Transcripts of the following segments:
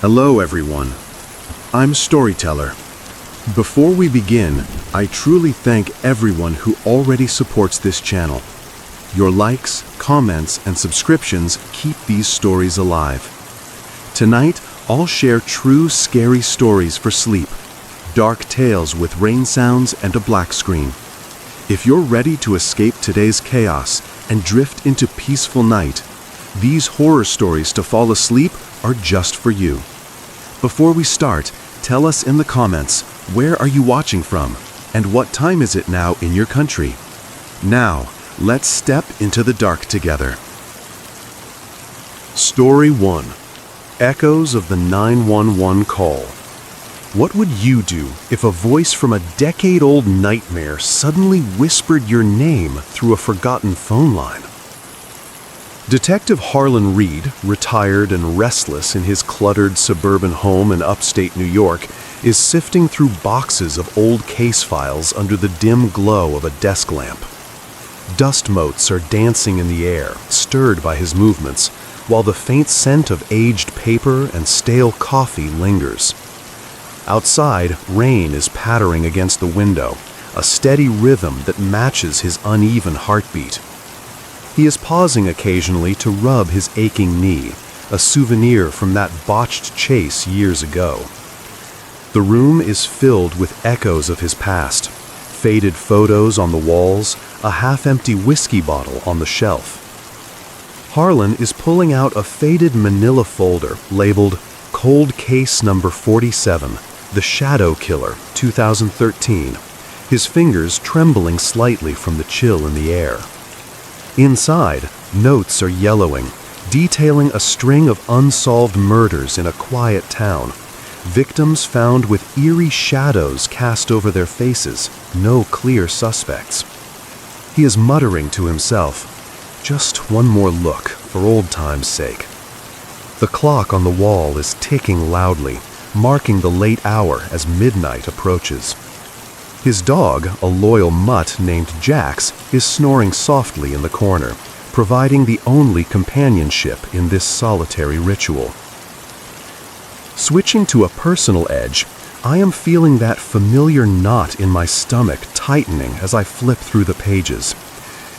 Hello everyone, I'm Storyteller. Before we begin, I truly thank everyone who already supports this channel. Your likes, comments, and subscriptions keep these stories alive. Tonight, I'll share true scary stories for sleep, dark tales with rain sounds and a black screen. If you're ready to escape today's chaos and drift into peaceful night, these horror stories to fall asleep are just for you. Before we start, tell us in the comments, where are you watching from? And what time is it now in your country? Now, let's step into the dark together. Story 1. Echoes of the 911 Call. What would you do if a voice from a decade-old nightmare suddenly whispered your name through a forgotten phone line? Detective Harlan Reed, retired and restless in his cluttered suburban home in upstate New York, is sifting through boxes of old case files under the dim glow of a desk lamp. Dust motes are dancing in the air, stirred by his movements, while the faint scent of aged paper and stale coffee lingers. Outside, rain is pattering against the window, a steady rhythm that matches his uneven heartbeat. He is pausing occasionally to rub his aching knee, a souvenir from that botched chase years ago. The room is filled with echoes of his past, faded photos on the walls, a half-empty whiskey bottle on the shelf. Harlan is pulling out a faded manila folder labeled Cold Case Number 47, The Shadow Killer, 2013, his fingers trembling slightly from the chill in the air. Inside, notes are yellowing, detailing a string of unsolved murders in a quiet town. Victims found with eerie shadows cast over their faces, no clear suspects. He is muttering to himself, "Just one more look, for old time's sake." The clock on the wall is ticking loudly, marking the late hour as midnight approaches. His dog, a loyal mutt named Jax, is snoring softly in the corner, providing the only companionship in this solitary ritual. Switching to a personal edge, I am feeling that familiar knot in my stomach tightening as I flip through the pages.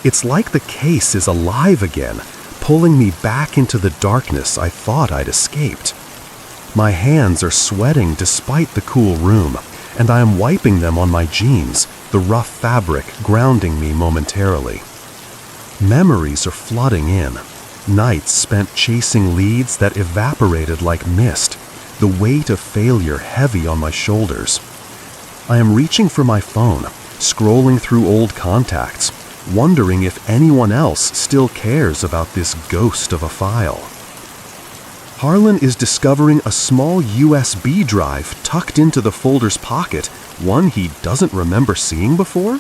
It's like the case is alive again, pulling me back into the darkness I thought I'd escaped. My hands are sweating despite the cool room, and I am wiping them on my jeans, the rough fabric grounding me momentarily. Memories are flooding in, nights spent chasing leads that evaporated like mist, the weight of failure heavy on my shoulders. I am reaching for my phone, scrolling through old contacts, wondering if anyone else still cares about this ghost of a file. Harlan is discovering a small USB drive tucked into the folder's pocket, one he doesn't remember seeing before.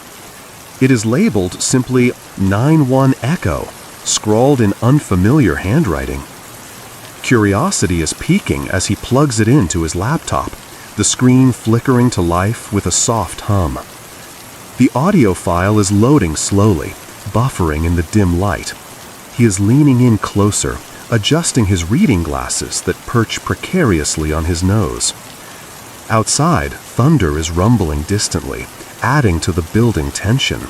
It is labeled simply 91 Echo, scrawled in unfamiliar handwriting. Curiosity is peaking as he plugs it into his laptop, the screen flickering to life with a soft hum. The audio file is loading slowly, buffering in the dim light. He is leaning in closer, adjusting his reading glasses that perch precariously on his nose. Outside, thunder is rumbling distantly, adding to the building tension.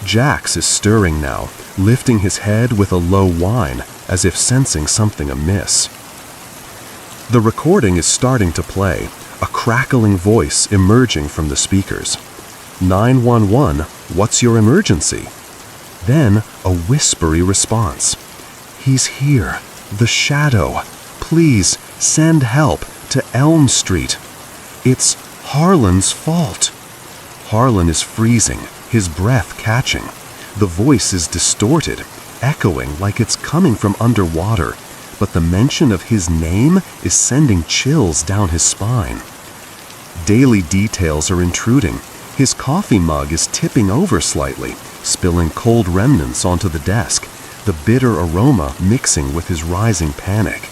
Jax is stirring now, lifting his head with a low whine, as if sensing something amiss. The recording is starting to play, a crackling voice emerging from the speakers. 911, what's your emergency? Then a whispery response. He's here, the shadow. Please send help to Elm Street. It's Harlan's fault. Harlan is freezing, his breath catching. The voice is distorted, echoing like it's coming from underwater, but the mention of his name is sending chills down his spine. Daily details are intruding. His coffee mug is tipping over slightly, spilling cold remnants onto the desk, the bitter aroma mixing with his rising panic.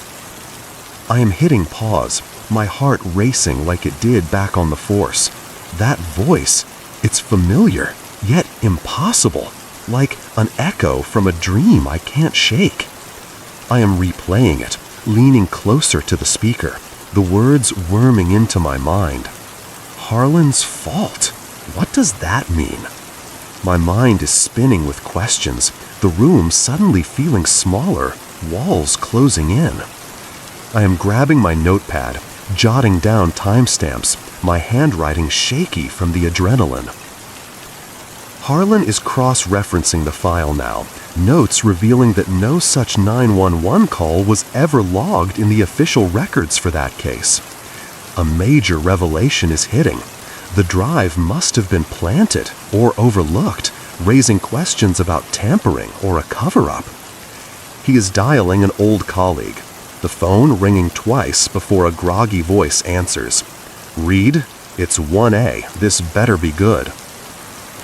I am hitting pause, my heart racing like it did back on the force. That voice, it's familiar, yet impossible, like an echo from a dream I can't shake. I am replaying it, leaning closer to the speaker, the words worming into my mind. Harlan's fault. What does that mean? My mind is spinning with questions, the room suddenly feeling smaller, walls closing in. I am grabbing my notepad, jotting down timestamps, my handwriting shaky from the adrenaline. Harlan is cross-referencing the file now, notes revealing that no such 911 call was ever logged in the official records for that case. A major revelation is hitting. The drive must have been planted or overlooked, raising questions about tampering or a cover-up. He is dialing an old colleague, the phone ringing twice before a groggy voice answers. "Reed, it's 1A. This better be good."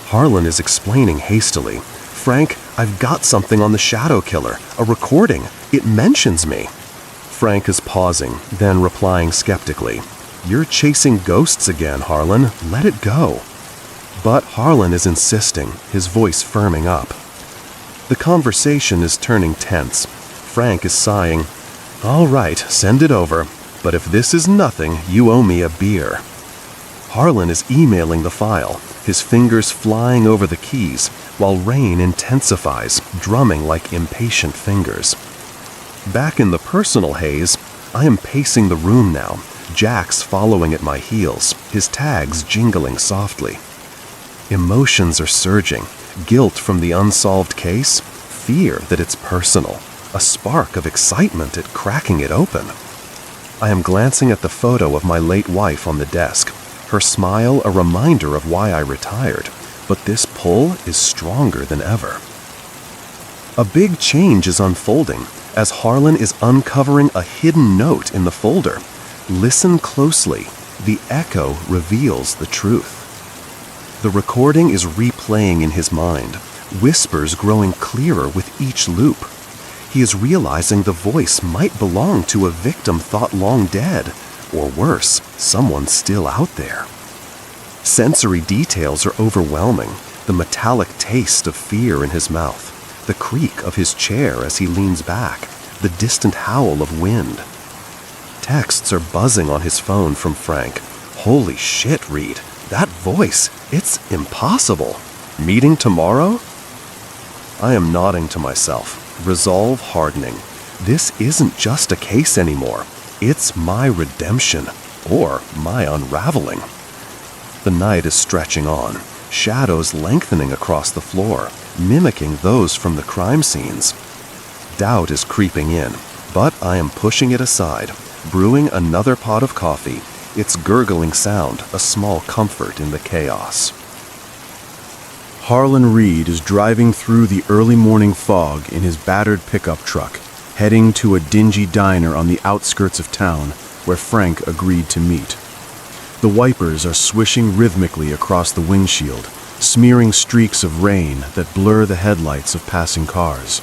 Harlan is explaining hastily. "Frank, I've got something on the shadow killer, a recording. It mentions me." Frank is pausing, then replying skeptically. "You're chasing ghosts again, Harlan. Let it go." But Harlan is insisting, his voice firming up. The conversation is turning tense. Frank is sighing. "All right, send it over. But if this is nothing, you owe me a beer." Harlan is emailing the file, his fingers flying over the keys, while rain intensifies, drumming like impatient fingers. Back in the personal haze, I am pacing the room now, Jax following at my heels, his tags jingling softly. Emotions are surging, guilt from the unsolved case, fear that it's personal, a spark of excitement at cracking it open. I am glancing at the photo of my late wife on the desk, her smile a reminder of why I retired, but this pull is stronger than ever. A big change is unfolding as Harlan is uncovering a hidden note in the folder. Listen closely. The echo reveals the truth. The recording is replaying in his mind, whispers growing clearer with each loop. He is realizing the voice might belong to a victim thought long dead, or worse, someone still out there. Sensory details are overwhelming, the metallic taste of fear in his mouth, the creak of his chair as he leans back, the distant howl of wind. Texts are buzzing on his phone from Frank. "Holy shit, Reed, that voice, it's impossible. Meeting tomorrow?" I am nodding to myself, resolve hardening. This isn't just a case anymore. It's my redemption, or my unraveling. The night is stretching on, shadows lengthening across the floor, mimicking those from the crime scenes. Doubt is creeping in, but I am pushing it aside, brewing another pot of coffee, its gurgling sound a small comfort in the chaos. Harlan Reed is driving through the early morning fog in his battered pickup truck, heading to a dingy diner on the outskirts of town where Frank agreed to meet. The wipers are swishing rhythmically across the windshield, smearing streaks of rain that blur the headlights of passing cars.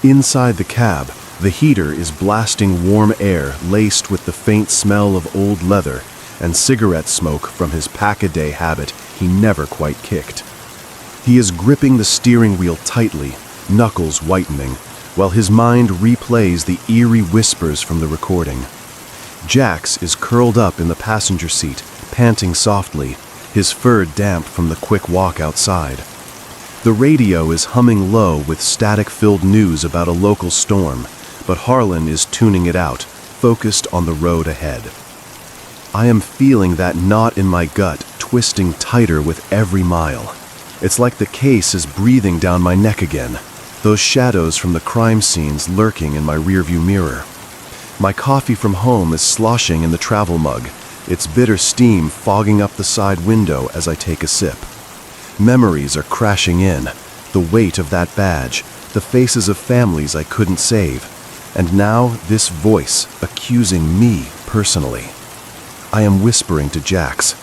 Inside the cab, the heater is blasting warm air laced with the faint smell of old leather and cigarette smoke from his pack-a-day habit he never quite kicked. He is gripping the steering wheel tightly, knuckles whitening, while his mind replays the eerie whispers from the recording. Jax is curled up in the passenger seat, panting softly, his fur damp from the quick walk outside. The radio is humming low with static-filled news about a local storm, but Harlan is tuning it out, focused on the road ahead. I am feeling that knot in my gut twisting tighter with every mile. It's like the case is breathing down my neck again, those shadows from the crime scenes lurking in my rearview mirror. My coffee from home is sloshing in the travel mug, its bitter steam fogging up the side window as I take a sip. Memories are crashing in, the weight of that badge, the faces of families I couldn't save, and now this voice accusing me personally. I am whispering to Jax,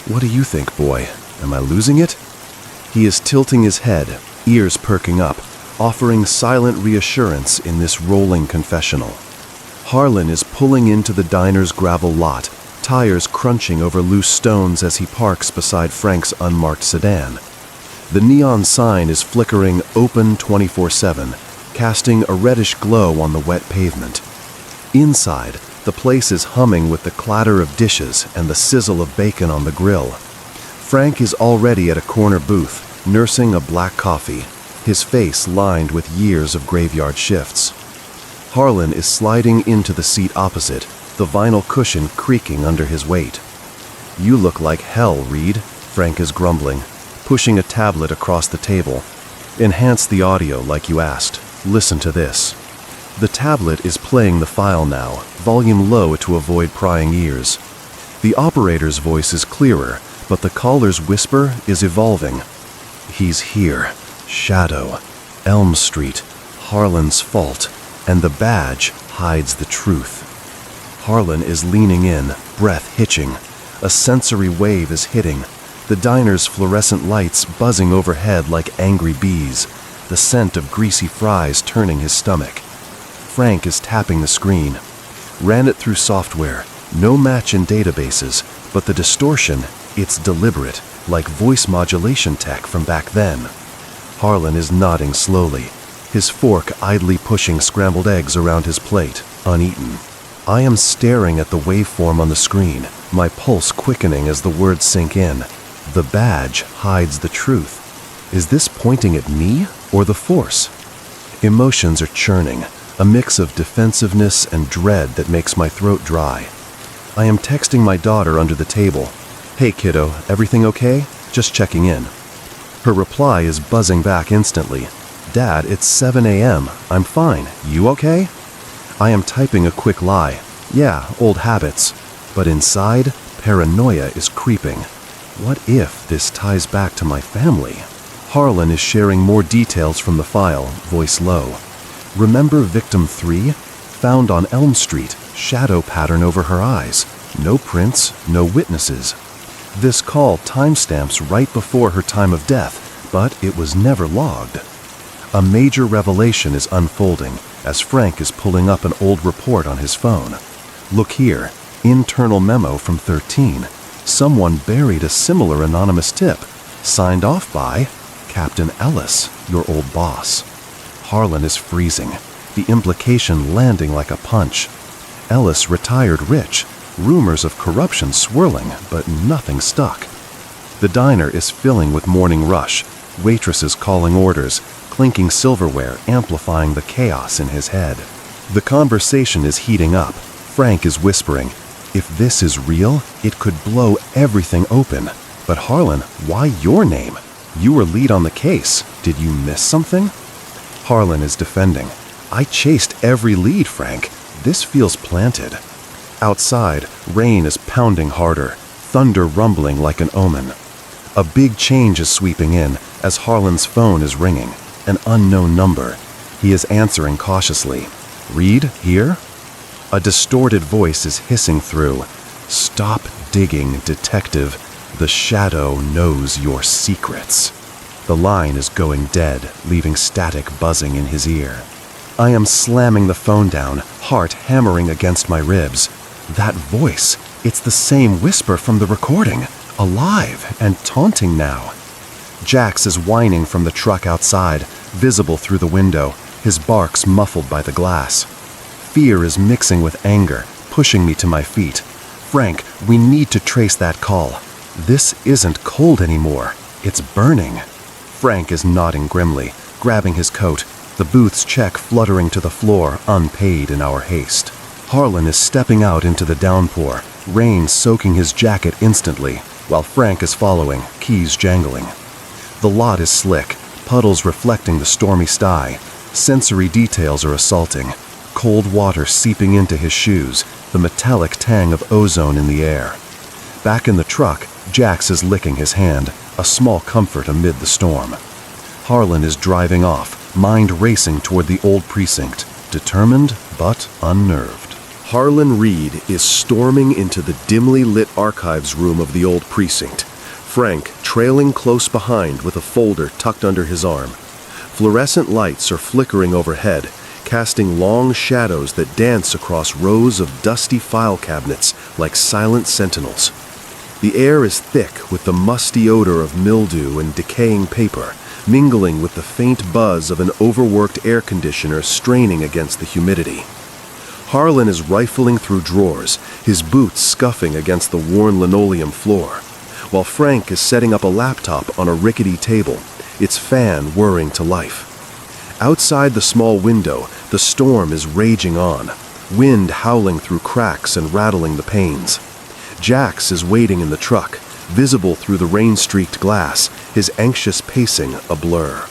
"What do you think, boy? Am I losing it?" He is tilting his head, ears perking up, offering silent reassurance in this rolling confessional. Harlan is pulling into the diner's gravel lot, tires crunching over loose stones as he parks beside Frank's unmarked sedan. The neon sign is flickering open 24/7, casting a reddish glow on the wet pavement. Inside, The place is humming with the clatter of dishes and the sizzle of bacon on the grill. Frank is already at a corner booth, nursing a black coffee, his face lined with years of graveyard shifts. Harlan is sliding into the seat opposite, the vinyl cushion creaking under his weight. "You look like hell, Reed," Frank is grumbling, pushing a tablet across the table. "Enhance the audio like you asked. Listen to this." The tablet is playing the file now, volume low to avoid prying ears. The operator's voice is clearer, but the caller's whisper is evolving. "He's here. Shadow. Elm Street. Harlan's fault. And the badge hides the truth." Harlan is leaning in, breath hitching. A sensory wave is hitting. The diner's fluorescent lights buzzing overhead like angry bees, the scent of greasy fries turning his stomach. Frank is tapping the screen. Ran it through software, no match in databases, but the distortion, it's deliberate, like voice modulation tech from back then. Harlan is nodding slowly, his fork idly pushing scrambled eggs around his plate, uneaten. I am staring at the waveform on the screen, my pulse quickening as the words sink in. The badge hides the truth. Is this pointing at me or the Force? Emotions are churning, a mix of defensiveness and dread that makes my throat dry. I am texting my daughter under the table. "Hey kiddo, everything okay? Just checking in." Her reply is buzzing back instantly. "Dad, it's 7 a.m. I'm fine. You okay?" I am typing a quick lie. Yeah, old habits. But inside, paranoia is creeping. What if this ties back to my family? Harlan is sharing more details from the file, voice low. "Remember victim 3? Found on Elm Street, shadow pattern over her eyes. No prints, no witnesses. This call timestamps right before her time of death, but it was never logged." A major revelation is unfolding as Frank is pulling up an old report on his phone. "Look here, internal memo from 13. Someone buried a similar anonymous tip, signed off by Captain Ellis, your old boss." Harlan is freezing, the implication landing like a punch. Ellis retired rich, rumors of corruption swirling, but nothing stuck. The diner is filling with morning rush, waitresses calling orders, clinking silverware amplifying the chaos in his head. The conversation is heating up. Frank is whispering, "If this is real, it could blow everything open. But Harlan, why your name? You were lead on the case. Did you miss something?" Harlan is defending. "I chased every lead, Frank. This feels planted." Outside, rain is pounding harder, thunder rumbling like an omen. A big change is sweeping in as Harlan's phone is ringing. An unknown number. He is answering cautiously. "Reed, here?" A distorted voice is hissing through. "Stop digging, detective. The shadow knows your secrets." The line is going dead, leaving static buzzing in his ear. I am slamming the phone down, heart hammering against my ribs. That voice, it's the same whisper from the recording, alive and taunting now. Jax is whining from the truck outside, visible through the window, his barks muffled by the glass. Fear is mixing with anger, pushing me to my feet. "Frank, we need to trace that call. This isn't cold anymore. It's burning." Frank is nodding grimly, grabbing his coat, the booth's check fluttering to the floor, unpaid in our haste. Harlan is stepping out into the downpour, rain soaking his jacket instantly, while Frank is following, keys jangling. The lot is slick, puddles reflecting the stormy sky. Sensory details are assaulting. Cold water seeping into his shoes, the metallic tang of ozone in the air. Back in the truck, Jax is licking his hand, a small comfort amid the storm. Harlan is driving off, mind racing toward the old precinct, determined but unnerved. Harlan Reed is storming into the dimly lit archives room of the old precinct, Frank trailing close behind with a folder tucked under his arm. Fluorescent lights are flickering overhead, casting long shadows that dance across rows of dusty file cabinets like silent sentinels. The air is thick with the musty odor of mildew and decaying paper, mingling with the faint buzz of an overworked air conditioner straining against the humidity. Harlan is rifling through drawers, his boots scuffing against the worn linoleum floor, while Frank is setting up a laptop on a rickety table, its fan whirring to life. Outside the small window, the storm is raging on, wind howling through cracks and rattling the panes. Jax is waiting in the truck, visible through the rain-streaked glass, his anxious pacing a blur.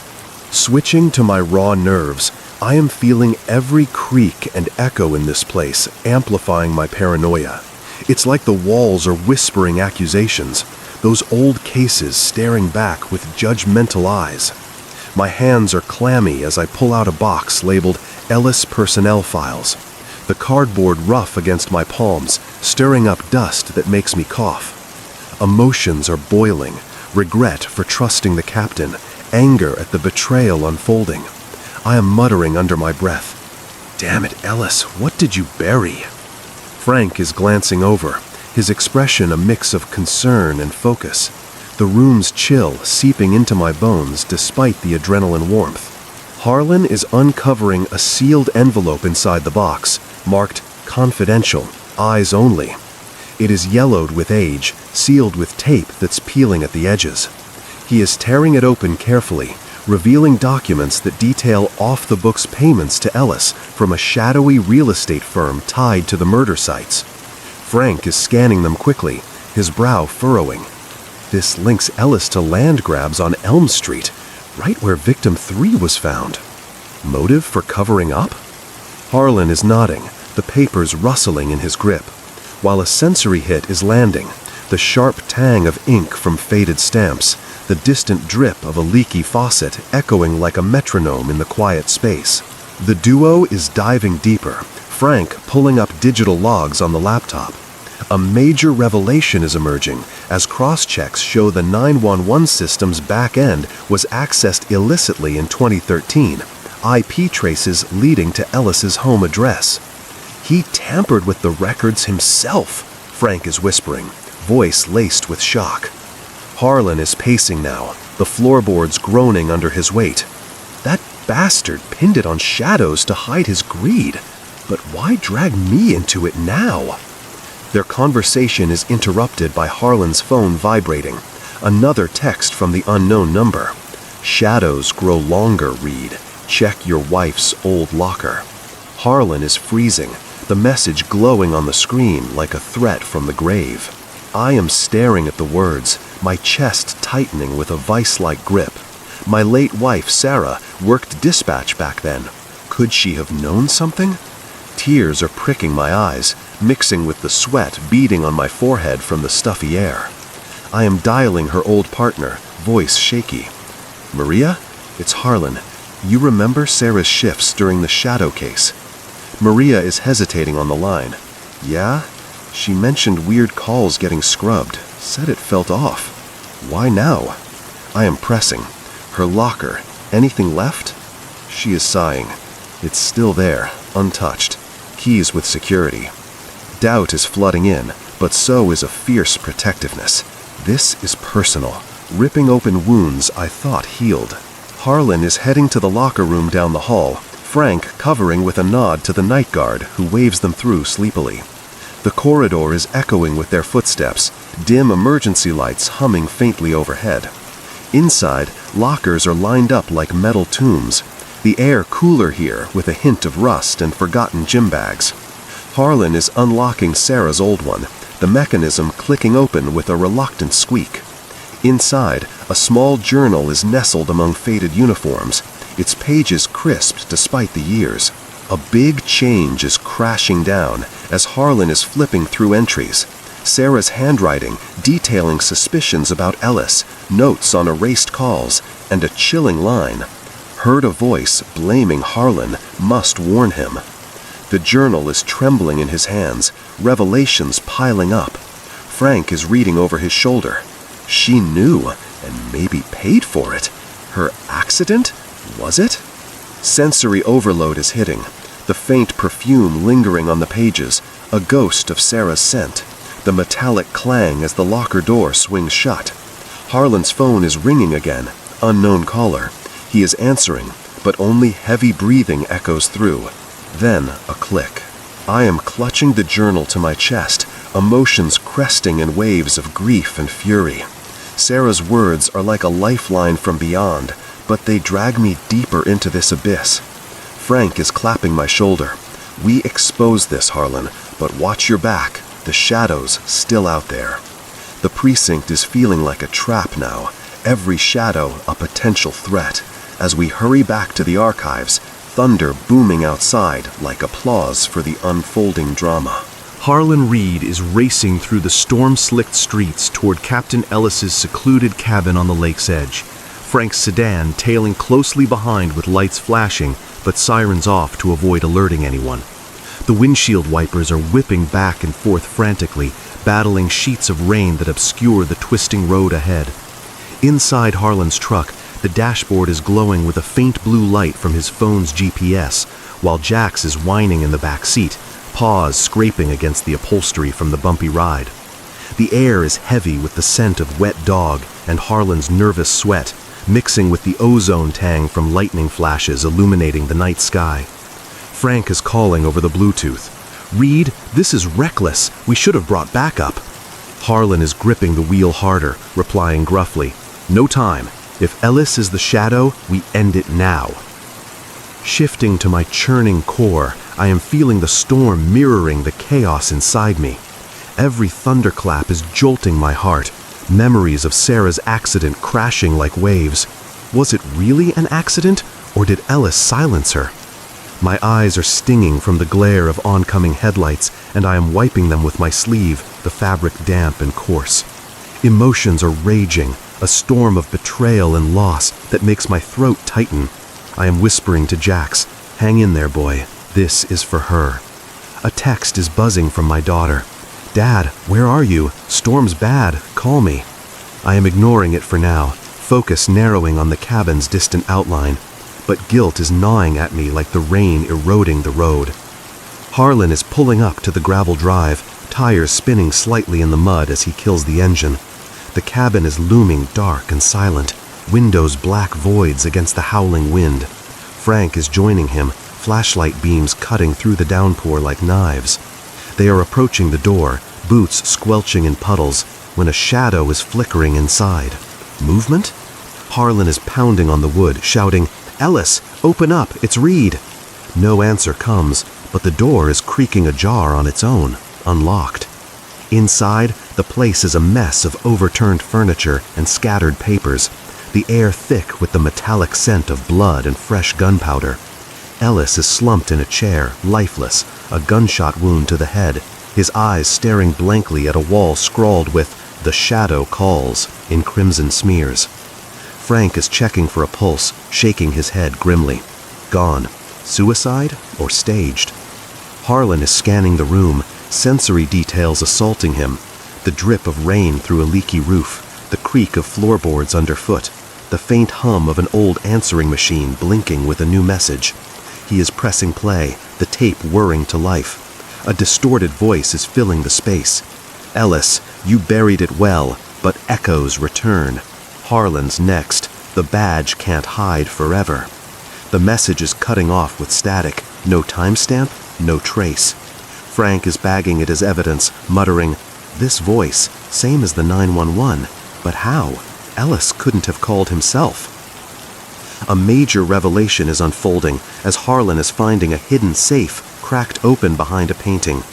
Switching to my raw nerves, I am feeling every creak and echo in this place, amplifying my paranoia. It's like the walls are whispering accusations, those old cases staring back with judgmental eyes. My hands are clammy as I pull out a box labeled Ellis Personnel Files, the cardboard rough against my palms, stirring up dust that makes me cough. Emotions are boiling, regret for trusting the captain, anger at the betrayal unfolding. I am muttering under my breath, "Damn it, Ellis, what did you bury?" Frank is glancing over, his expression a mix of concern and focus. The room's chill seeping into my bones despite the adrenaline warmth. Harlan is uncovering a sealed envelope inside the box, marked "Confidential, Eyes Only." It is yellowed with age, sealed with tape that's peeling at the edges. He is tearing it open carefully, revealing documents that detail off-the-books payments to Ellis from a shadowy real estate firm tied to the murder sites. Frank is scanning them quickly, his brow furrowing. This links Ellis to land grabs on Elm Street, right where victim 3 was found. Motive for covering up? Harlan is nodding, the papers rustling in his grip, while a sensory hit is landing, the sharp tang of ink from faded stamps, the distant drip of a leaky faucet echoing like a metronome in the quiet space. The duo is diving deeper, Frank pulling up digital logs on the laptop. A major revelation is emerging as cross-checks show the 911 system's back end was accessed illicitly in 2013, IP traces leading to Ellis's home address. He tampered with the records himself, Frank is whispering, voice laced with shock. Harlan is pacing now, the floorboards groaning under his weight. That bastard pinned it on shadows to hide his greed, but why drag me into it now? Their conversation is interrupted by Harlan's phone vibrating, another text from the unknown number. Shadows grow longer, read. Check your wife's old locker. Harlan is freezing, the message glowing on the screen like a threat from the grave. I am staring at the words, my chest tightening with a vice-like grip. My late wife, Sarah, worked dispatch back then. Could she have known something? Tears are pricking my eyes, mixing with the sweat beading on my forehead from the stuffy air. I am dialing her old partner, voice shaky. "Maria? It's Harlan. You remember Sarah's shifts during the shadow case?" Maria is hesitating on the line. "Yeah? She mentioned weird calls getting scrubbed. Said it felt off. Why now?" I am pressing. "Her locker. Anything left?" She is sighing. "It's still there, untouched. Keys with security." Doubt is flooding in, but so is a fierce protectiveness. This is personal, ripping open wounds I thought healed. Harlan is heading to the locker room down the hall, Frank covering with a nod to the night guard, who waves them through sleepily. The corridor is echoing with their footsteps, dim emergency lights humming faintly overhead. Inside, lockers are lined up like metal tombs, the air cooler here with a hint of rust and forgotten gym bags. Harlan is unlocking Sarah's old one, the mechanism clicking open with a reluctant squeak. Inside, a small journal is nestled among faded uniforms, its pages crisped despite the years. A big change is crashing down as Harlan is flipping through entries. Sarah's handwriting detailing suspicions about Ellis, notes on erased calls, and a chilling line. Heard a voice blaming Harlan, must warn him. The journal is trembling in his hands, revelations piling up. Frank is reading over his shoulder. She knew, and maybe paid for it. Her accident? Was it? Sensory overload is hitting, the faint perfume lingering on the pages, a ghost of Sarah's scent, the metallic clang as the locker door swings shut. Harlan's phone is ringing again, unknown caller. He is answering, but only heavy breathing echoes through. Then a click. I am clutching the journal to my chest, emotions cresting in waves of grief and fury. Sarah's words are like a lifeline from beyond, but they drag me deeper into this abyss. Frank is clapping my shoulder. We expose this, Harlan, but watch your back. The shadow's still out there. The precinct is feeling like a trap now, every shadow a potential threat. As we hurry back to the archives, thunder booming outside like applause for the unfolding drama. Harlan Reed is racing through the storm-slicked streets toward Captain Ellis's secluded cabin on the lake's edge. Frank's sedan tailing closely behind with lights flashing, but sirens off to avoid alerting anyone. The windshield wipers are whipping back and forth frantically, battling sheets of rain that obscure the twisting road ahead. Inside Harlan's truck, the dashboard is glowing with a faint blue light from his phone's GPS, while Jax is whining in the back seat, paws scraping against the upholstery from the bumpy ride. The air is heavy with the scent of wet dog and Harlan's nervous sweat, mixing with the ozone tang from lightning flashes illuminating the night sky. Frank is calling over the Bluetooth. "Reed, this is reckless. We should have brought backup." Harlan is gripping the wheel harder, replying gruffly, "No time. If Ellis is the shadow, we end it now." Shifting to my churning core, I am feeling the storm mirroring the chaos inside me. Every thunderclap is jolting my heart, memories of Sarah's accident crashing like waves. Was it really an accident, or did Ellis silence her? My eyes are stinging from the glare of oncoming headlights, and I am wiping them with my sleeve, the fabric damp and coarse. Emotions are raging, a storm of betrayal and loss that makes my throat tighten. I am whispering to Jax, "Hang in there, boy. This is for her." A text is buzzing from my daughter. "Dad, where are you? Storm's bad. Call me." I am ignoring it for now, focus narrowing on the cabin's distant outline. But guilt is gnawing at me like the rain eroding the road. Harlan is pulling up to the gravel drive, tires spinning slightly in the mud as he kills the engine. The cabin is looming dark and silent, windows black voids against the howling wind. Frank is joining him, flashlight beams cutting through the downpour like knives. They are approaching the door, boots squelching in puddles, when a shadow is flickering inside. Movement? Harlan is pounding on the wood, shouting, "Ellis, open up, it's Reed." No answer comes, but the door is creaking ajar on its own, unlocked. Inside, the place is a mess of overturned furniture and scattered papers, the air thick with the metallic scent of blood and fresh gunpowder. Ellis is slumped in a chair, lifeless, a gunshot wound to the head, his eyes staring blankly at a wall scrawled with "The Shadow Calls" in crimson smears. Frank is checking for a pulse, shaking his head grimly. Gone. Suicide or staged? Harlan is scanning the room, sensory details assaulting him. The drip of rain through a leaky roof, the creak of floorboards underfoot, the faint hum of an old answering machine blinking with a new message. He is pressing play, the tape whirring to life. A distorted voice is filling the space. "Ellis, you buried it well, but echoes return. Harlan's next. The badge can't hide forever." The message is cutting off with static. No timestamp, no trace. Frank is bagging it as evidence, muttering, "This voice, same as the 911. But how? Ellis couldn't have called himself." A major revelation is unfolding as Harlan is finding a hidden safe cracked open behind a painting.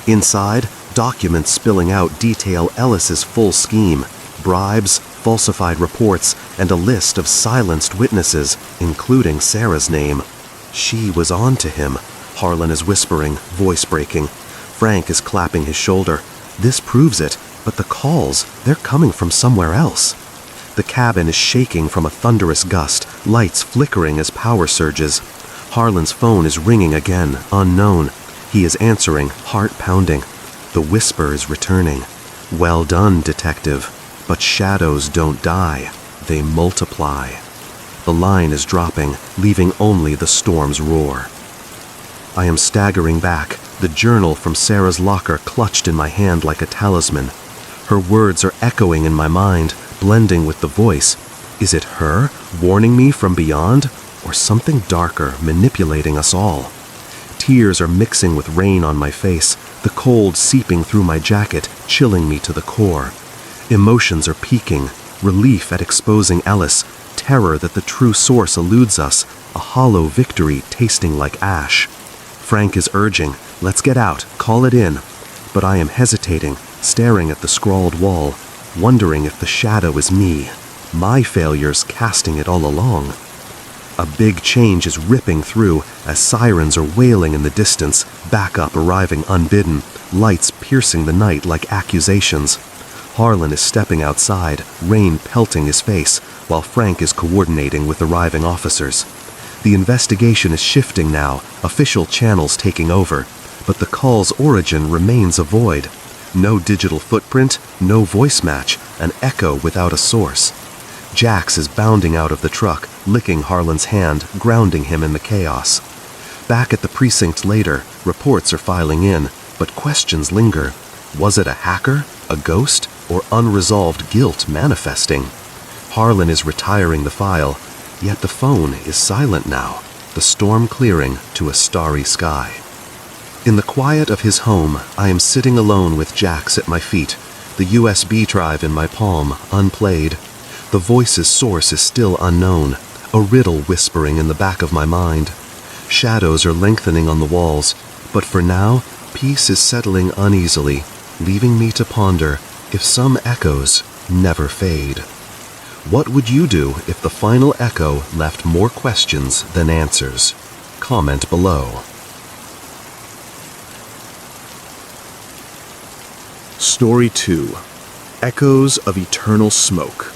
Inside, documents spilling out detail Ellis's full scheme. Bribes, falsified reports, and a list of silenced witnesses, including Sarah's name. She was on to him, Harlan is whispering, voice breaking. Frank is clapping his shoulder. This proves it, but the calls, they're coming from somewhere else. The cabin is shaking from a thunderous gust, lights flickering as power surges. Harlan's phone is ringing again, unknown. He is answering, heart pounding. The whisper is returning. "Well done, detective. But shadows don't die. They multiply." The line is dropping, leaving only the storm's roar. I am staggering back, the journal from Sarah's locker clutched in my hand like a talisman. Her words are echoing in my mind, blending with the voice. Is it her, warning me from beyond, or something darker manipulating us all? Tears are mixing with rain on my face, the cold seeping through my jacket, chilling me to the core. Emotions are peaking, relief at exposing Ellis, terror that the true source eludes us, a hollow victory tasting like ash. Frank is urging, "Let's get out, call it in." But I am hesitating, staring at the scrawled wall, wondering if the shadow is me, my failures casting it all along. A big change is ripping through as sirens are wailing in the distance, backup arriving unbidden, lights piercing the night like accusations. Harlan is stepping outside, rain pelting his face, while Frank is coordinating with arriving officers. The investigation is shifting now, official channels taking over, but the call's origin remains a void. No digital footprint, no voice match, an echo without a source. Jax is bounding out of the truck, licking Harlan's hand, grounding him in the chaos. Back at the precinct later, reports are filing in, but questions linger. Was it a hacker, a ghost, or unresolved guilt manifesting? Harlan is retiring the file, yet the phone is silent now, the storm clearing to a starry sky. In the quiet of his home, I am sitting alone with Jax at my feet, the USB drive in my palm, unplayed. The voice's source is still unknown, a riddle whispering in the back of my mind. Shadows are lengthening on the walls, but for now, peace is settling uneasily, leaving me to ponder if some echoes never fade. What would you do if the final echo left more questions than answers? Comment below. Story 2. Echoes of Eternal Smoke.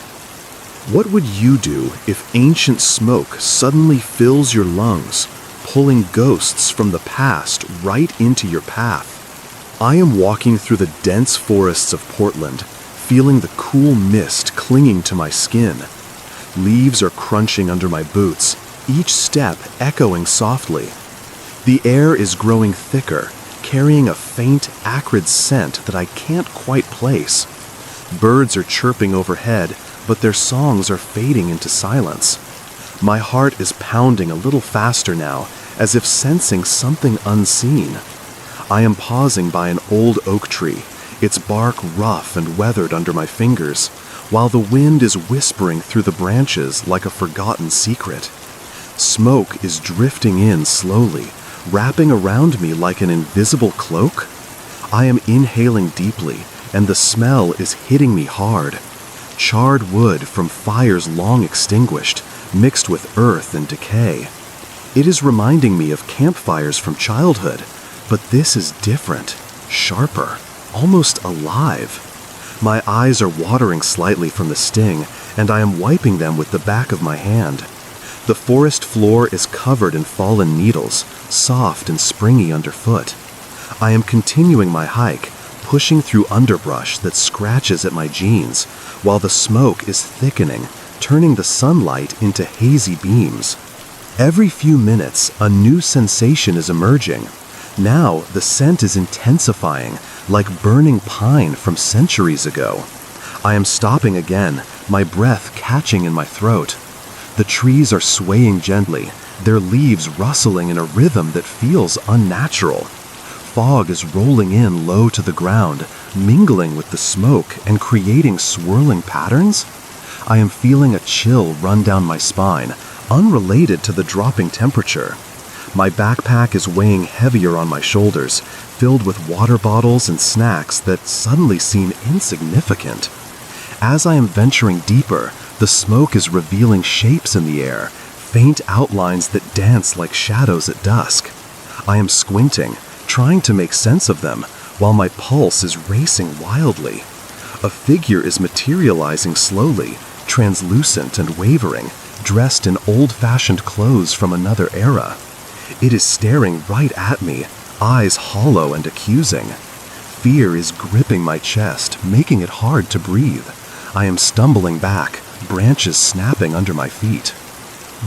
What would you do if ancient smoke suddenly fills your lungs, pulling ghosts from the past right into your path? I am walking through the dense forests of Portland, feeling the cool mist clinging to my skin. Leaves are crunching under my boots, each step echoing softly. The air is growing thicker, carrying a faint, acrid scent that I can't quite place. Birds are chirping overhead, but their songs are fading into silence. My heart is pounding a little faster now, as if sensing something unseen. I am pausing by an old oak tree, its bark rough and weathered under my fingers, while the wind is whispering through the branches like a forgotten secret. Smoke is drifting in slowly, wrapping around me like an invisible cloak. I am inhaling deeply, and the smell is hitting me hard. Charred wood from fires long extinguished, mixed with earth and decay. It is reminding me of campfires from childhood, but this is different, sharper, almost alive. My eyes are watering slightly from the sting, and I am wiping them with the back of my hand. The forest floor is covered in fallen needles, soft and springy underfoot. I am continuing my hike, pushing through underbrush that scratches at my jeans, while the smoke is thickening, turning the sunlight into hazy beams. Every few minutes, a new sensation is emerging. Now, the scent is intensifying, like burning pine from centuries ago. I am stopping again, my breath catching in my throat. The trees are swaying gently, their leaves rustling in a rhythm that feels unnatural. Fog is rolling in low to the ground, mingling with the smoke and creating swirling patterns. I am feeling a chill run down my spine, unrelated to the dropping temperature. My backpack is weighing heavier on my shoulders, filled with water bottles and snacks that suddenly seem insignificant. As I am venturing deeper, the smoke is revealing shapes in the air, faint outlines that dance like shadows at dusk. I am squinting, trying to make sense of them, while my pulse is racing wildly. A figure is materializing slowly, translucent and wavering, dressed in old-fashioned clothes from another era. It is staring right at me, eyes hollow and accusing. Fear is gripping my chest, making it hard to breathe. I am stumbling back, branches snapping under my feet.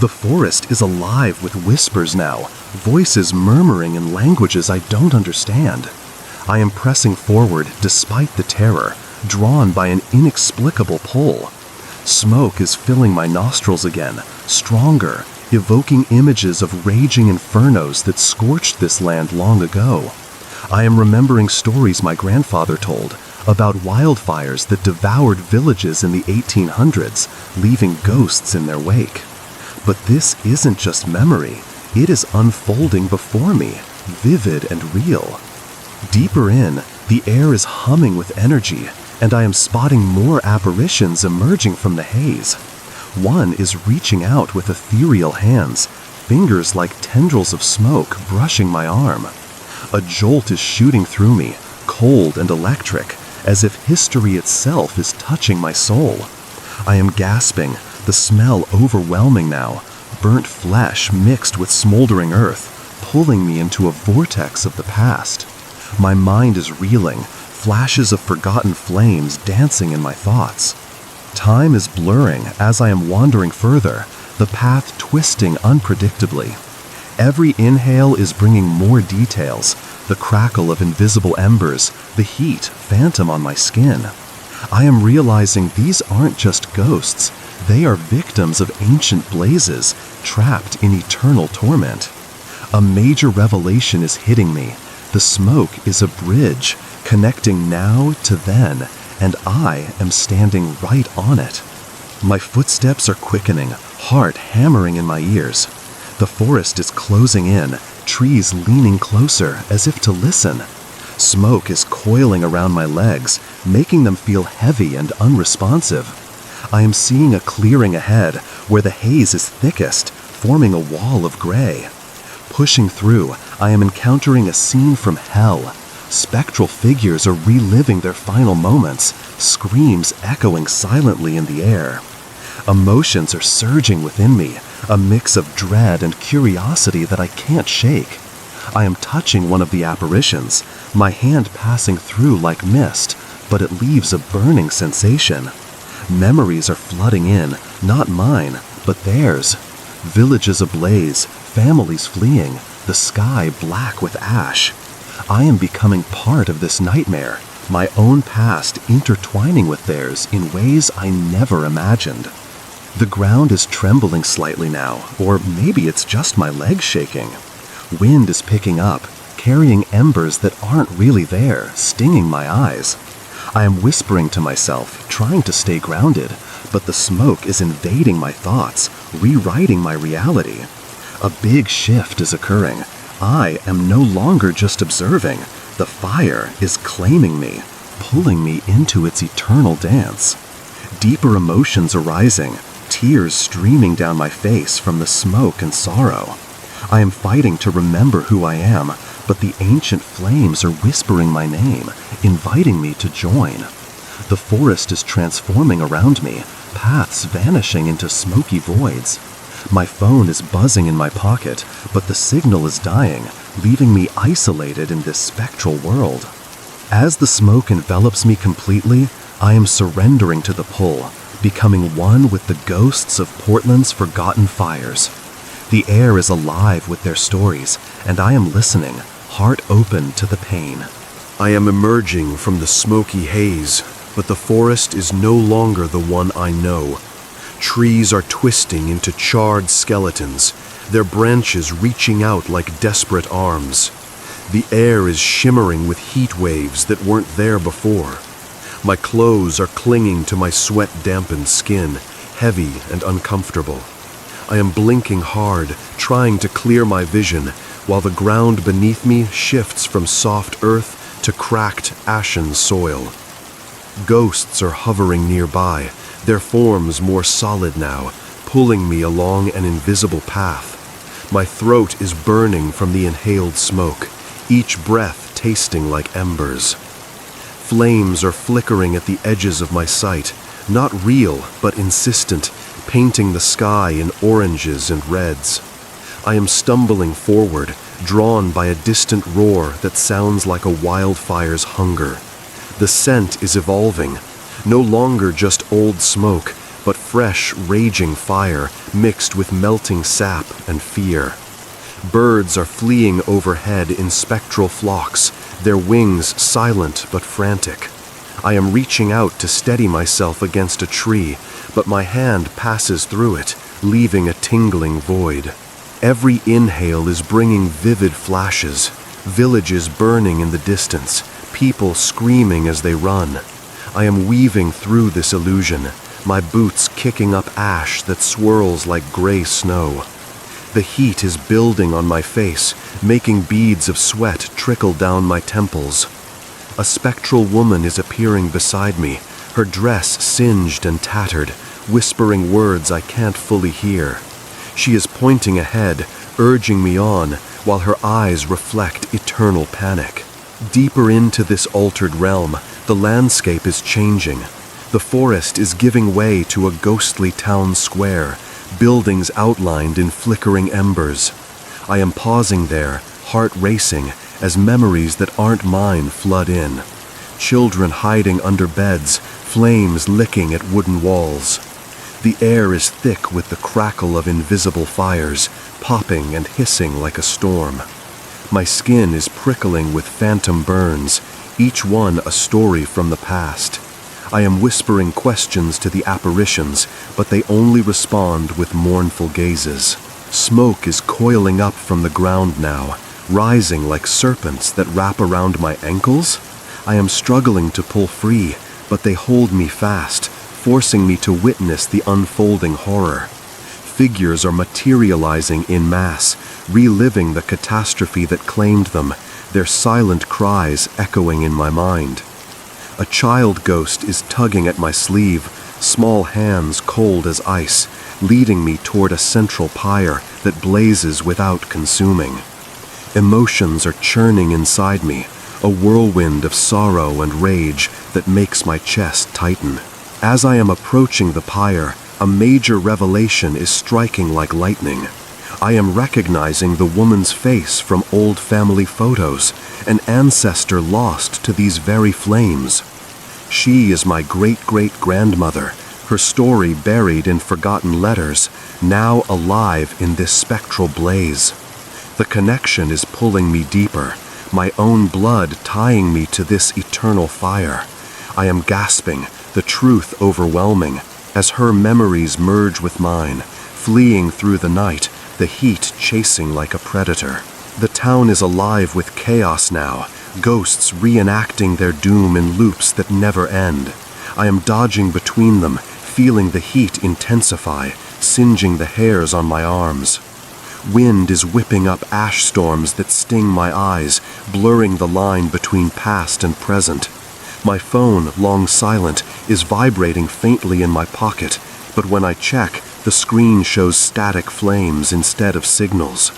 The forest is alive with whispers now, voices murmuring in languages I don't understand. I am pressing forward despite the terror, drawn by an inexplicable pull. Smoke is filling my nostrils again, stronger, evoking images of raging infernos that scorched this land long ago. I am remembering stories my grandfather told about wildfires that devoured villages in the 1800s, leaving ghosts in their wake. But this isn't just memory, it is unfolding before me, vivid and real. Deeper in, the air is humming with energy, and I am spotting more apparitions emerging from the haze. One is reaching out with ethereal hands, fingers like tendrils of smoke brushing my arm. A jolt is shooting through me, cold and electric, as if history itself is touching my soul. I am gasping, the smell overwhelming now, burnt flesh mixed with smoldering earth, pulling me into a vortex of the past. My mind is reeling, flashes of forgotten flames dancing in my thoughts. Time is blurring as I am wandering further, the path twisting unpredictably. Every inhale is bringing more details, the crackle of invisible embers, the heat phantom on my skin. I am realizing these aren't just ghosts, they are victims of ancient blazes, trapped in eternal torment. A major revelation is hitting me. The smoke is a bridge, connecting now to then, and I am standing right on it. My footsteps are quickening, heart hammering in my ears. The forest is closing in, trees leaning closer as if to listen. Smoke is coiling around my legs, making them feel heavy and unresponsive. I am seeing a clearing ahead where the haze is thickest, forming a wall of gray. Pushing through, I am encountering a scene from hell. Spectral figures are reliving their final moments, screams echoing silently in the air. Emotions are surging within me, a mix of dread and curiosity that I can't shake. I am touching one of the apparitions, my hand passing through like mist, but it leaves a burning sensation. Memories are flooding in, not mine, but theirs. Villages ablaze, families fleeing, the sky black with ash. I am becoming part of this nightmare, my own past intertwining with theirs in ways I never imagined. The ground is trembling slightly now, or maybe it's just my legs shaking. Wind is picking up, carrying embers that aren't really there, stinging my eyes. I am whispering to myself, trying to stay grounded, but the smoke is invading my thoughts, rewriting my reality. A big shift is occurring. I am no longer just observing. The fire is claiming me, pulling me into its eternal dance. Deeper emotions are rising, tears streaming down my face from the smoke and sorrow. I am fighting to remember who I am, but the ancient flames are whispering my name, inviting me to join. The forest is transforming around me, paths vanishing into smoky voids. My phone is buzzing in my pocket, but the signal is dying, leaving me isolated in this spectral world. As the smoke envelops me completely, I am surrendering to the pull, becoming one with the ghosts of Portland's forgotten fires. The air is alive with their stories, and I am listening, heart open to the pain. I am emerging from the smoky haze, but the forest is no longer the one I know. Trees are twisting into charred skeletons, their branches reaching out like desperate arms. The air is shimmering with heat waves that weren't there before. My clothes are clinging to my sweat-dampened skin, heavy and uncomfortable. I am blinking hard, trying to clear my vision, while the ground beneath me shifts from soft earth to cracked, ashen soil. Ghosts are hovering nearby, their forms more solid now, pulling me along an invisible path. My throat is burning from the inhaled smoke, each breath tasting like embers. Flames are flickering at the edges of my sight, not real but insistent, painting the sky in oranges and reds. I am stumbling forward, drawn by a distant roar that sounds like a wildfire's hunger. The scent is evolving, no longer just old smoke, but fresh, raging fire mixed with melting sap and fear. Birds are fleeing overhead in spectral flocks, their wings silent but frantic. I am reaching out to steady myself against a tree, but my hand passes through it, leaving a tingling void. Every inhale is bringing vivid flashes, villages burning in the distance, people screaming as they run. I am weaving through this illusion, my boots kicking up ash that swirls like gray snow. The heat is building on my face, making beads of sweat trickle down my temples. A spectral woman is appearing beside me, her dress singed and tattered, whispering words I can't fully hear. She is pointing ahead, urging me on, while her eyes reflect eternal panic. Deeper into this altered realm, the landscape is changing. The forest is giving way to a ghostly town square, buildings outlined in flickering embers. I am pausing there, heart racing, as memories that aren't mine flood in. Children hiding under beds, flames licking at wooden walls. The air is thick with the crackle of invisible fires, popping and hissing like a storm. My skin is prickling with phantom burns, each one a story from the past. I am whispering questions to the apparitions, but they only respond with mournful gazes. Smoke is coiling up from the ground now, rising like serpents that wrap around my ankles. I am struggling to pull free, but they hold me fast, forcing me to witness the unfolding horror. Figures are materializing in mass, reliving the catastrophe that claimed them, their silent cries echoing in my mind. A child ghost is tugging at my sleeve, small hands cold as ice, leading me toward a central pyre that blazes without consuming. Emotions are churning inside me, a whirlwind of sorrow and rage that makes my chest tighten. As I am approaching the pyre, a major revelation is striking like lightning. I am recognizing the woman's face from old family photos, an ancestor lost to these very flames. She is my great-great-grandmother, her story buried in forgotten letters, now alive in this spectral blaze. The connection is pulling me deeper, my own blood tying me to this eternal fire. I am gasping, the truth overwhelming, as her memories merge with mine, fleeing through the night, the heat chasing like a predator. The town is alive with chaos now, ghosts reenacting their doom in loops that never end. I am dodging between them, feeling the heat intensify, singeing the hairs on my arms. Wind is whipping up ash storms that sting my eyes, blurring the line between past and present. My phone, long silent, is vibrating faintly in my pocket, but when I check, the screen shows static flames instead of signals.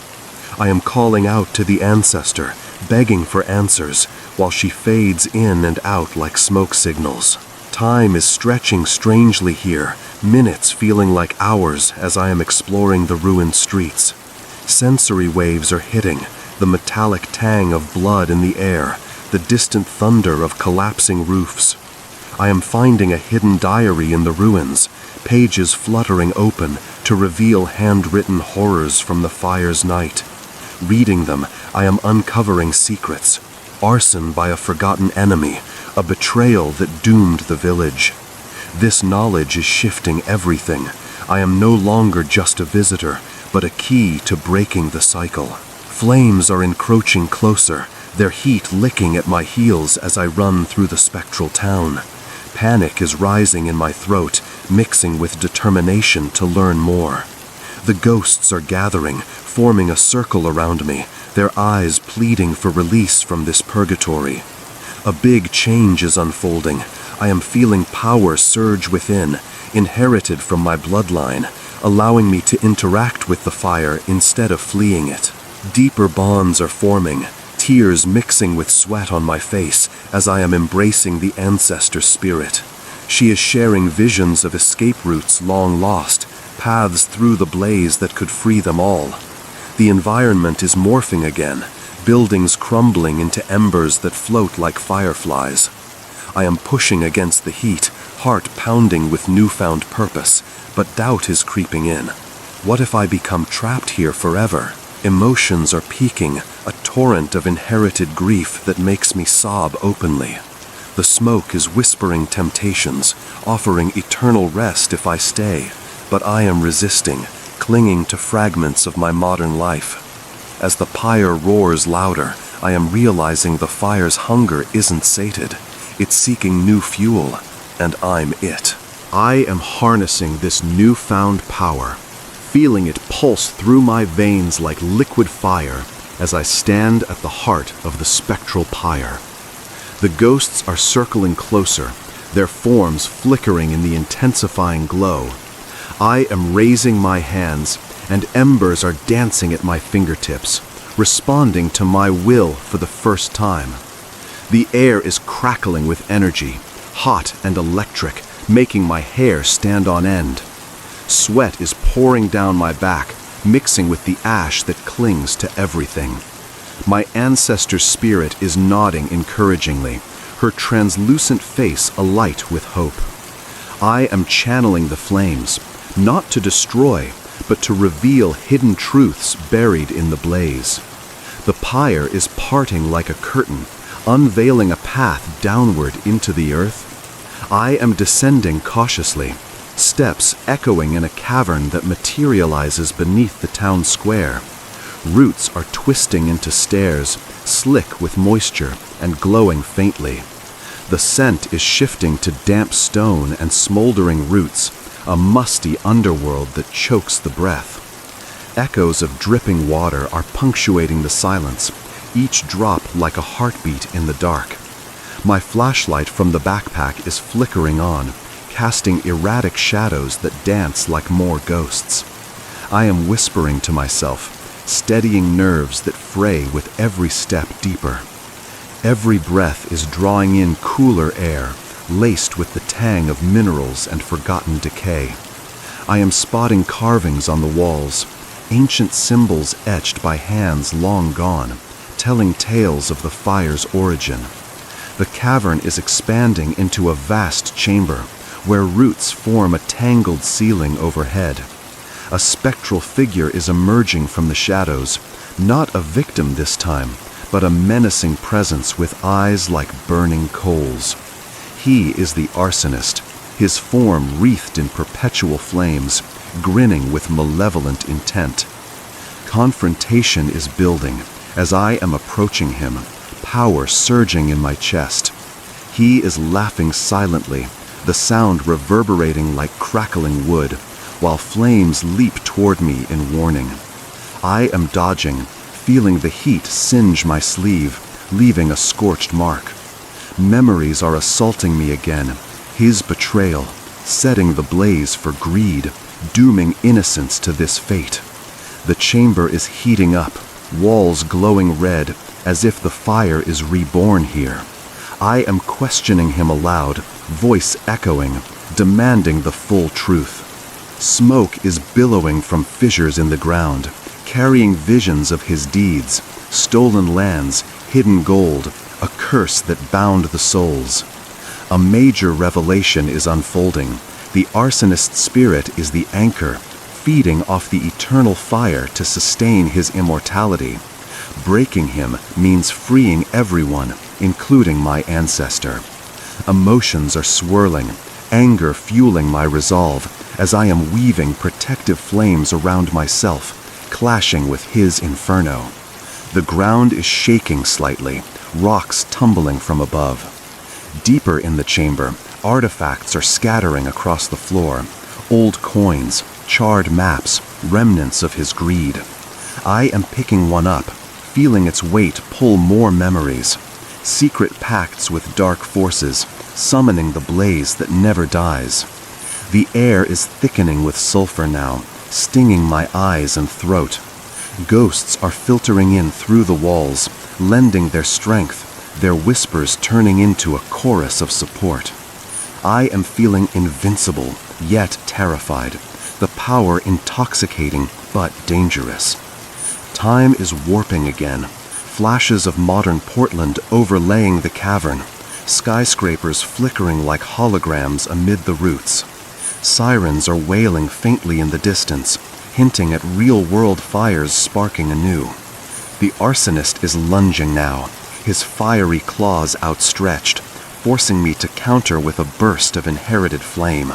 I am calling out to the ancestor, begging for answers, while she fades in and out like smoke signals. Time is stretching strangely here, minutes feeling like hours as I am exploring the ruined streets. Sensory waves are hitting, the metallic tang of blood in the air, the distant thunder of collapsing roofs. I am finding a hidden diary in the ruins, pages fluttering open to reveal handwritten horrors from the fire's night. Reading them, I am uncovering secrets. Arson by a forgotten enemy, a betrayal that doomed the village. This knowledge is shifting everything. I am no longer just a visitor, but a key to breaking the cycle. Flames are encroaching closer, their heat licking at my heels as I run through the spectral town. Panic is rising in my throat, mixing with determination to learn more. The ghosts are gathering, forming a circle around me, their eyes pleading for release from this purgatory. A big change is unfolding. I am feeling power surge within, inherited from my bloodline, allowing me to interact with the fire instead of fleeing it. Deeper bonds are forming, tears mixing with sweat on my face as I am embracing the ancestor spirit. She is sharing visions of escape routes long lost, paths through the blaze that could free them all. The environment is morphing again, buildings crumbling into embers that float like fireflies. I am pushing against the heat, heart pounding with newfound purpose, but doubt is creeping in. What if I become trapped here forever? Emotions are peaking, a torrent of inherited grief that makes me sob openly. The smoke is whispering temptations, offering eternal rest if I stay, but I am resisting, clinging to fragments of my modern life. As the pyre roars louder, I am realizing the fire's hunger isn't sated. It's seeking new fuel, and I'm it. I am harnessing this newfound power, feeling it pulse through my veins like liquid fire as I stand at the heart of the spectral pyre. The ghosts are circling closer, their forms flickering in the intensifying glow. I am raising my hands, and embers are dancing at my fingertips, responding to my will for the first time. The air is crackling with energy, hot and electric, making my hair stand on end. Sweat is pouring down my back, mixing with the ash that clings to everything. My ancestor's spirit is nodding encouragingly, her translucent face alight with hope. I am channeling the flames, not to destroy, but to reveal hidden truths buried in the blaze. The pyre is parting like a curtain, unveiling a path downward into the earth. I am descending cautiously, steps echoing in a cavern that materializes beneath the town square. Roots are twisting into stairs, slick with moisture and glowing faintly. The scent is shifting to damp stone and smoldering roots, a musty underworld that chokes the breath. Echoes of dripping water are punctuating the silence, each drop like a heartbeat in the dark. My flashlight from the backpack is flickering on, casting erratic shadows that dance like more ghosts. I am whispering to myself, steadying nerves that fray with every step deeper. Every breath is drawing in cooler air, laced with the tang of minerals and forgotten decay. I am spotting carvings on the walls, ancient symbols etched by hands long gone, telling tales of the fire's origin. The cavern is expanding into a vast chamber, where roots form a tangled ceiling overhead. A spectral figure is emerging from the shadows, not a victim this time, but a menacing presence with eyes like burning coals. He is the arsonist, his form wreathed in perpetual flames, grinning with malevolent intent. Confrontation is building as I am approaching him, power surging in my chest. He is laughing silently, the sound reverberating like crackling wood, while flames leap toward me in warning. I am dodging, feeling the heat singe my sleeve, leaving a scorched mark. Memories are assaulting me again, his betrayal, setting the blaze for greed, dooming innocence to this fate. The chamber is heating up, walls glowing red, as if the fire is reborn here. I am questioning him aloud, voice echoing, demanding the full truth. Smoke is billowing from fissures in the ground, carrying visions of his deeds, stolen lands, hidden gold, a curse that bound the souls. A major revelation is unfolding. The arsonist's spirit is the anchor, feeding off the eternal fire to sustain his immortality. Breaking him means freeing everyone, including my ancestor. Emotions are swirling, anger fueling my resolve, as I am weaving protective flames around myself, clashing with his inferno. The ground is shaking slightly, rocks tumbling from above. Deeper in the chamber, artifacts are scattering across the floor. Old coins, charred maps, remnants of his greed. I am picking one up, feeling its weight pull more memories. Secret pacts with dark forces, summoning the blaze that never dies. The air is thickening with sulfur now, stinging my eyes and throat. Ghosts are filtering in through the walls, lending their strength, their whispers turning into a chorus of support. I am feeling invincible, yet terrified, the power intoxicating but dangerous. Time is warping again, flashes of modern Portland overlaying the cavern, skyscrapers flickering like holograms amid the roots. Sirens are wailing faintly in the distance, hinting at real-world fires sparking anew. The arsonist is lunging now, his fiery claws outstretched, forcing me to counter with a burst of inherited flame.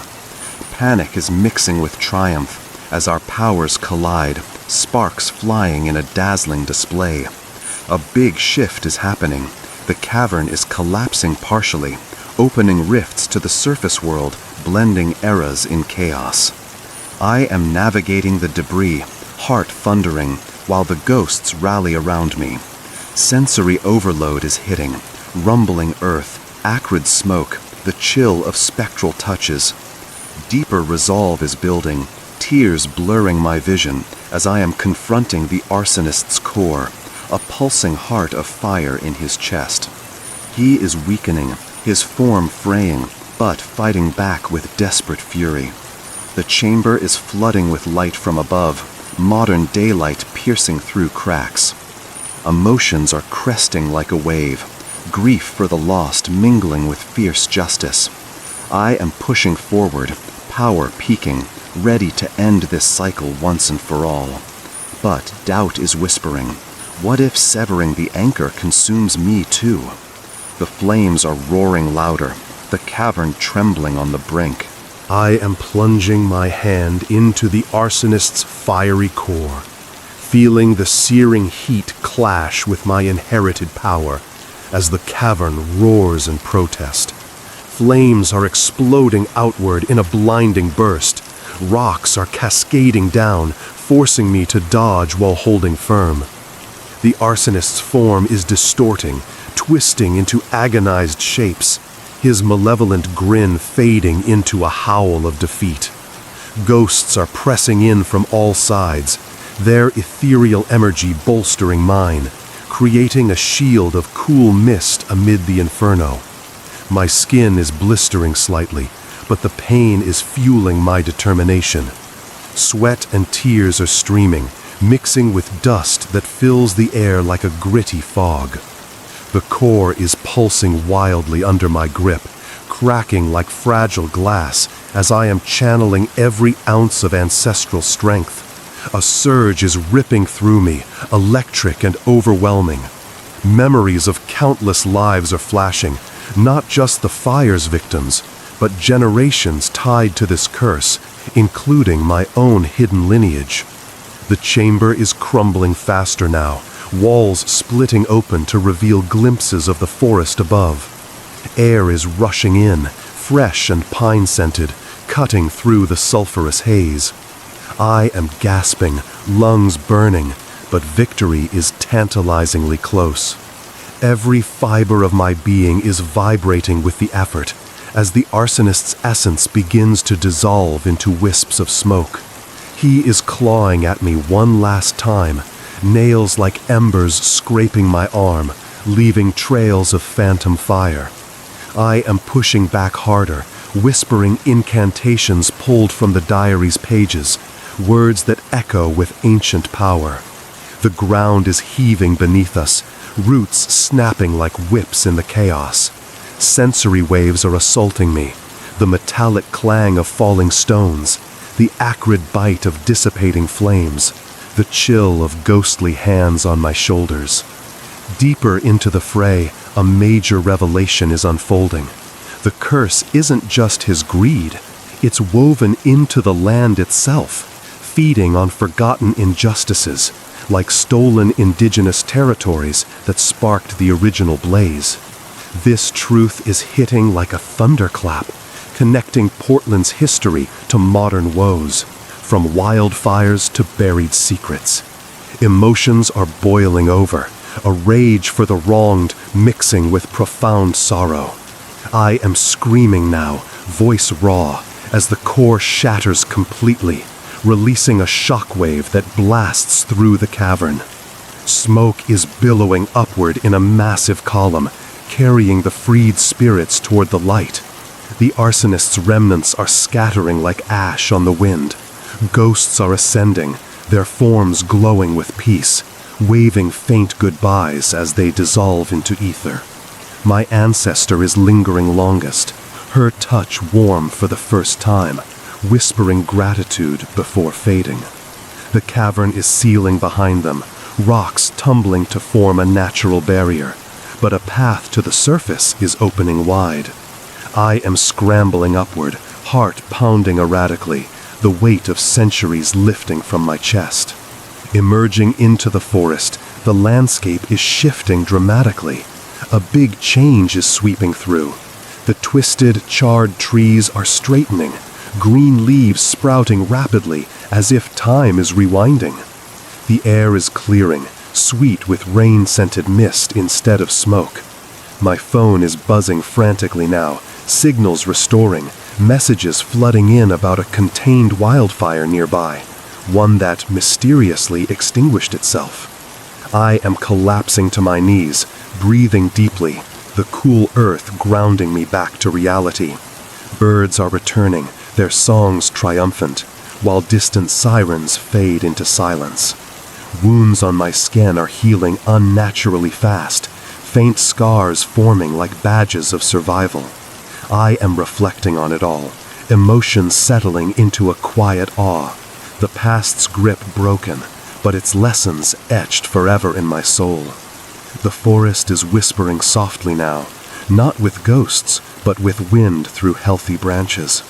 Panic is mixing with triumph as our powers collide, sparks flying in a dazzling display. A big shift is happening. The cavern is collapsing partially, opening rifts to the surface world, blending eras in chaos. I am navigating the debris, heart thundering, while the ghosts rally around me. Sensory overload is hitting, rumbling earth, acrid smoke, the chill of spectral touches. Deeper resolve is building, tears blurring my vision as I am confronting the arsonist's core, a pulsing heart of fire in his chest. He is weakening, his form fraying, but fighting back with desperate fury. The chamber is flooding with light from above, modern daylight piercing through cracks. Emotions are cresting like a wave, grief for the lost mingling with fierce justice. I am pushing forward, power peaking, ready to end this cycle once and for all. But doubt is whispering, what if severing the anchor consumes me too? The flames are roaring louder, the cavern trembling on the brink. I am plunging my hand into the arsonist's fiery core, feeling the searing heat clash with my inherited power as the cavern roars in protest. Flames are exploding outward in a blinding burst. Rocks are cascading down, forcing me to dodge while holding firm. The arsonist's form is distorting, twisting into agonized shapes, his malevolent grin fading into a howl of defeat. Ghosts are pressing in from all sides, their ethereal energy bolstering mine, creating a shield of cool mist amid the inferno. My skin is blistering slightly, but the pain is fueling my determination. Sweat and tears are streaming, mixing with dust that fills the air like a gritty fog. The core is pulsing wildly under my grip, cracking like fragile glass as I am channeling every ounce of ancestral strength. A surge is ripping through me, electric and overwhelming. Memories of countless lives are flashing, not just the fire's victims, but generations tied to this curse, including my own hidden lineage. The chamber is crumbling faster now, walls splitting open to reveal glimpses of the forest above. Air is rushing in, fresh and pine-scented, cutting through the sulphurous haze. I am gasping, lungs burning, but victory is tantalizingly close. Every fiber of my being is vibrating with the effort, as the arsonist's essence begins to dissolve into wisps of smoke. He is clawing at me one last time, nails like embers scraping my arm, leaving trails of phantom fire. I am pushing back harder, whispering incantations pulled from the diary's pages, words that echo with ancient power. The ground is heaving beneath us, roots snapping like whips in the chaos. Sensory waves are assaulting me, the metallic clang of falling stones, the acrid bite of dissipating flames, the chill of ghostly hands on my shoulders. Deeper into the fray, a major revelation is unfolding. The curse isn't just his greed, it's woven into the land itself, feeding on forgotten injustices, like stolen indigenous territories that sparked the original blaze. This truth is hitting like a thunderclap, connecting Portland's history to modern woes, from wildfires to buried secrets. Emotions are boiling over, a rage for the wronged mixing with profound sorrow. I am screaming now, voice raw, as the core shatters completely, releasing a shockwave that blasts through the cavern. Smoke is billowing upward in a massive column, carrying the freed spirits toward the light. The arsonist's remnants are scattering like ash on the wind. Ghosts are ascending, their forms glowing with peace, waving faint goodbyes as they dissolve into ether. My ancestor is lingering longest, her touch warm for the first time, whispering gratitude before fading. The cavern is sealing behind them, rocks tumbling to form a natural barrier, but a path to the surface is opening wide. I am scrambling upward, heart pounding erratically, the weight of centuries lifting from my chest. Emerging into the forest, the landscape is shifting dramatically. A big change is sweeping through. The twisted, charred trees are straightening, green leaves sprouting rapidly as if time is rewinding. The air is clearing, sweet with rain-scented mist instead of smoke. My phone is buzzing frantically now, signals restoring, messages flooding in about a contained wildfire nearby, one that mysteriously extinguished itself. I am collapsing to my knees, breathing deeply, the cool earth grounding me back to reality. Birds are returning, their songs triumphant, while distant sirens fade into silence. Wounds on my skin are healing unnaturally fast, faint scars forming like badges of survival. I am reflecting on it all, emotions settling into a quiet awe, the past's grip broken, but its lessons etched forever in my soul. The forest is whispering softly now, not with ghosts, but with wind through healthy branches.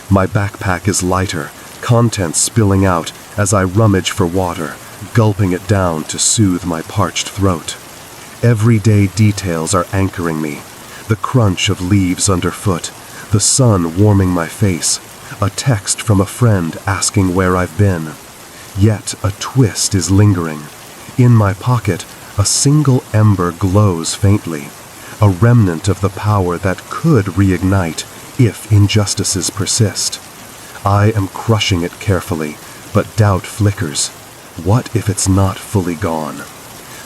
My backpack is lighter, contents spilling out as I rummage for water, gulping it down to soothe my parched throat. Everyday details are anchoring me. The crunch of leaves underfoot, the sun warming my face, a text from a friend asking where I've been. Yet a twist is lingering. In my pocket, a single ember glows faintly, a remnant of the power that could reignite if injustices persist. I am crushing it carefully, but doubt flickers. What if it's not fully gone?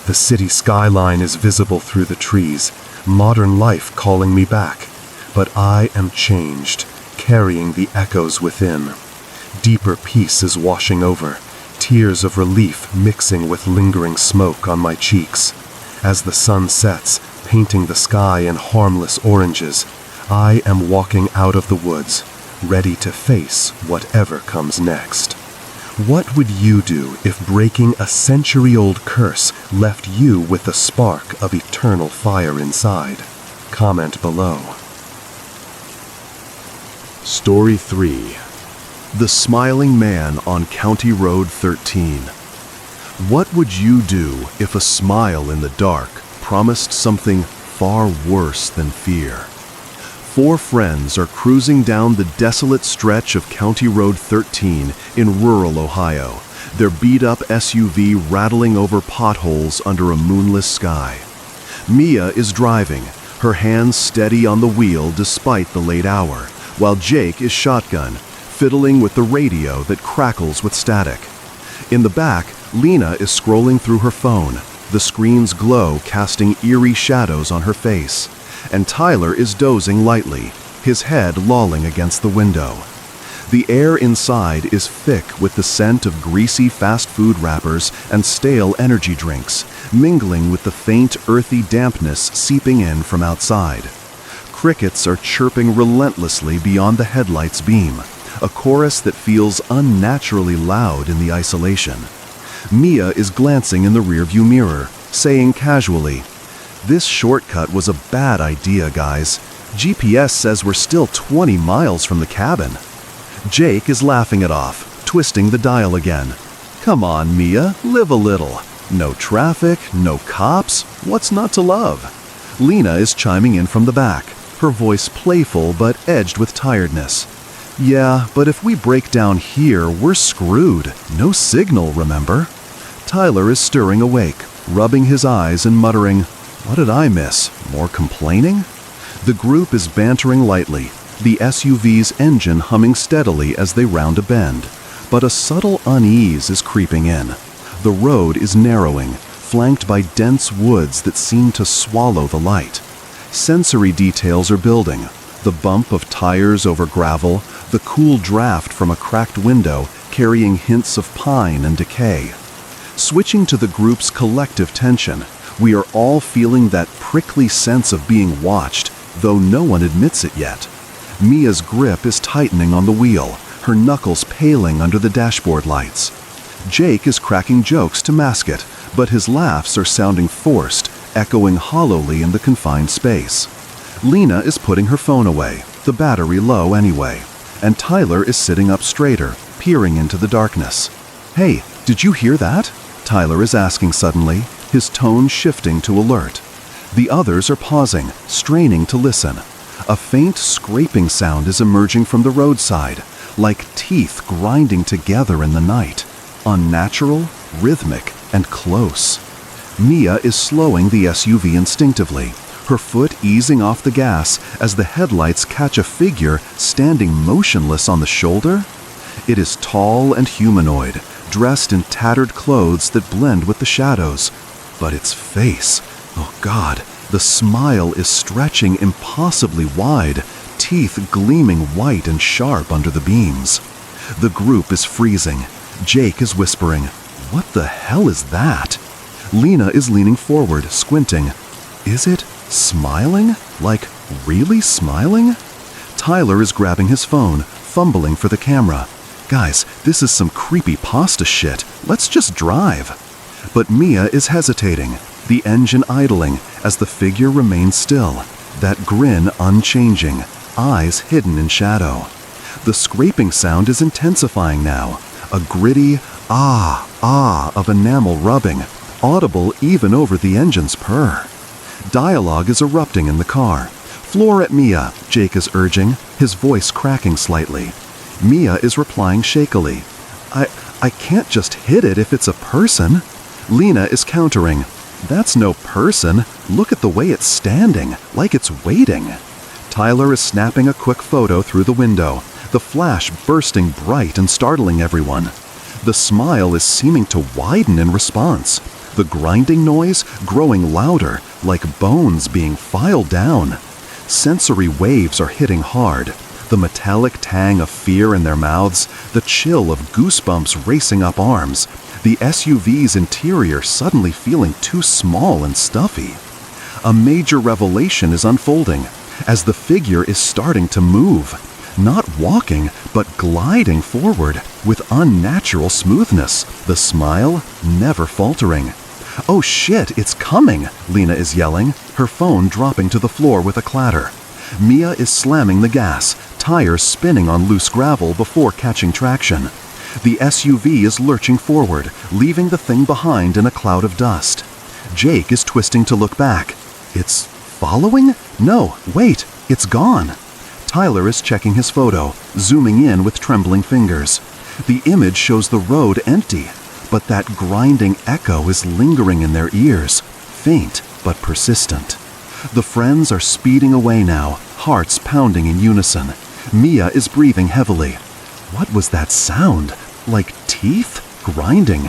The city skyline is visible through the trees, modern life calling me back, but I am changed, carrying the echoes within. Deeper peace is washing over, tears of relief mixing with lingering smoke on my cheeks. As the sun sets, painting the sky in harmless oranges, I am walking out of the woods, ready to face whatever comes next. What would you do if breaking a century-old curse left you with a spark of eternal fire inside? Comment below. Story 3. The Smiling Man on County Road 13. What would you do if a smile in the dark promised something far worse than fear? 4 friends are cruising down the desolate stretch of County Road 13 in rural Ohio, their beat-up SUV rattling over potholes under a moonless sky. Mia is driving, her hands steady on the wheel despite the late hour, while Jake is shotgun, fiddling with the radio that crackles with static. In the back, Lena is scrolling through her phone, the screen's glow casting eerie shadows on her face, and Tyler is dozing lightly, his head lolling against the window. The air inside is thick with the scent of greasy fast food wrappers and stale energy drinks, mingling with the faint, earthy dampness seeping in from outside. Crickets are chirping relentlessly beyond the headlight's beam, a chorus that feels unnaturally loud in the isolation. Mia is glancing in the rearview mirror, saying casually, "This shortcut was a bad idea, guys. GPS says we're still 20 miles from the cabin." Jake is laughing it off, twisting the dial again. "Come on, Mia, live a little. No traffic, no cops, what's not to love?" Lena is chiming in from the back, her voice playful but edged with tiredness. "Yeah, but if we break down here, we're screwed. No signal, remember?" Tyler is stirring awake, rubbing his eyes and muttering, "What did I miss? More complaining?" The group is bantering lightly, the SUV's engine humming steadily as they round a bend, but a subtle unease is creeping in. The road is narrowing, flanked by dense woods that seem to swallow the light. Sensory details are building, the bump of tires over gravel, the cool draft from a cracked window carrying hints of pine and decay. Switching to the group's collective tension, we are all feeling that prickly sense of being watched, though no one admits it yet. Mia's grip is tightening on the wheel, her knuckles paling under the dashboard lights. Jake is cracking jokes to mask it, but his laughs are sounding forced, echoing hollowly in the confined space. Lena is putting her phone away, the battery low anyway. and Tyler is sitting up straighter, peering into the darkness. "Hey, did you hear that?" Tyler is asking suddenly, his tone shifting to alert. The others are pausing, straining to listen. A faint scraping sound is emerging from the roadside, like teeth grinding together in the night. Unnatural, rhythmic, and close. Mia is slowing the SUV instinctively, her foot easing off the gas as the headlights catch a figure standing motionless on the shoulder. It is tall and humanoid, dressed in tattered clothes that blend with the shadows. But its face, oh God, the smile is stretching impossibly wide, teeth gleaming white and sharp under the beams. The group is freezing. Jake is whispering, "What the hell is that?" Lena is leaning forward, squinting. Is it smiling? Like, really smiling? Tyler is grabbing his phone, fumbling for the camera. "Guys, this is some creepy pasta shit. Let's just drive." But Mia is hesitating, the engine idling as the figure remains still, that grin unchanging, eyes hidden in shadow. The scraping sound is intensifying now, a gritty ah of enamel rubbing, audible even over the engine's purr. Dialogue is erupting in the car. "Floor at Mia," Jake is urging, his voice cracking slightly. Mia is replying shakily, I can't just hit it if it's a person." Lena is countering, "That's no person. Look at the way it's standing, like it's waiting." Tyler is snapping a quick photo through the window, the flash bursting bright and startling everyone. The smile is seeming to widen in response, the grinding noise growing louder, like bones being filed down. Sensory waves are hitting hard, the metallic tang of fear in their mouths, the chill of goosebumps racing up arms, the SUV's interior suddenly feeling too small and stuffy. A major revelation is unfolding, as the figure is starting to move, not walking, but gliding forward with unnatural smoothness, the smile never faltering. "Oh shit, it's coming!" Lena is yelling, her phone dropping to the floor with a clatter. Mia is slamming the gas, tires spinning on loose gravel before catching traction. The SUV is lurching forward, leaving the thing behind in a cloud of dust. Jake is twisting to look back. It's following? No, wait, it's gone. Tyler is checking his photo, zooming in with trembling fingers. The image shows the road empty, but that grinding echo is lingering in their ears, faint but persistent. The friends are speeding away now, hearts pounding in unison. Mia is breathing heavily. What was that sound? Like teeth? Grinding?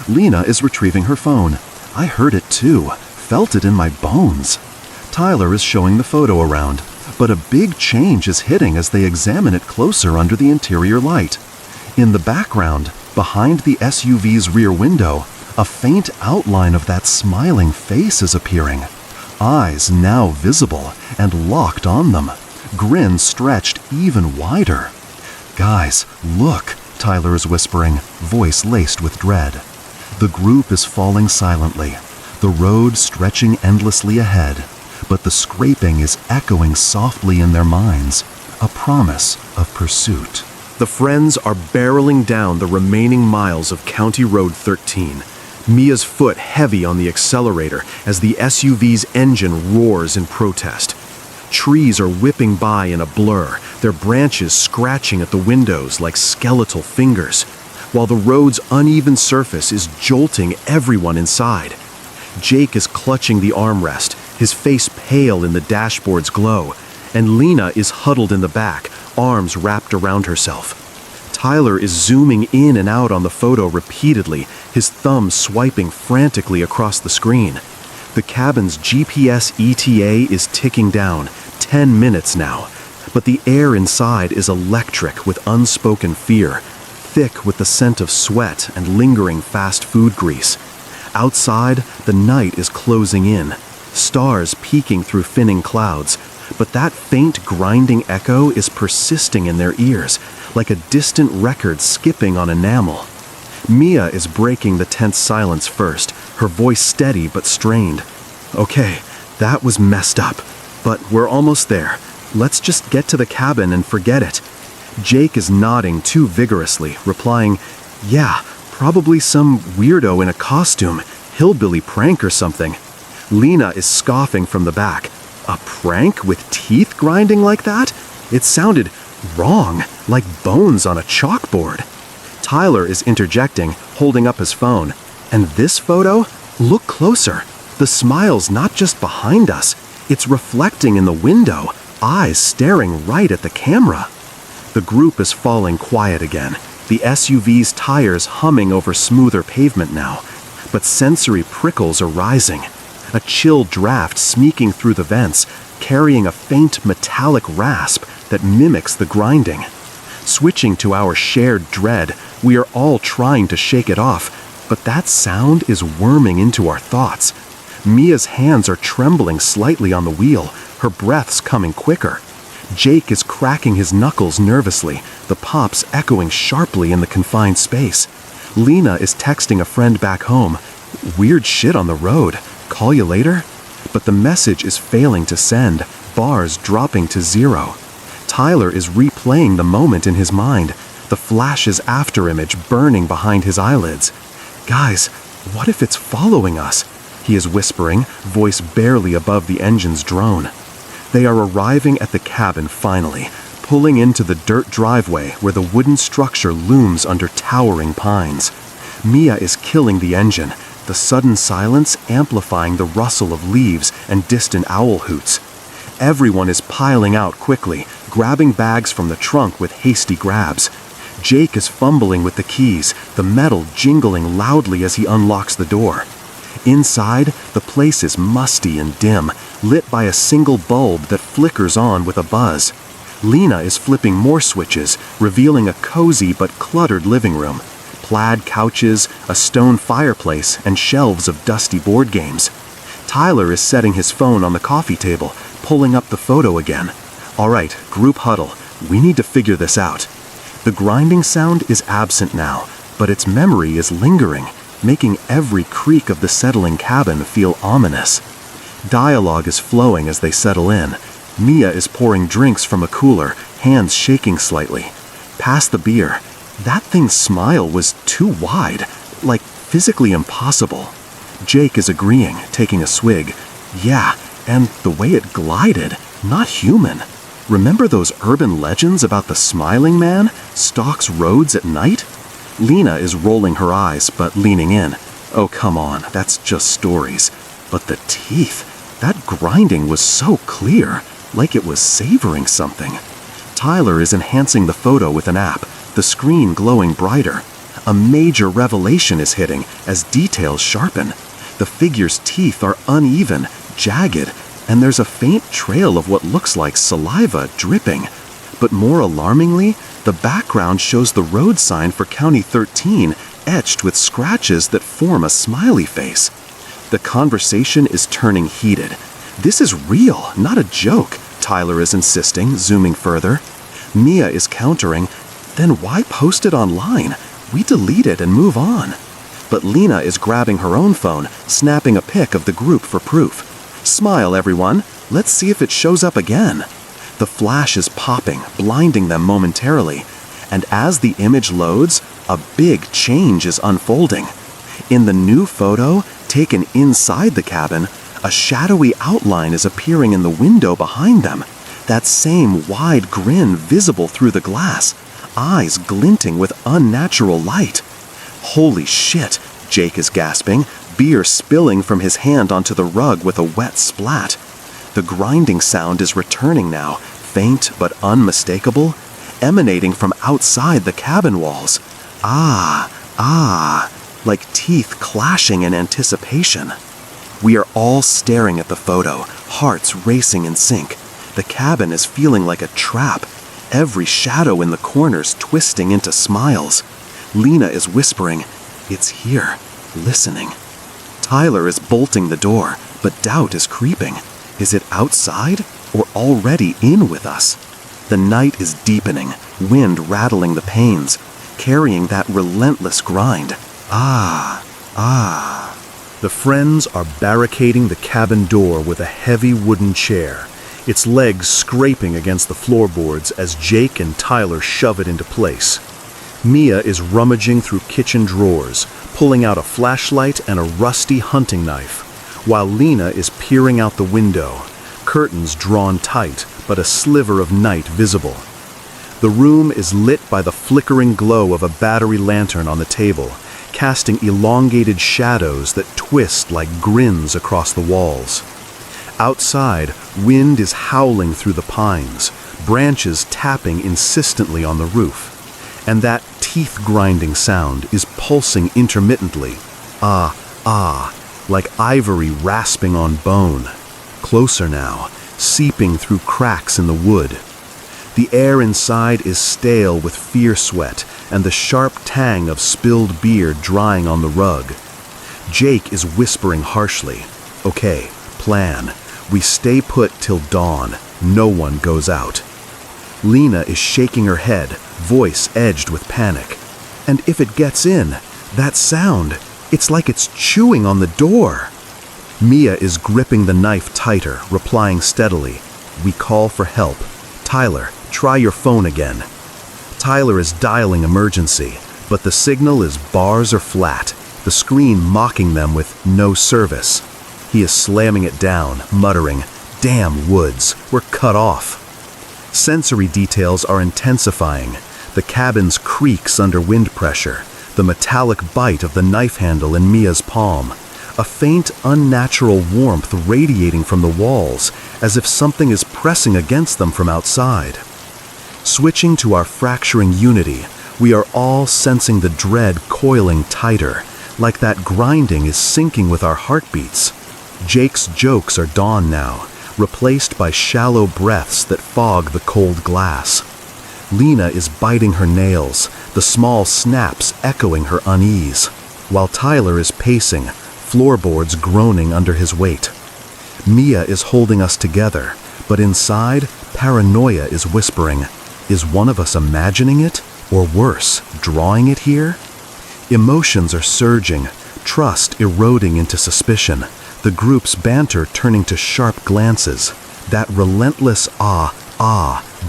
Lena is retrieving her phone. I heard it too, felt it in my bones. Tyler is showing the photo around, but a big change is hitting as they examine it closer under the interior light. In the background, behind the SUV's rear window, a faint outline of that smiling face is appearing. Eyes now visible and locked on them, grin stretched even wider. "Guys, look," Tyler is whispering, voice laced with dread. The group is falling silently, the road stretching endlessly ahead, but the scraping is echoing softly in their minds, a promise of pursuit. The friends are barreling down the remaining miles of County Road 13, Mia's foot heavy on the accelerator as the SUV's engine roars in protest. Trees are whipping by in a blur, their branches scratching at the windows like skeletal fingers, while the road's uneven surface is jolting everyone inside. Jake is clutching the armrest, his face pale in the dashboard's glow, and Lena is huddled in the back, arms wrapped around herself. Tyler is zooming in and out on the photo repeatedly, his thumb swiping frantically across the screen. The cabin's GPS ETA is ticking down, 10 minutes now, but the air inside is electric with unspoken fear, thick with the scent of sweat and lingering fast food grease. Outside, the night is closing in, stars peeking through thinning clouds, but that faint grinding echo is persisting in their ears, like a distant record skipping on enamel. Mia is breaking the tense silence first, her voice steady but strained. "Okay, that was messed up, but we're almost there. Let's just get to the cabin and forget it." Jake is nodding too vigorously, replying, "Yeah, probably some weirdo in a costume, hillbilly prank or something." Lena is scoffing from the back. A prank with teeth grinding like that? It sounded wrong, like bones on a chalkboard. Tyler is interjecting, holding up his phone. And this photo? Look closer. The smile's not just behind us. It's reflecting in the window, eyes staring right at the camera. The group is falling quiet again, the SUV's tires humming over smoother pavement now. But sensory prickles are rising. A chill draft sneaking through the vents, carrying a faint metallic rasp that mimics the grinding. Switching to our shared dread, we are all trying to shake it off, but that sound is worming into our thoughts. Mia's hands are trembling slightly on the wheel, her breath's coming quicker. Jake is cracking his knuckles nervously, the pops echoing sharply in the confined space. Lena is texting a friend back home. "Weird shit on the road. Call you later?" But the message is failing to send, bars dropping to 0. Tyler is replaying the moment in his mind, the flash's afterimage burning behind his eyelids. "Guys, what if it's following us?" he is whispering, voice barely above the engine's drone. They are arriving at the cabin finally, pulling into the dirt driveway where the wooden structure looms under towering pines. Mia is killing the engine, the sudden silence amplifying the rustle of leaves and distant owl hoots. Everyone is piling out quickly, grabbing bags from the trunk with hasty grabs. Jake is fumbling with the keys, the metal jingling loudly as he unlocks the door. Inside, the place is musty and dim, lit by a single bulb that flickers on with a buzz. Lena is flipping more switches, revealing a cozy but cluttered living room. Plaid couches, a stone fireplace, and shelves of dusty board games. Tyler is setting his phone on the coffee table, pulling up the photo again. "All right, group huddle. We need to figure this out." The grinding sound is absent now, but its memory is lingering, making every creak of the settling cabin feel ominous. Dialogue is flowing as they settle in. Mia is pouring drinks from a cooler, hands shaking slightly. Past the beer, that thing's smile was too wide, like physically impossible. Jake is agreeing, taking a swig. "Yeah, and the way it glided, not human. Remember those urban legends about the smiling man stalks roads at night?" Lena is rolling her eyes, but leaning in. "Oh, come on, that's just stories." But the teeth, that grinding was so clear, like it was savoring something. Tyler is enhancing the photo with an app, the screen glowing brighter. A major revelation is hitting as details sharpen. The figure's teeth are uneven, jagged, and there's a faint trail of what looks like saliva dripping. But more alarmingly, the background shows the road sign for County 13 etched with scratches that form a smiley face. The conversation is turning heated. "This is real, not a joke," Tyler is insisting, zooming further. Mia is countering, "Then why post it online? We delete it and move on." But Lena is grabbing her own phone, snapping a pic of the group for proof. "Smile, everyone. Let's see if it shows up again." The flash is popping, blinding them momentarily. And as the image loads, a big change is unfolding. In the new photo, taken inside the cabin, a shadowy outline is appearing in the window behind them. That same wide grin visible through the glass, eyes glinting with unnatural light. "Holy shit," Jake is gasping, beer spilling from his hand onto the rug with a wet splat. The grinding sound is returning now, faint but unmistakable, emanating from outside the cabin walls. Ah, ah, like teeth clashing in anticipation. We are all staring at the photo, hearts racing in sync. The cabin is feeling like a trap, every shadow in the corners twisting into smiles. Lena is whispering, "It's here," listening. Tyler is bolting the door, but doubt is creeping. Is it outside or already in with us? The night is deepening, wind rattling the panes, carrying that relentless grind. Ah, ah. The friends are barricading the cabin door with a heavy wooden chair. its legs scraping against the floorboards as Jake and Tyler shove it into place. Mia is rummaging through kitchen drawers, pulling out a flashlight and a rusty hunting knife, while Lena is peering out the window, curtains drawn tight, but a sliver of night visible. The room is lit by the flickering glow of a battery lantern on the table, casting elongated shadows that twist like grins across the walls. Outside, wind is howling through the pines, branches tapping insistently on the roof, and that teeth-grinding sound is pulsing intermittently, like ivory rasping on bone. Closer now, seeping through cracks in the wood. The air inside is stale with fear sweat and the sharp tang of spilled beer drying on the rug. Jake is whispering harshly, "Okay, plan. We stay put till dawn. No one goes out." Lena is shaking her head, voice edged with panic. "And if it gets in, that sound, it's like it's chewing on the door." Mia is gripping the knife tighter, replying steadily, "We call for help. Tyler, try your phone again." Tyler is dialing emergency, but the signal is bars or flat, the screen mocking them with no service. He is slamming it down, muttering, "Damn woods, we're cut off." Sensory details are intensifying. The cabin's creaks under wind pressure, the metallic bite of the knife handle in Mia's palm, a faint, unnatural warmth radiating from the walls, as if something is pressing against them from outside. Switching to our fracturing unity, we are all sensing the dread coiling tighter, like that grinding is syncing with our heartbeats. Jake's jokes are dawn now, replaced by shallow breaths that fog the cold glass. Lena is biting her nails, the small snaps echoing her unease, while Tyler is pacing, floorboards groaning under his weight. Mia is holding us together, but inside, paranoia is whispering, "Is one of us imagining it? Or worse, drawing it here?" Emotions are surging, trust eroding into suspicion, the group's banter turning to sharp glances, that relentless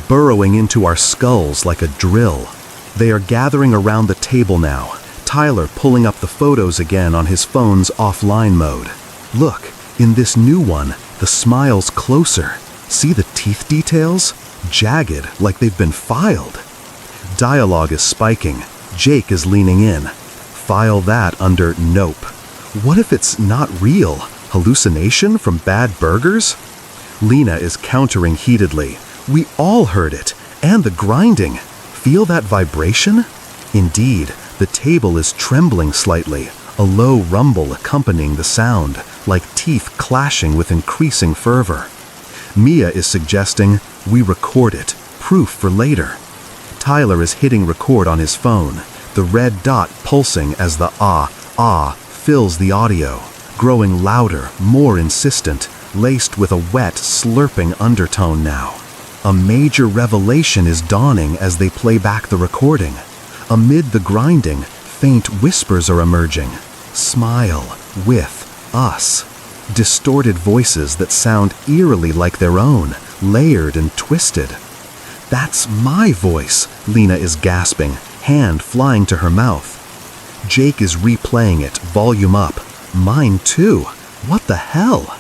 burrowing into our skulls like a drill. They are gathering around the table now, Tyler pulling up the photos again on his phone's offline mode. "Look, in this new one, the smile's closer. See the teeth details? Jagged, like they've been filed." Dialogue is spiking. Jake is leaning in. File that under nope. What if it's not real? Hallucination from bad burgers? Lena is countering heatedly. "We all heard it. And the grinding. Feel that vibration?" Indeed, the table is trembling slightly, a low rumble accompanying the sound, like teeth clashing with increasing fervor. Mia is suggesting, "We record it. Proof for later." Tyler is hitting record on his phone, the red dot pulsing as the fills the audio, growing louder, more insistent, laced with a wet, slurping undertone now. A major revelation is dawning as they play back the recording. Amid the grinding, faint whispers are emerging. "Smile, with, us." Distorted voices that sound eerily like their own, layered and twisted. "That's my voice," Lena is gasping, hand flying to her mouth. Jake is replaying it, volume up. "Mine too. What the hell?"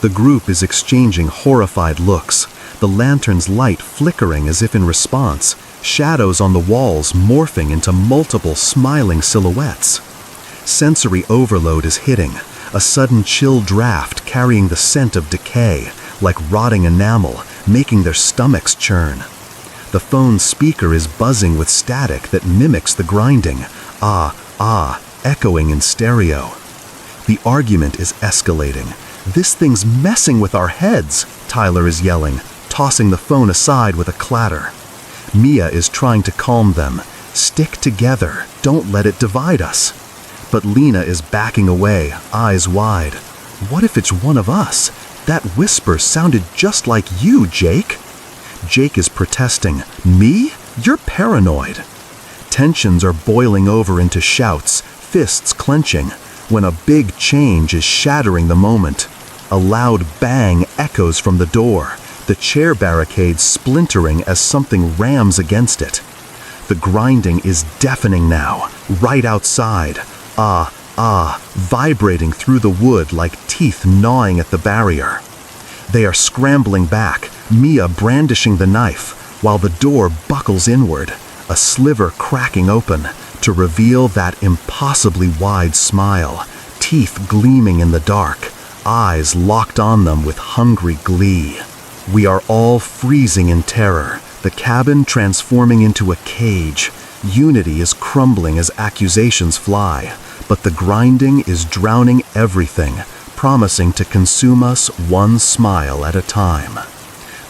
The group is exchanging horrified looks, the lantern's light flickering as if in response, shadows on the walls morphing into multiple smiling silhouettes. Sensory overload is hitting, a sudden chill draft carrying the scent of decay, like rotting enamel, making their stomachs churn. The phone's speaker is buzzing with static that mimics the grinding, echoing in stereo. The argument is escalating. "This thing's messing with our heads," Tyler is yelling, tossing the phone aside with a clatter. Mia is trying to calm them. "Stick together. Don't let it divide us." But Lena is backing away, eyes wide. "What if it's one of us? That whisper sounded just like you, Jake." Jake is protesting. "Me? You're paranoid." Tensions are boiling over into shouts, fists clenching, when a big change is shattering the moment. A loud bang echoes from the door, the chair barricade splintering as something rams against it. The grinding is deafening now, right outside. Vibrating through the wood like teeth gnawing at the barrier. They are scrambling back, Mia brandishing the knife, while the door buckles inward, a sliver cracking open to reveal that impossibly wide smile, teeth gleaming in the dark, eyes locked on them with hungry glee. We are all freezing in terror, the cabin transforming into a cage. Unity is crumbling as accusations fly, but the grinding is drowning everything, promising to consume us one smile at a time.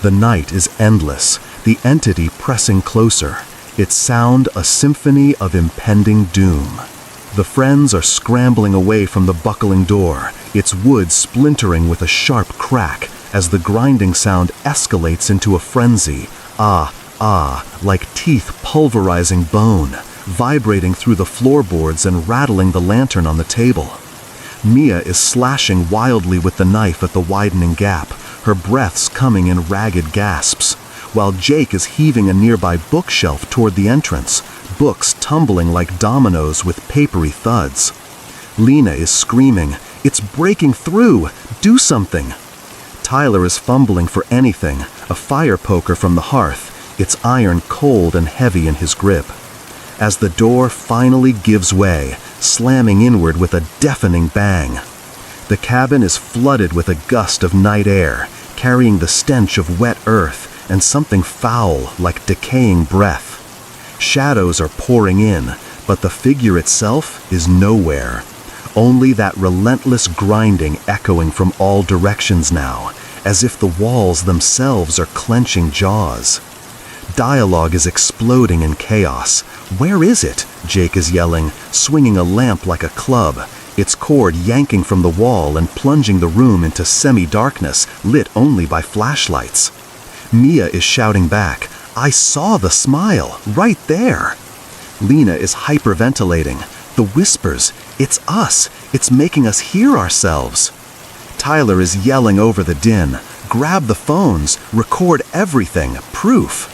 The night is endless, the entity pressing closer, its sound a symphony of impending doom. The friends are scrambling away from the buckling door, its wood splintering with a sharp crack as the grinding sound escalates into a frenzy. Like teeth pulverizing bone, vibrating through the floorboards and rattling the lantern on the table. Mia is slashing wildly with the knife at the widening gap, her breaths coming in ragged gasps, while Jake is heaving a nearby bookshelf toward the entrance, books tumbling like dominoes with papery thuds. Lena is screaming, "It's breaking through! Do something!" Tyler is fumbling for anything, a fire poker from the hearth, its iron cold and heavy in his grip. As the door finally gives way, slamming inward with a deafening bang. The cabin is flooded with a gust of night air, carrying the stench of wet earth and something foul like decaying breath. Shadows are pouring in, but the figure itself is nowhere. Only that relentless grinding echoing from all directions now, as if the walls themselves are clenching jaws. Dialogue is exploding in chaos. "Where is it?" Jake is yelling, swinging a lamp like a club, its cord yanking from the wall and plunging the room into semi-darkness lit only by flashlights. Mia is shouting back, "I saw the smile, right there!" Lena is hyperventilating. The whispers, "It's us, it's making us hear ourselves." Tyler is yelling over the din, "Grab the phones, record everything, proof."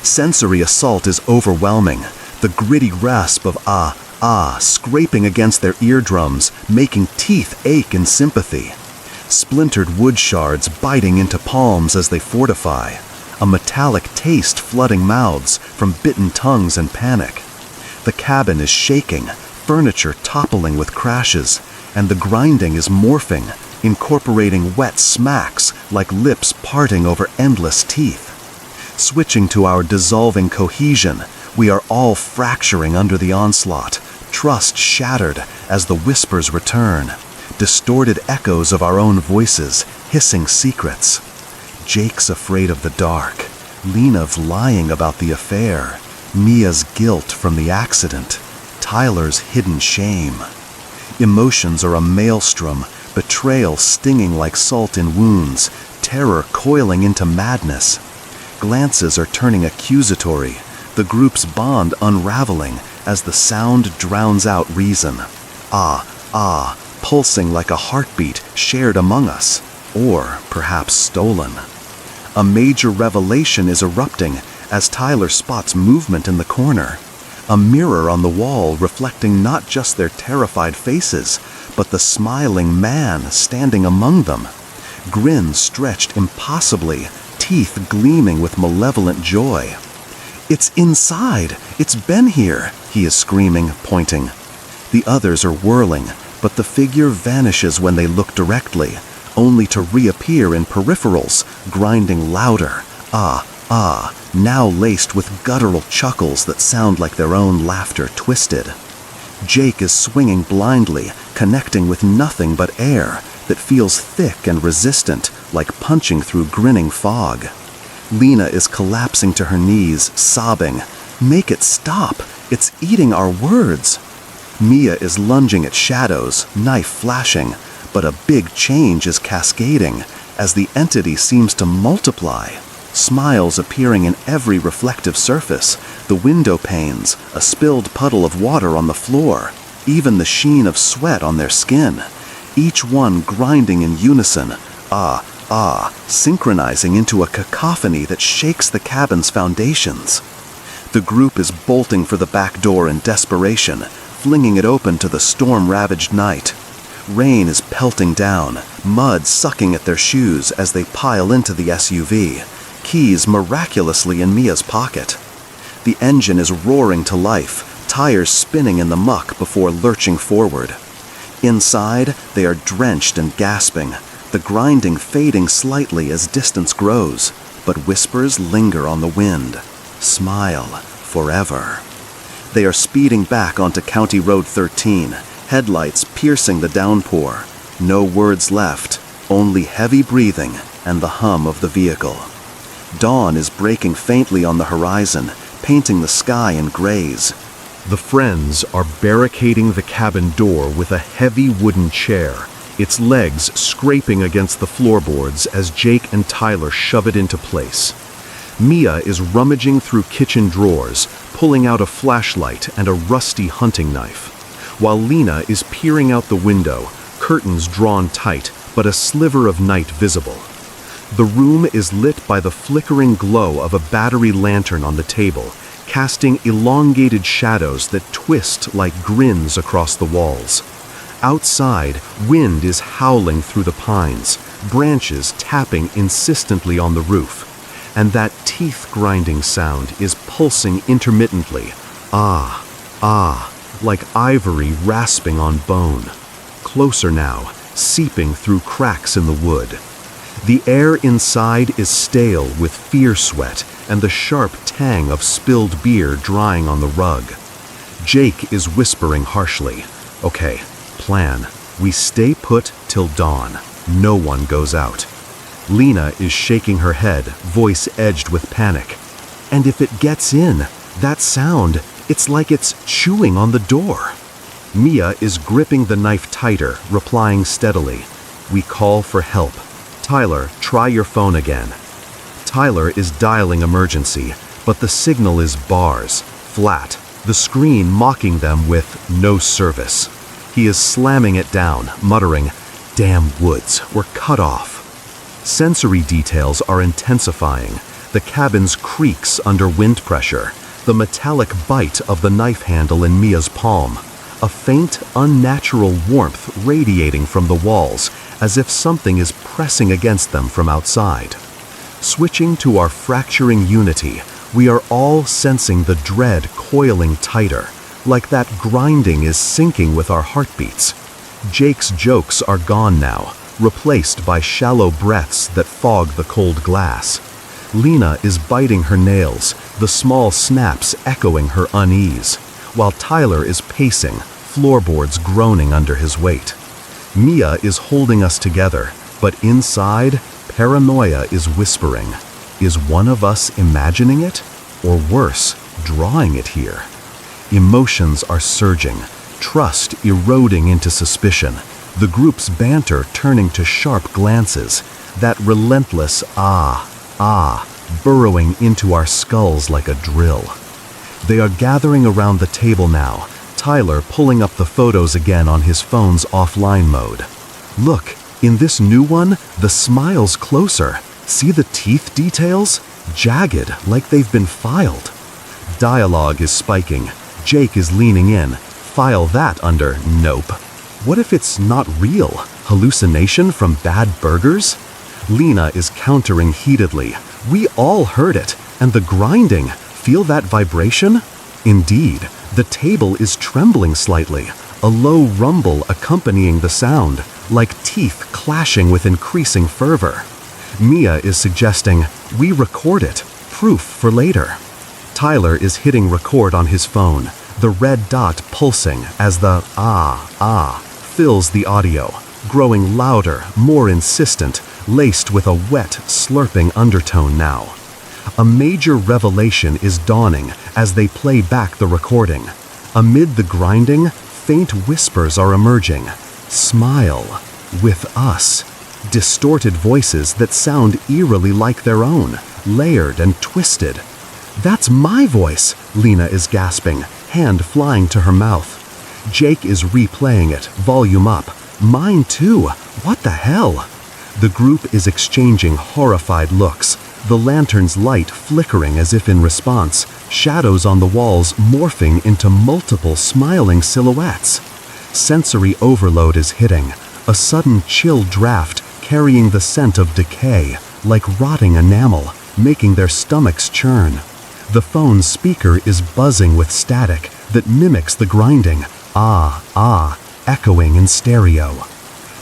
Sensory assault is overwhelming, the gritty rasp of scraping against their eardrums, making teeth ache in sympathy. Splintered wood shards biting into palms as they fortify, a metallic taste flooding mouths from bitten tongues and panic. The cabin is shaking, furniture toppling with crashes, and the grinding is morphing, incorporating wet smacks like lips parting over endless teeth. Switching to our dissolving cohesion, we are all fracturing under the onslaught, trust shattered as the whispers return, distorted echoes of our own voices, hissing secrets. Jake's afraid of the dark, Lena's lying about the affair, Mia's guilt from the accident, Tyler's hidden shame. Emotions are a maelstrom, betrayal stinging like salt in wounds, terror coiling into madness. Glances are turning accusatory, the group's bond unraveling as the sound drowns out reason. Pulsing like a heartbeat shared among us, or perhaps stolen. A major revelation is erupting as Tyler spots movement in the corner. A mirror on the wall reflecting not just their terrified faces, but the smiling man standing among them. Grin stretched impossibly, teeth gleaming with malevolent joy. "It's inside! It's been here!" he is screaming, pointing. The others are whirling, but the figure vanishes when they look directly, only to reappear in peripherals, grinding louder. Now laced with guttural chuckles that sound like their own laughter twisted. Jake is swinging blindly, connecting with nothing but air that feels thick and resistant, like punching through grinning fog. Lena is collapsing to her knees, sobbing, "Make it stop! It's eating our words!" Mia is lunging at shadows, knife flashing, but a big change is cascading as the entity seems to multiply. Smiles appearing in every reflective surface, the window panes, a spilled puddle of water on the floor, even the sheen of sweat on their skin. Each one grinding in unison, synchronizing into a cacophony that shakes the cabin's foundations. The group is bolting for the back door in desperation, flinging it open to the storm-ravaged night. Rain is pelting down, mud sucking at their shoes as they pile into the SUV, keys miraculously in Mia's pocket. The engine is roaring to life, tires spinning in the muck before lurching forward. Inside, they are drenched and gasping, the grinding fading slightly as distance grows, but whispers linger on the wind. Smile forever. They are speeding back onto County Road 13, headlights piercing the downpour. No words left, only heavy breathing and the hum of the vehicle. Dawn is breaking faintly on the horizon, painting the sky in grays. The friends are barricading the cabin door with a heavy wooden chair, its legs scraping against the floorboards as Jake and Tyler shove it into place. Mia is rummaging through kitchen drawers, pulling out a flashlight and a rusty hunting knife, while Lena is peering out the window, curtains drawn tight, but a sliver of night visible. The room is lit by the flickering glow of a battery lantern on the table, casting elongated shadows that twist like grins across the walls. Outside, wind is howling through the pines, branches tapping insistently on the roof, and that teeth-grinding sound is pulsing intermittently, like ivory rasping on bone. Closer now, seeping through cracks in the wood. The air inside is stale with fear sweat and the sharp tang of spilled beer drying on the rug. Jake is whispering harshly, "Okay, plan. We stay put till dawn. No one goes out." Lena is shaking her head, voice edged with panic. "And if it gets in, that sound, it's like it's chewing on the door." Mia is gripping the knife tighter, replying steadily, "We call for help. Tyler, try your phone again." Tyler is dialing emergency, but the signal is bars, flat, the screen mocking them with no service. He is slamming it down, muttering, "Damn woods, we're cut off." Sensory details are intensifying, the cabin's creaks under wind pressure, the metallic bite of the knife handle in Mia's palm, a faint, unnatural warmth radiating from the walls, as if something is pressing against them from outside. Switching to our fracturing unity, we are all sensing the dread coiling tighter, like that grinding is syncing with our heartbeats. Jake's jokes are gone now, replaced by shallow breaths that fog the cold glass. Lena is biting her nails, the small snaps echoing her unease, while Tyler is pacing, floorboards groaning under his weight. Mia is holding us together, but inside, paranoia is whispering. Is one of us imagining it? Or worse, drawing it here? Emotions are surging, trust eroding into suspicion, the group's banter turning to sharp glances, that relentless burrowing into our skulls like a drill. They are gathering around the table now, Tyler pulling up the photos again on his phone's offline mode. "Look, in this new one, the smile's closer. See the teeth details? Jagged, like they've been filed." Dialogue is spiking. Jake is leaning in. File that under nope. What if it's not real? Hallucination from bad burgers? Lena is countering heatedly. "We all heard it. And the grinding. Feel that vibration?" Indeed, the table is trembling slightly, a low rumble accompanying the sound, like teeth clashing with increasing fervor. Mia is suggesting, "We record it. Proof for later." Tyler is hitting record on his phone, the red dot pulsing as the fills the audio, growing louder, more insistent, laced with a wet, slurping undertone now. A major revelation is dawning as they play back the recording. Amid the grinding, faint whispers are emerging. "Smile. With us." Distorted voices that sound eerily like their own, layered and twisted. "That's my voice," Lena is gasping, hand flying to her mouth. Jake is replaying it, volume up. "Mine too. What the hell?" The group is exchanging horrified looks, the lantern's light flickering as if in response, shadows on the walls morphing into multiple smiling silhouettes. Sensory overload is hitting, a sudden chill draft carrying the scent of decay, like rotting enamel, making their stomachs churn. The phone's speaker is buzzing with static that mimics the grinding, echoing in stereo.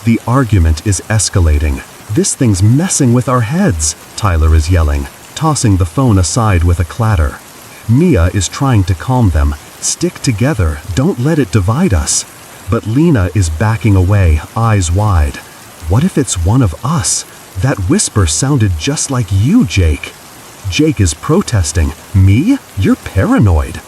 The argument is escalating. "This thing's messing with our heads," Tyler is yelling, tossing the phone aside with a clatter. Mia is trying to calm them. "Stick together, don't let it divide us." But Lena is backing away, eyes wide. "What if it's one of us? That whisper sounded just like you, Jake." Jake is protesting. "Me? You're paranoid."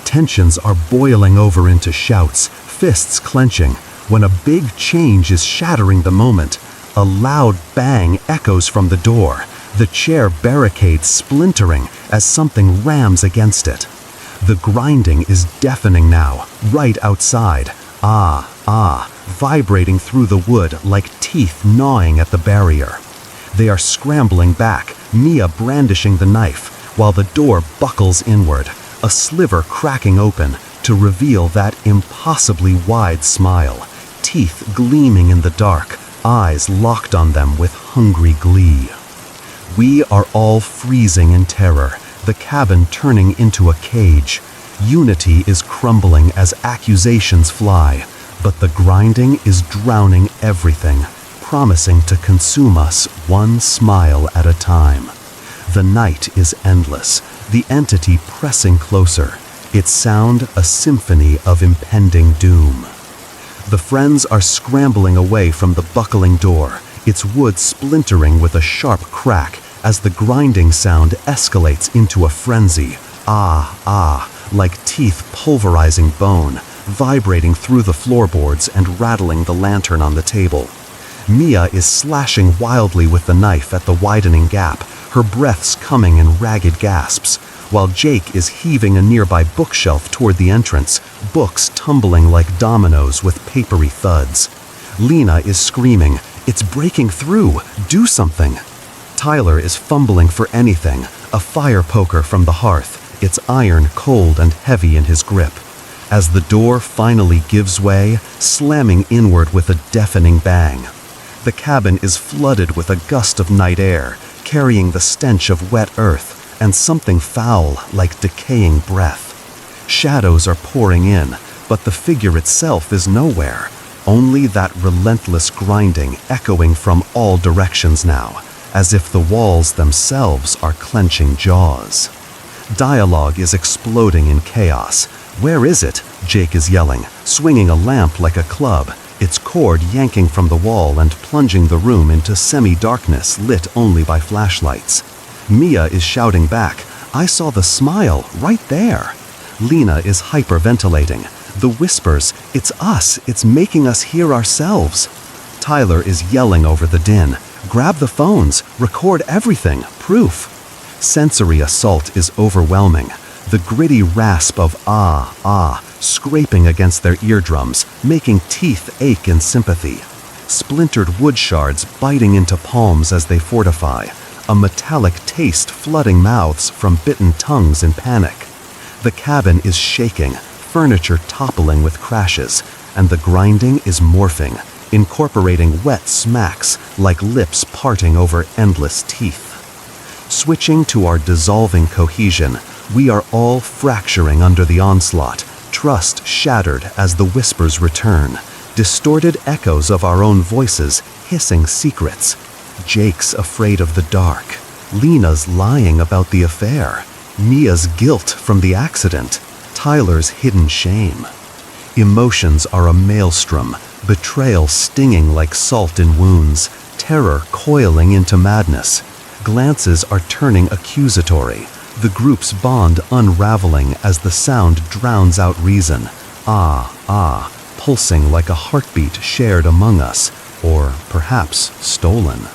Tensions are boiling over into shouts, fists clenching, when a big change is shattering the moment. A loud bang echoes from the door, the chair barricade splintering as something rams against it. The grinding is deafening now, right outside. Vibrating through the wood like teeth gnawing at the barrier. They are scrambling back, Mia brandishing the knife, while the door buckles inward, a sliver cracking open to reveal that impossibly wide smile, teeth gleaming in the dark, eyes locked on them with hungry glee. We are all freezing in terror, the cabin turning into a cage. Unity is crumbling as accusations fly, but the grinding is drowning everything, promising to consume us one smile at a time. The night is endless, the entity pressing closer, its sound a symphony of impending doom. The friends are scrambling away from the buckling door, its wood splintering with a sharp crack as the grinding sound escalates into a frenzy. Like teeth pulverizing bone, vibrating through the floorboards and rattling the lantern on the table. Mia is slashing wildly with the knife at the widening gap, her breaths coming in ragged gasps, while Jake is heaving a nearby bookshelf toward the entrance, books tumbling like dominoes with papery thuds. Lena is screaming, "It's breaking through! Do something!" Tyler is fumbling for anything, a fire poker from the hearth, its iron cold and heavy in his grip. As the door finally gives way, slamming inward with a deafening bang. The cabin is flooded with a gust of night air, carrying the stench of wet earth and something foul like decaying breath. Shadows are pouring in, but the figure itself is nowhere, only that relentless grinding echoing from all directions now, as if the walls themselves are clenching jaws. Dialogue is exploding in chaos. "Where is it?" Jake is yelling, swinging a lamp like a club, its cord yanking from the wall and plunging the room into semi-darkness lit only by flashlights. Mia is shouting back, "I saw the smile, right there." Lena is hyperventilating. The whispers, "It's us, it's making us hear ourselves." Tyler is yelling over the din, "Grab the phones, record everything, proof." Sensory assault is overwhelming. The gritty rasp of scraping against their eardrums, making teeth ache in sympathy. Splintered wood shards biting into palms as they fortify, a metallic taste flooding mouths from bitten tongues in panic. The cabin is shaking, furniture toppling with crashes, and the grinding is morphing, incorporating wet smacks like lips parting over endless teeth. Switching to our dissolving cohesion, we are all fracturing under the onslaught, trust shattered as the whispers return, distorted echoes of our own voices hissing secrets. Jake's afraid of the dark, Lena's lying about the affair, Mia's guilt from the accident, Tyler's hidden shame. Emotions are a maelstrom, betrayal stinging like salt in wounds, terror coiling into madness. Glances are turning accusatory, the group's bond unraveling as the sound drowns out reason. Pulsing like a heartbeat shared among us, or perhaps stolen.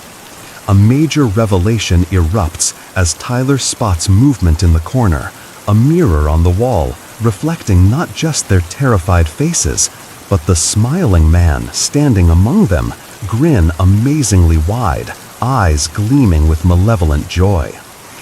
A major revelation erupts as Tyler spots movement in the corner, a mirror on the wall, reflecting not just their terrified faces, but the smiling man standing among them, grin amazingly wide, eyes gleaming with malevolent joy.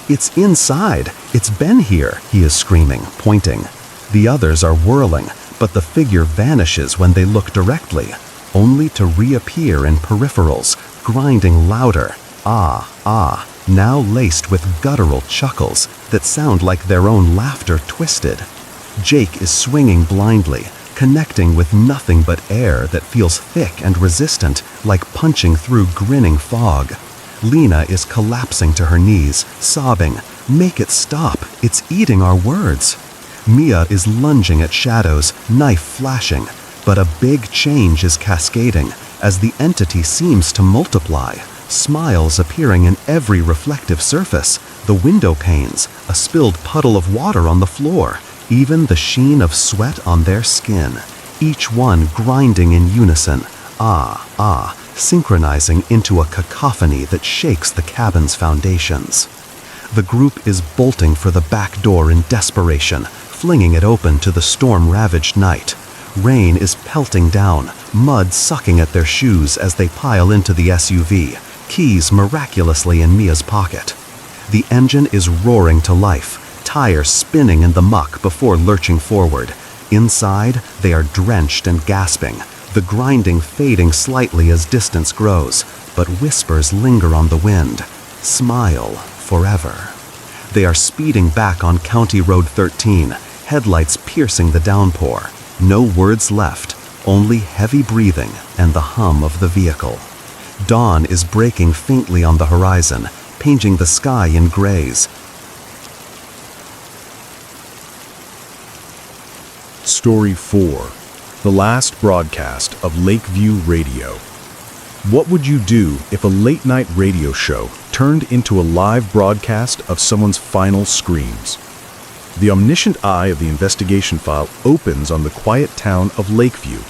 "It's inside! It's been here!" he is screaming, pointing. The others are whirling, but the figure vanishes when they look directly, only to reappear in peripherals, grinding louder. Ah, ah, now laced with guttural chuckles that sound like their own laughter twisted. Jake is swinging blindly, connecting with nothing but air that feels thick and resistant, like punching through grinning fog. Lena is collapsing to her knees, sobbing, "Make it stop, it's eating our words." Mia is lunging at shadows, knife flashing, but a big change is cascading as the entity seems to multiply, smiles appearing in every reflective surface, the window panes, a spilled puddle of water on the floor, even the sheen of sweat on their skin, each one grinding in unison, ah, ah, synchronizing into a cacophony that shakes the cabin's foundations. The group is bolting for the back door in desperation, flinging it open to the storm-ravaged night. Rain is pelting down, mud sucking at their shoes as they pile into the SUV, keys miraculously in Mia's pocket. The engine is roaring to life, tires spinning in the muck before lurching forward. Inside, they are drenched and gasping, the grinding fading slightly as distance grows, but whispers linger on the wind. Smile forever. They are speeding back on County Road 13, headlights piercing the downpour. No words left, only heavy breathing and the hum of the vehicle. Dawn is breaking faintly on the horizon, painting the sky in grays. Story 4. The last broadcast of Lakeview Radio. What would you do if a late-night radio show turned into a live broadcast of someone's final screams? The omniscient eye of the investigation file opens on the quiet town of Lakeview,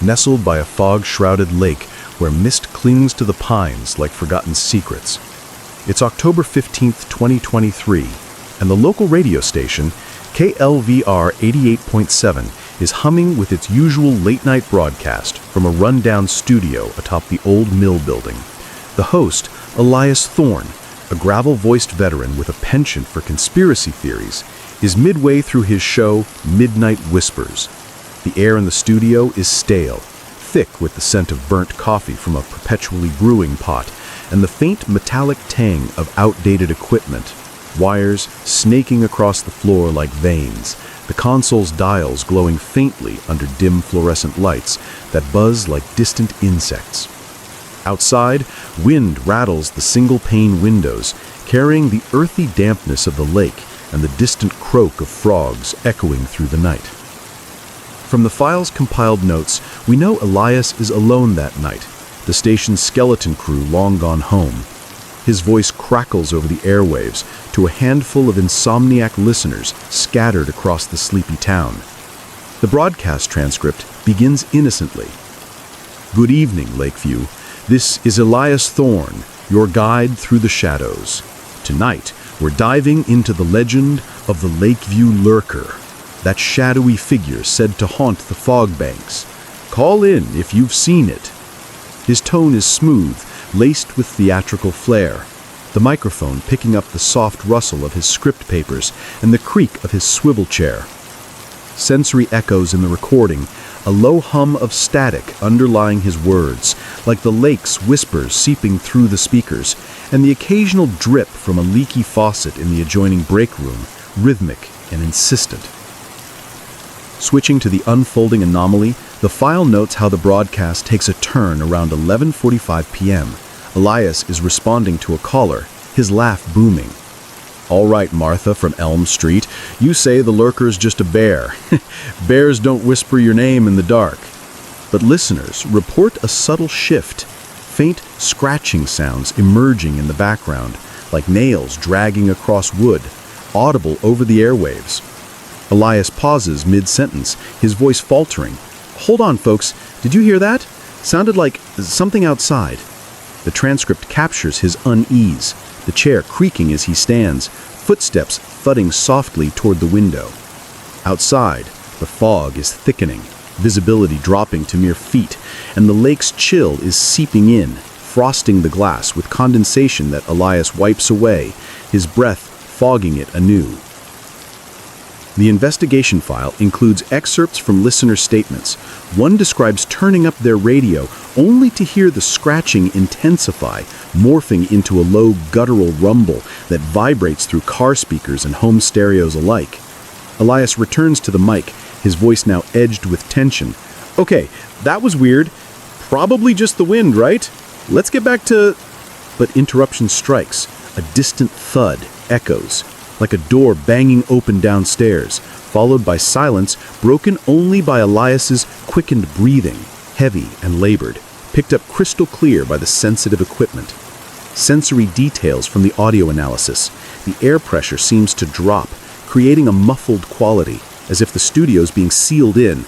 nestled by a fog-shrouded lake where mist clings to the pines like forgotten secrets. It's October 15th, 2023, and the local radio station, KLVR 88.7, is humming with its usual late-night broadcast from a rundown studio atop the old mill building. The host, Elias Thorne, a gravel-voiced veteran with a penchant for conspiracy theories, is midway through his show, Midnight Whispers. The air in the studio is stale, thick with the scent of burnt coffee from a perpetually brewing pot, and the faint metallic tang of outdated equipment. Wires snaking across the floor like veins, the console's dials glowing faintly under dim fluorescent lights that buzz like distant insects. Outside, wind rattles the single-pane windows, carrying the earthy dampness of the lake and the distant croak of frogs echoing through the night. From the file's compiled notes, we know Elias is alone that night, the station's skeleton crew long gone home. His voice crackles over the airwaves to a handful of insomniac listeners scattered across the sleepy town. The broadcast transcript begins innocently. "Good evening, Lakeview. This is Elias Thorne, your guide through the shadows. Tonight, we're diving into the legend of the Lakeview Lurker, that shadowy figure said to haunt the fog banks. Call in if you've seen it." His tone is smooth, laced with theatrical flair, the microphone picking up the soft rustle of his script papers and the creak of his swivel chair. Sensory echoes in the recording, a low hum of static underlying his words, like the lake's whispers seeping through the speakers, and the occasional drip from a leaky faucet in the adjoining break room, rhythmic and insistent. Switching to the unfolding anomaly, the file notes how the broadcast takes a turn around 11:45 p.m. Elias is responding to a caller, his laugh booming. "All right, Martha from Elm Street, you say the lurker's just a bear. Bears don't whisper your name in the dark." But listeners report a subtle shift, faint scratching sounds emerging in the background, like nails dragging across wood, audible over the airwaves. Elias pauses mid-sentence, his voice faltering. "Hold on, folks, did you hear that? Sounded like something outside." The transcript captures his unease, the chair creaking as he stands, footsteps thudding softly toward the window. Outside, the fog is thickening, visibility dropping to mere feet, and the lake's chill is seeping in, frosting the glass with condensation that Elias wipes away, his breath fogging it anew. The investigation file includes excerpts from listener statements. One describes turning up their radio only to hear the scratching intensify, morphing into a low guttural rumble that vibrates through car speakers and home stereos alike. Elias returns to the mic, his voice now edged with tension. "Okay, that was weird. Probably just the wind, right? Let's get back to..." But interruption strikes. A distant thud echoes, like a door banging open downstairs, followed by silence broken only by Elias's quickened breathing, heavy and labored, picked up crystal clear by the sensitive equipment. Sensory details from the audio analysis. The air pressure seems to drop, creating a muffled quality, as if the studio's being sealed in.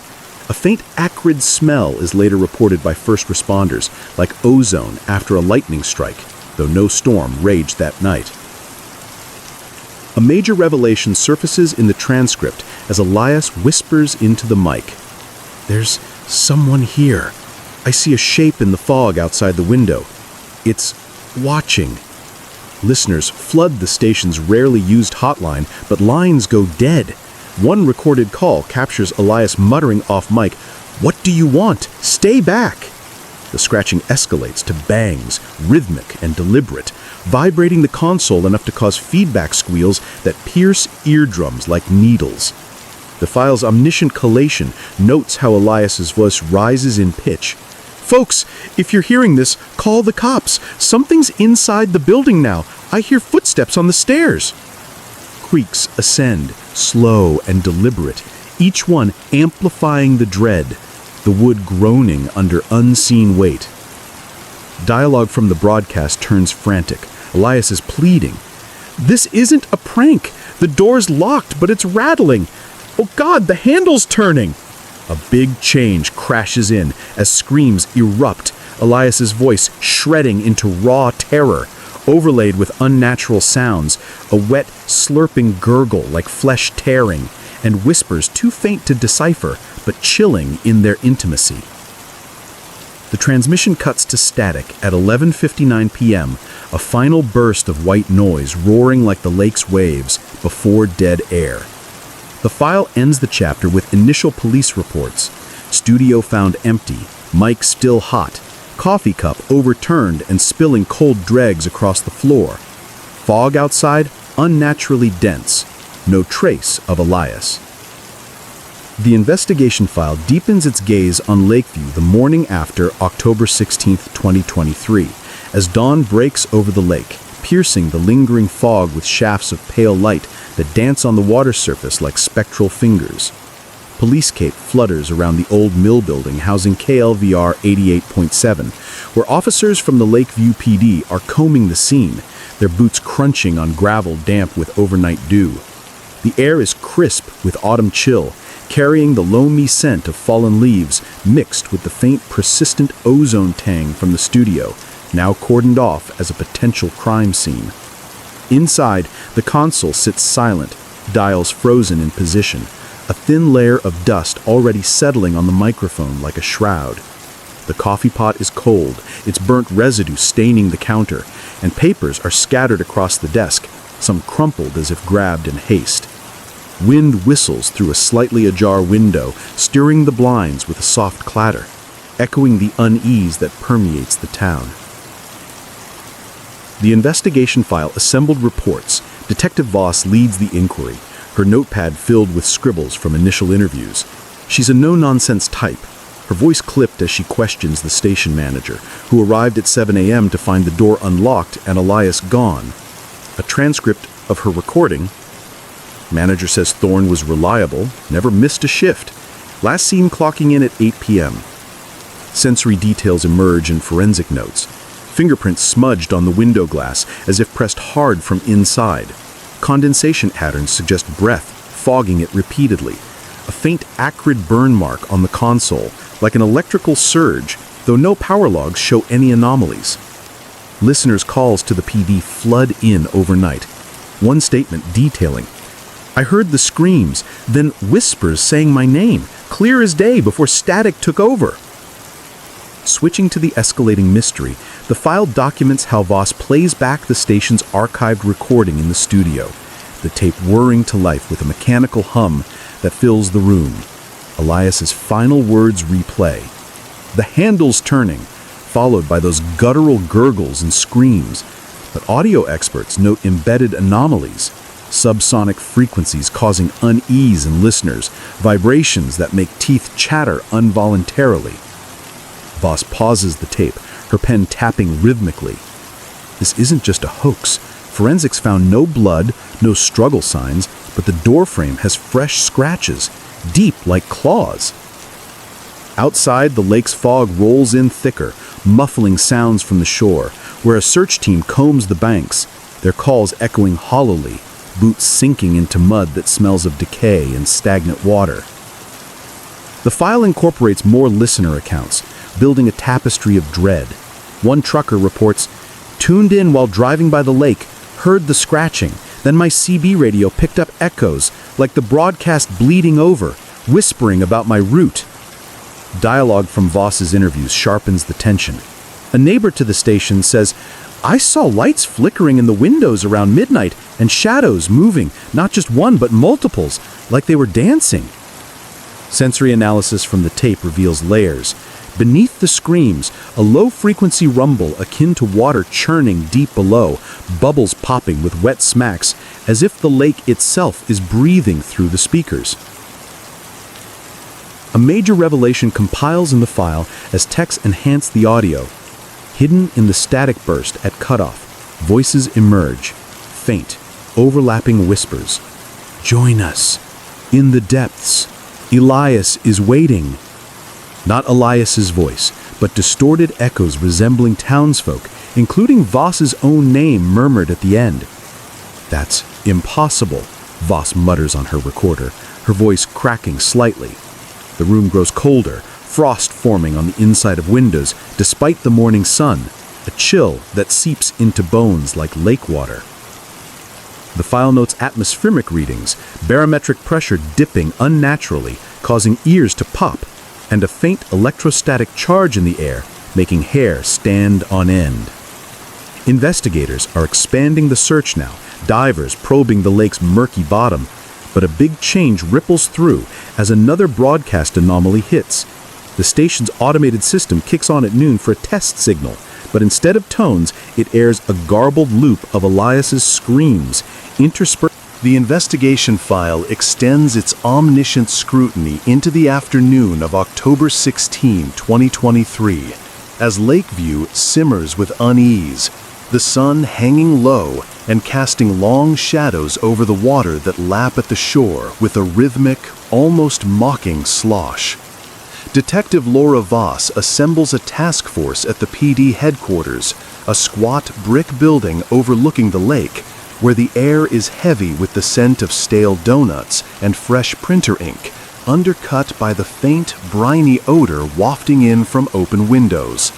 A faint acrid smell is later reported by first responders, like ozone after a lightning strike, though no storm raged that night. A major revelation surfaces in the transcript as Elias whispers into the mic. "There's someone here. I see a shape in the fog outside the window. It's watching." Listeners flood the station's rarely used hotline, but lines go dead. One recorded call captures Elias muttering off mic, "What do you want? Stay back!" The scratching escalates to bangs, rhythmic and deliberate, vibrating the console enough to cause feedback squeals that pierce eardrums like needles. The file's omniscient collation notes how Elias's voice rises in pitch. "Folks, if you're hearing this, call the cops. Something's inside the building now. I hear footsteps on the stairs." Creaks ascend, slow and deliberate, each one amplifying the dread, the wood groaning under unseen weight. Dialogue from the broadcast turns frantic. Elias is pleading. "This isn't a prank. The door's locked, but it's rattling. Oh God, the handle's turning." A big change crashes in as screams erupt, Elias's voice shredding into raw terror, overlaid with unnatural sounds, a wet, slurping gurgle like flesh tearing, and whispers too faint to decipher, but chilling in their intimacy. The transmission cuts to static at 11:59 p.m., a final burst of white noise roaring like the lake's waves before dead air. The file ends the chapter with initial police reports. Studio found empty, mic still hot, coffee cup overturned and spilling cold dregs across the floor. Fog outside, unnaturally dense. No trace of Elias. The investigation file deepens its gaze on Lakeview the morning after October 16, 2023, as dawn breaks over the lake, piercing the lingering fog with shafts of pale light that dance on the water surface like spectral fingers. Police cape flutters around the old mill building housing KLVR 88.7, where officers from the Lakeview PD are combing the scene, their boots crunching on gravel damp with overnight dew. The air is crisp with autumn chill, carrying the loamy scent of fallen leaves mixed with the faint, persistent ozone tang from the studio, now cordoned off as a potential crime scene. Inside, the console sits silent, dials frozen in position, a thin layer of dust already settling on the microphone like a shroud. The coffee pot is cold, its burnt residue staining the counter, and papers are scattered across the desk, some crumpled as if grabbed in haste. Wind whistles through a slightly ajar window, stirring the blinds with a soft clatter, echoing the unease that permeates the town. The investigation file assembled reports. Detective Voss leads the inquiry, her notepad filled with scribbles from initial interviews. She's a no-nonsense type, her voice clipped as she questions the station manager, who arrived at 7 a.m. to find the door unlocked and Elias gone. A transcript of her recording. Manager says Thorne was reliable, never missed a shift. Last seen clocking in at 8 p.m. Sensory details emerge in forensic notes. Fingerprints smudged on the window glass as if pressed hard from inside. Condensation patterns suggest breath, fogging it repeatedly. A faint acrid burn mark on the console, like an electrical surge, though no power logs show any anomalies. Listeners' calls to the PD flood in overnight. One statement detailing, "I heard the screams, then whispers saying my name, clear as day before static took over." Switching to the escalating mystery, the file documents how Voss plays back the station's archived recording in the studio, the tape whirring to life with a mechanical hum that fills the room. Elias's final words replay. The handles turning, followed by those guttural gurgles and screams. But audio experts note embedded anomalies, subsonic frequencies causing unease in listeners, vibrations that make teeth chatter involuntarily. Voss pauses the tape, her pen tapping rhythmically. This isn't just a hoax. Forensics found no blood, no struggle signs, but the doorframe has fresh scratches, deep like claws. Outside, the lake's fog rolls in thicker, muffling sounds from the shore, where a search team combs the banks, their calls echoing hollowly, boots sinking into mud that smells of decay and stagnant water. The file incorporates more listener accounts, building a tapestry of dread. One trucker reports, "Tuned in while driving by the lake, heard the scratching, then my CB radio picked up echoes, like the broadcast bleeding over, whispering about my route." Dialogue from Voss's interviews sharpens the tension. A neighbor to the station says, "I saw lights flickering in the windows around midnight and shadows moving, not just one but multiples, like they were dancing." Sensory analysis from the tape reveals layers. Beneath the screams, a low-frequency rumble akin to water churning deep below, bubbles popping with wet smacks, as if the lake itself is breathing through the speakers. A major revelation compiles in the file as text enhance the audio. Hidden in the static burst at cutoff, voices emerge, faint, overlapping whispers. "Join us. In the depths. Elias is waiting." Not Elias's voice, but distorted echoes resembling townsfolk, including Voss's own name murmured at the end. "That's impossible," Voss mutters on her recorder, her voice cracking slightly. The room grows colder, frost forming on the inside of windows despite the morning sun, a chill that seeps into bones like lake water. The file notes atmospheric readings, barometric pressure dipping unnaturally, causing ears to pop, and a faint electrostatic charge in the air, making hair stand on end. Investigators are expanding the search now, divers probing the lake's murky bottom, but a big change ripples through as another broadcast anomaly hits. The station's automated system kicks on at noon for a test signal, but instead of tones, it airs a garbled loop of Elias's screams, interspersed. The investigation file extends its omniscient scrutiny into the afternoon of October 16, 2023, as Lakeview simmers with unease, the sun hanging low and casting long shadows over the water that lap at the shore with a rhythmic, almost mocking slosh. Detective Laura Voss assembles a task force at the PD headquarters, a squat brick building overlooking the lake, where the air is heavy with the scent of stale donuts and fresh printer ink, undercut by the faint, briny odor wafting in from open windows.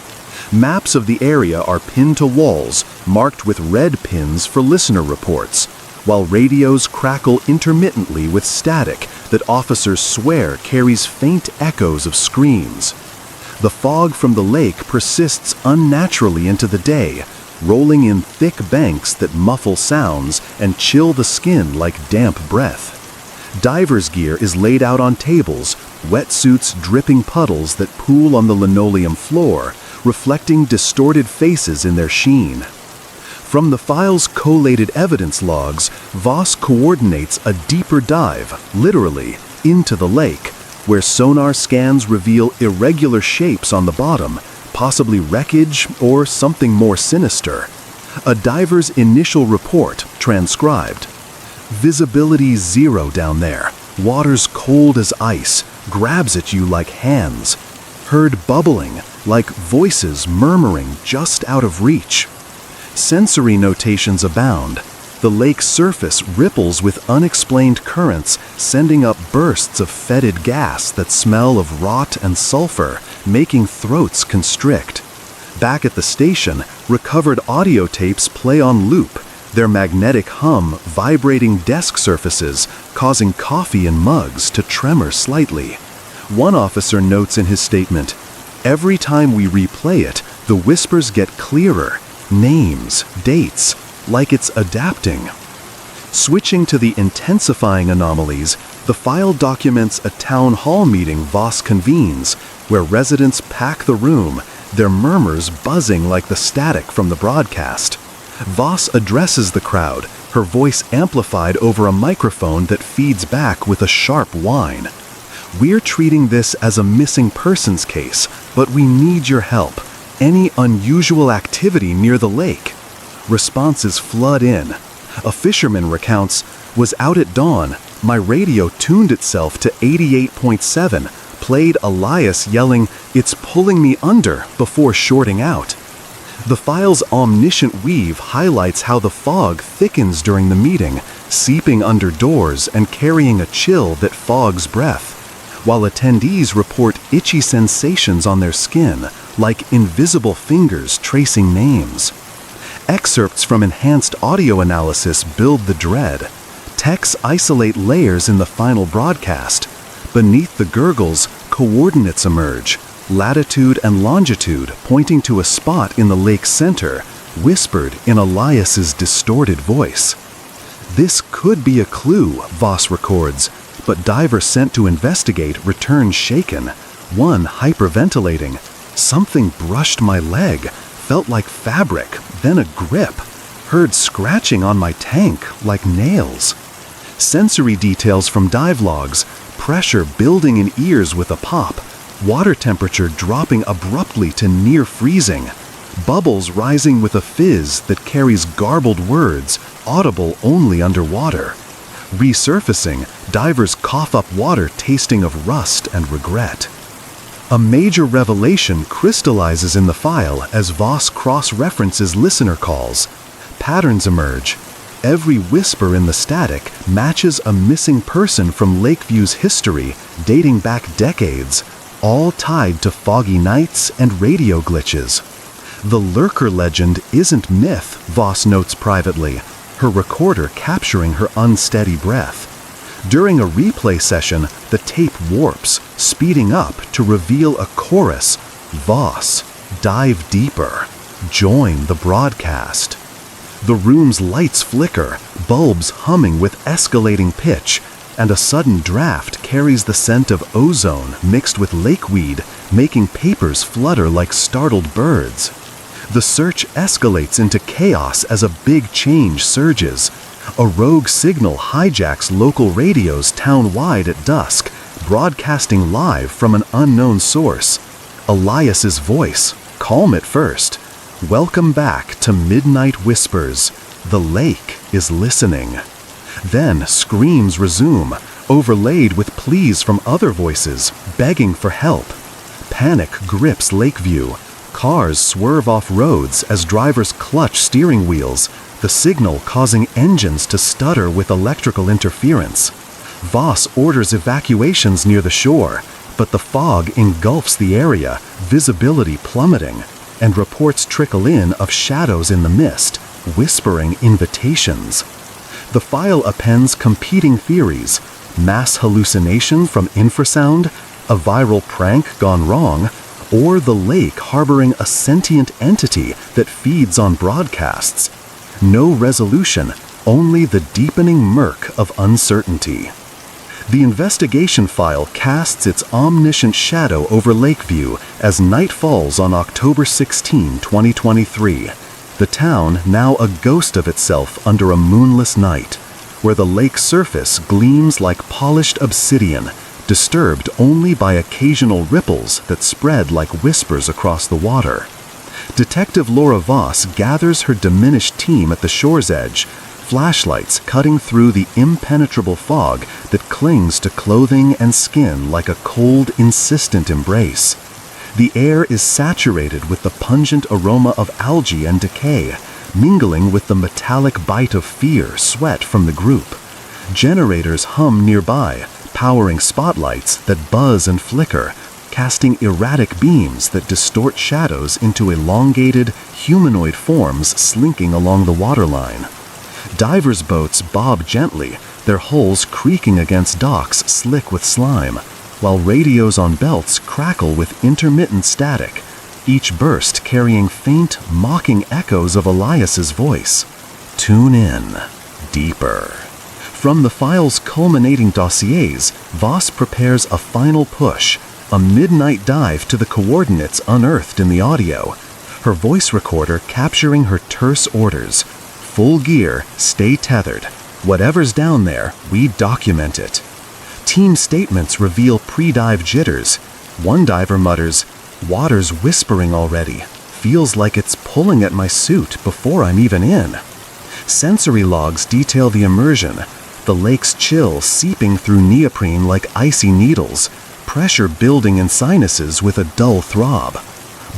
Maps of the area are pinned to walls, marked with red pins for listener reports, while radios crackle intermittently with static that officers swear carries faint echoes of screams. The fog from the lake persists unnaturally into the day, rolling in thick banks that muffle sounds and chill the skin like damp breath. Diver's gear is laid out on tables, wetsuits dripping puddles that pool on the linoleum floor, reflecting distorted faces in their sheen. From the file's collated evidence logs, Voss coordinates a deeper dive, literally, into the lake, where sonar scans reveal irregular shapes on the bottom, possibly wreckage or something more sinister. A diver's initial report, transcribed. Visibility 0 down there. Water's cold as ice, grabs at you like hands. Heard bubbling, like voices murmuring just out of reach. Sensory notations abound. The lake's surface ripples with unexplained currents, sending up bursts of fetid gas that smell of rot and sulfur, making throats constrict. Back at the station, recovered audio tapes play on loop, their magnetic hum vibrating desk surfaces, causing coffee and mugs to tremor slightly. One officer notes in his statement, Every time we replay it, the whispers get clearer, names, dates, like it's adapting. Switching to the intensifying anomalies, the file documents a town hall meeting Voss convenes, where residents pack the room, their murmurs buzzing like the static from the broadcast. Voss addresses the crowd, her voice amplified over a microphone that feeds back with a sharp whine. "We're treating this as a missing persons case, but we need your help. Any unusual activity near the lake?" Responses flood in. A fisherman recounts, "Was out at dawn. My radio tuned itself to 88.7, played Elias yelling, 'It's pulling me under,' before shorting out." The file's omniscient weave highlights how the fog thickens during the meeting, seeping under doors and carrying a chill that fogs breath, while attendees report itchy sensations on their skin, like invisible fingers tracing names. Excerpts from enhanced audio analysis build the dread. Texts isolate layers in the final broadcast. Beneath the gurgles, coordinates emerge, latitude and longitude pointing to a spot in the lake's center, whispered in Elias's distorted voice. "This could be a clue," Voss records, but divers sent to investigate return shaken, one hyperventilating. "Something brushed my leg, felt like fabric, then a grip. Heard scratching on my tank like nails." Sensory details from dive logs, pressure building in ears with a pop, water temperature dropping abruptly to near freezing, bubbles rising with a fizz that carries garbled words, audible only underwater. Resurfacing, divers cough up water tasting of rust and regret. A major revelation crystallizes in the file as Voss cross-references listener calls. Patterns emerge. Every whisper in the static matches a missing person from Lakeview's history, dating back decades, all tied to foggy nights and radio glitches. The lurker legend isn't myth, Voss notes privately, her recorder capturing her unsteady breath. During a replay session, the tape warps, speeding up to reveal a chorus. Voss, dive deeper. Join the broadcast. The room's lights flicker, bulbs humming with escalating pitch, and a sudden draft carries the scent of ozone mixed with lakeweed, making papers flutter like startled birds. The search escalates into chaos as a big change surges. A rogue signal hijacks local radios town-wide at dusk, broadcasting live from an unknown source. Elias's voice, calm at first. "Welcome back to Midnight Whispers. The lake is listening." Then screams resume, overlaid with pleas from other voices, begging for help. Panic grips Lakeview. Cars swerve off roads as drivers clutch steering wheels, the signal causing engines to stutter with electrical interference. Voss orders evacuations near the shore, but the fog engulfs the area, visibility plummeting, and reports trickle in of shadows in the mist, whispering invitations. The file appends competing theories: mass hallucination from infrasound, a viral prank gone wrong, or the lake harboring a sentient entity that feeds on broadcasts. No resolution, only the deepening murk of uncertainty. The investigation file casts its omniscient shadow over Lakeview as night falls on October 16, 2023. The town now a ghost of itself under a moonless night, where the lake's surface gleams like polished obsidian, disturbed only by occasional ripples that spread like whispers across the water. Detective Laura Voss gathers her diminished team at the shore's edge, flashlights cutting through the impenetrable fog that clings to clothing and skin like a cold, insistent embrace. The air is saturated with the pungent aroma of algae and decay, mingling with the metallic bite of fear sweat from the group. Generators hum nearby, powering spotlights that buzz and flicker, casting erratic beams that distort shadows into elongated, humanoid forms slinking along the waterline. Divers' boats bob gently, their hulls creaking against docks slick with slime. while radios on belts crackle with intermittent static, each burst carrying faint, mocking echoes of Elias's voice. Tune in. Deeper. From the file's culminating dossiers, Voss prepares a final push, a midnight dive to the coordinates unearthed in the audio, her voice recorder capturing her terse orders. Full gear, stay tethered. Whatever's down there, we document it. Team statements reveal pre-dive jitters. One diver mutters, "Water's whispering already. Feels like it's pulling at my suit before I'm even in." Sensory logs detail the immersion, the lake's chill seeping through neoprene like icy needles, pressure building in sinuses with a dull throb.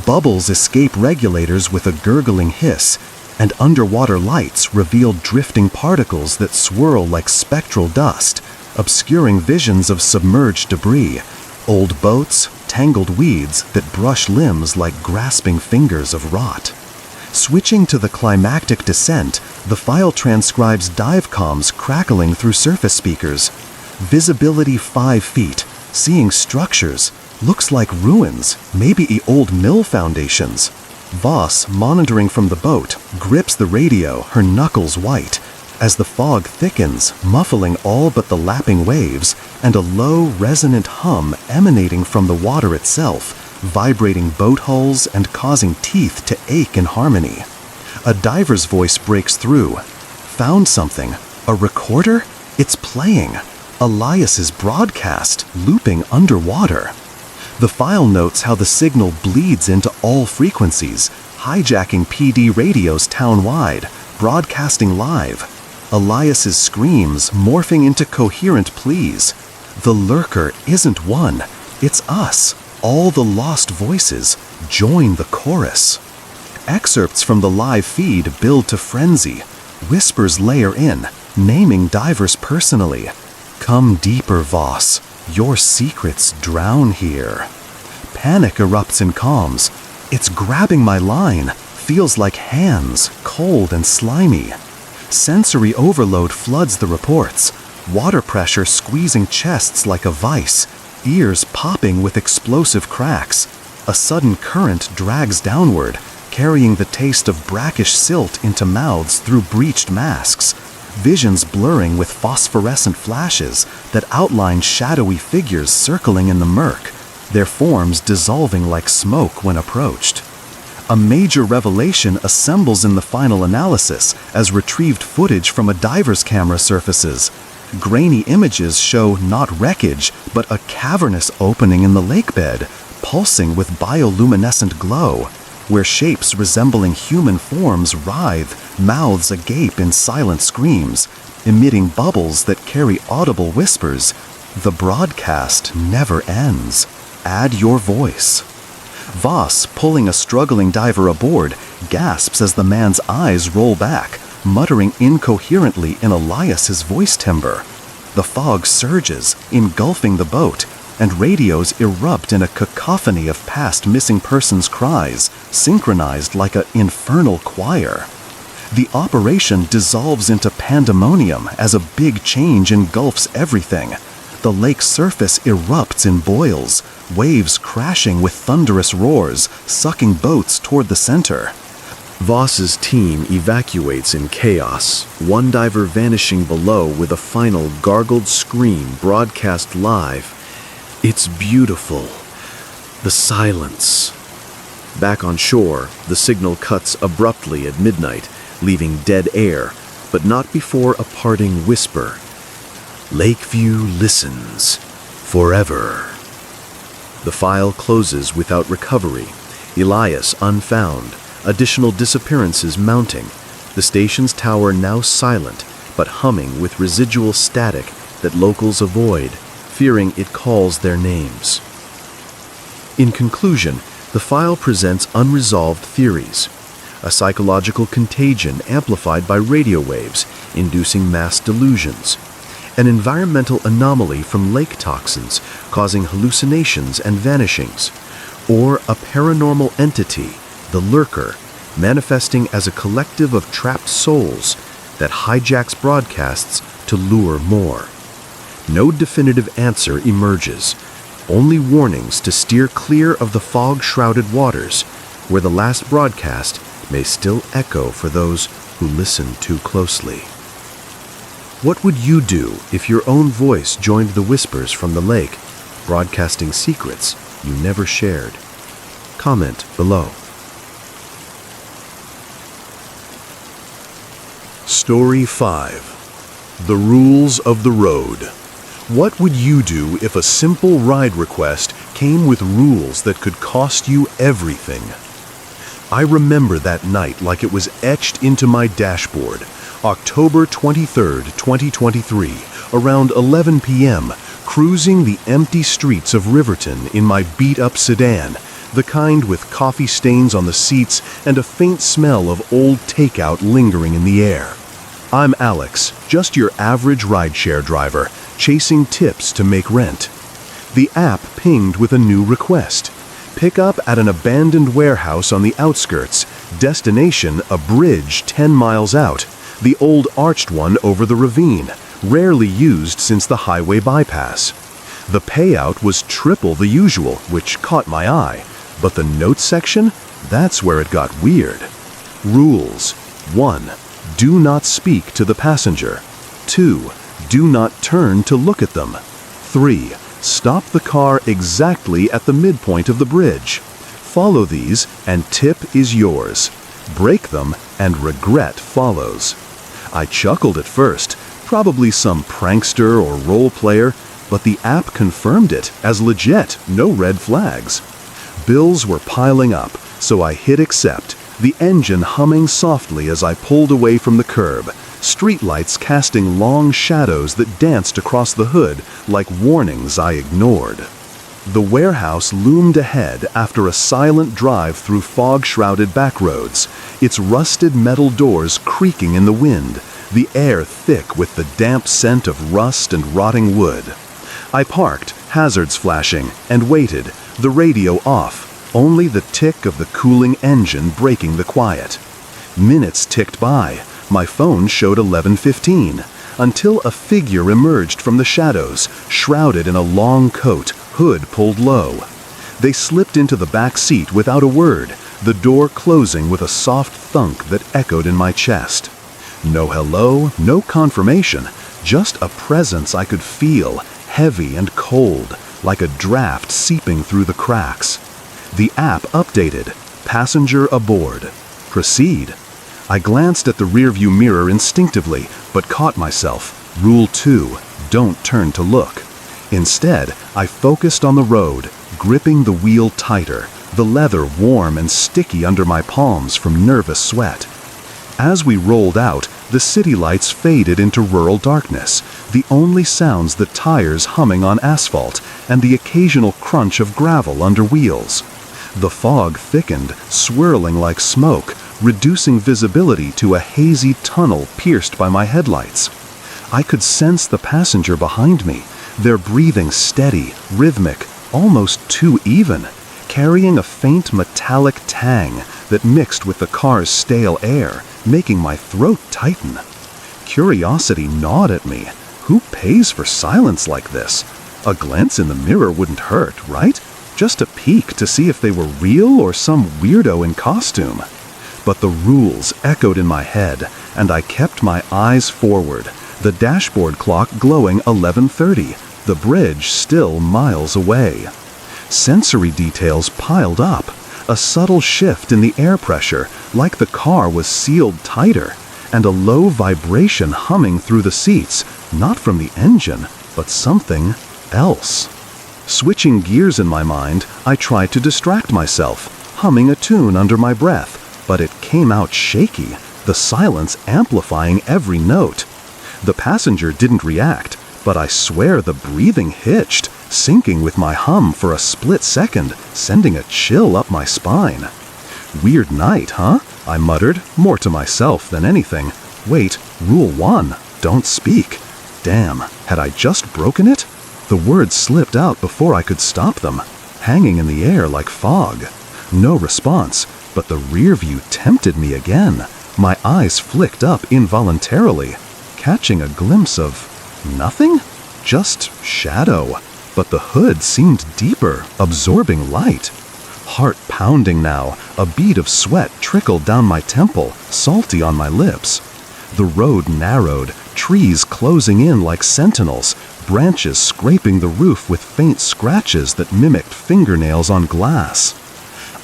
Bubbles escape regulators with a gurgling hiss, and underwater lights reveal drifting particles that swirl like spectral dust, obscuring visions of submerged debris, old boats, tangled weeds that brush limbs like grasping fingers of rot. Switching to the climactic descent, the file transcribes dive comms crackling through surface speakers. Visibility 5 feet, seeing structures, looks like ruins, maybe old mill foundations. Voss, monitoring from the boat, grips the radio, her knuckles white, as the fog thickens, muffling all but the lapping waves, and a low, resonant hum emanating from the water itself, vibrating boat hulls and causing teeth to ache in harmony. A diver's voice breaks through. Found something. A recorder? It's playing. Elias's broadcast, looping underwater. The file notes how the signal bleeds into all frequencies, hijacking PD radios town-wide, broadcasting live. Elias's screams morphing into coherent pleas. The lurker isn't one, it's us. All the lost voices join the chorus. Excerpts from the live feed build to frenzy. Whispers layer in, naming divers personally. Come deeper, Voss. Your secrets drown here. Panic erupts in comms. It's grabbing my line. Feels like hands, cold and slimy. Sensory overload floods the reports. Water pressure squeezing chests like a vice. Ears popping with explosive cracks. A sudden current drags downward, carrying the taste of brackish silt into mouths through breached masks. Visions blurring with phosphorescent flashes that outline shadowy figures circling in the murk, their forms dissolving like smoke when approached. A major revelation assembles in the final analysis as retrieved footage from a diver's camera surfaces. Grainy images show not wreckage, but a cavernous opening in the lakebed, pulsing with bioluminescent glow, where shapes resembling human forms writhe, mouths agape in silent screams, emitting bubbles that carry audible whispers. The broadcast never ends. Add your voice. Voss, pulling a struggling diver aboard, gasps as the man's eyes roll back, muttering incoherently in Elias's voice timbre. The fog surges, engulfing the boat, and radios erupt in a cacophony of past missing persons' cries, synchronized like an infernal choir. The operation dissolves into pandemonium as a big change engulfs everything. The lake's surface erupts in boils, waves crashing with thunderous roars, sucking boats toward the center. Voss's team evacuates in chaos, one diver vanishing below with a final gargled scream broadcast live. It's beautiful. The silence. Back on shore, the signal cuts abruptly at midnight, leaving dead air, but not before a parting whisper. Lakeview listens. Forever. The file closes without recovery. Elias unfound. Additional disappearances mounting. The station's tower now silent, but humming with residual static that locals avoid, fearing it calls their names. In conclusion, the file presents unresolved theories. A psychological contagion amplified by radio waves, inducing mass delusions. An environmental anomaly from lake toxins, causing hallucinations and vanishings. Or a paranormal entity, the lurker, manifesting as a collective of trapped souls that hijacks broadcasts to lure more. No definitive answer emerges, only warnings to steer clear of the fog-shrouded waters, where the last broadcast may still echo for those who listen too closely. What would you do if your own voice joined the whispers from the lake, broadcasting secrets you never shared? Comment below. Story 5. The Rules of the Road. What would you do if a simple ride request came with rules that could cost you everything? I remember that night like it was etched into my dashboard. October 23, 2023, around 11 p.m., cruising the empty streets of Riverton in my beat-up sedan, the kind with coffee stains on the seats and a faint smell of old takeout lingering in the air. I'm Alex, just your average rideshare driver, chasing tips to make rent. The app pinged with a new request. Pick up at an abandoned warehouse on the outskirts, destination a bridge 10 miles out, the old arched one over the ravine, rarely used since the highway bypass. The payout was triple the usual, which caught my eye, but the notes section, that's where it got weird. Rules. 1. Do not speak to the passenger. 2. Do not turn to look at them. 3. Stop the car exactly at the midpoint of the bridge. Follow these and tip is yours. Break them and regret follows. I chuckled at first, probably some prankster or role player, but the app confirmed it as legit, no red flags. Bills were piling up, so I hit accept, the engine humming softly as I pulled away from the curb, streetlights casting long shadows that danced across the hood like warnings I ignored. The warehouse loomed ahead after a silent drive through fog-shrouded backroads, its rusted metal doors creaking in the wind, the air thick with the damp scent of rust and rotting wood. I parked, hazards flashing, and waited, the radio off, only the tick of the cooling engine breaking the quiet. Minutes ticked by, my phone showed 11:15, until a figure emerged from the shadows, shrouded in a long coat, hood pulled low. They slipped into the back seat without a word, the door closing with a soft thunk that echoed in my chest. No hello, no confirmation, just a presence I could feel, heavy and cold, like a draft seeping through the cracks. The app updated. Passenger aboard. Proceed. I glanced at the rearview mirror instinctively, but caught myself. Rule 2, don't turn to look. Instead, I focused on the road, gripping the wheel tighter, the leather warm and sticky under my palms from nervous sweat. As we rolled out, the city lights faded into rural darkness, the only sounds the tires humming on asphalt and the occasional crunch of gravel under wheels. The fog thickened, swirling like smoke, reducing visibility to a hazy tunnel pierced by my headlights. I could sense the passenger behind me, their breathing steady, rhythmic, almost too even, carrying a faint metallic tang that mixed with the car's stale air, making my throat tighten. Curiosity gnawed at me. Who pays for silence like this? A glance in the mirror wouldn't hurt, right? Just a peek to see if they were real or some weirdo in costume. But the rules echoed in my head, and I kept my eyes forward, the dashboard clock glowing 11:30, the bridge still miles away. Sensory details piled up, a subtle shift in the air pressure, like the car was sealed tighter, and a low vibration humming through the seats, not from the engine, but something else. Switching gears in my mind, I tried to distract myself, humming a tune under my breath, but it came out shaky, the silence amplifying every note. The passenger didn't react, but I swear the breathing hitched, syncing with my hum for a split second, sending a chill up my spine. Weird night, huh? I muttered, more to myself than anything. Wait, rule 1, don't speak. Damn, had I just broken it? The words slipped out before I could stop them, hanging in the air like fog. No response, but the rear view tempted me again. My eyes flicked up involuntarily, catching a glimpse of nothing? Just shadow. but the hood seemed deeper, absorbing light. Heart pounding now, a bead of sweat trickled down my temple, salty on my lips. The road narrowed, trees closing in like sentinels, branches scraping the roof with faint scratches that mimicked fingernails on glass.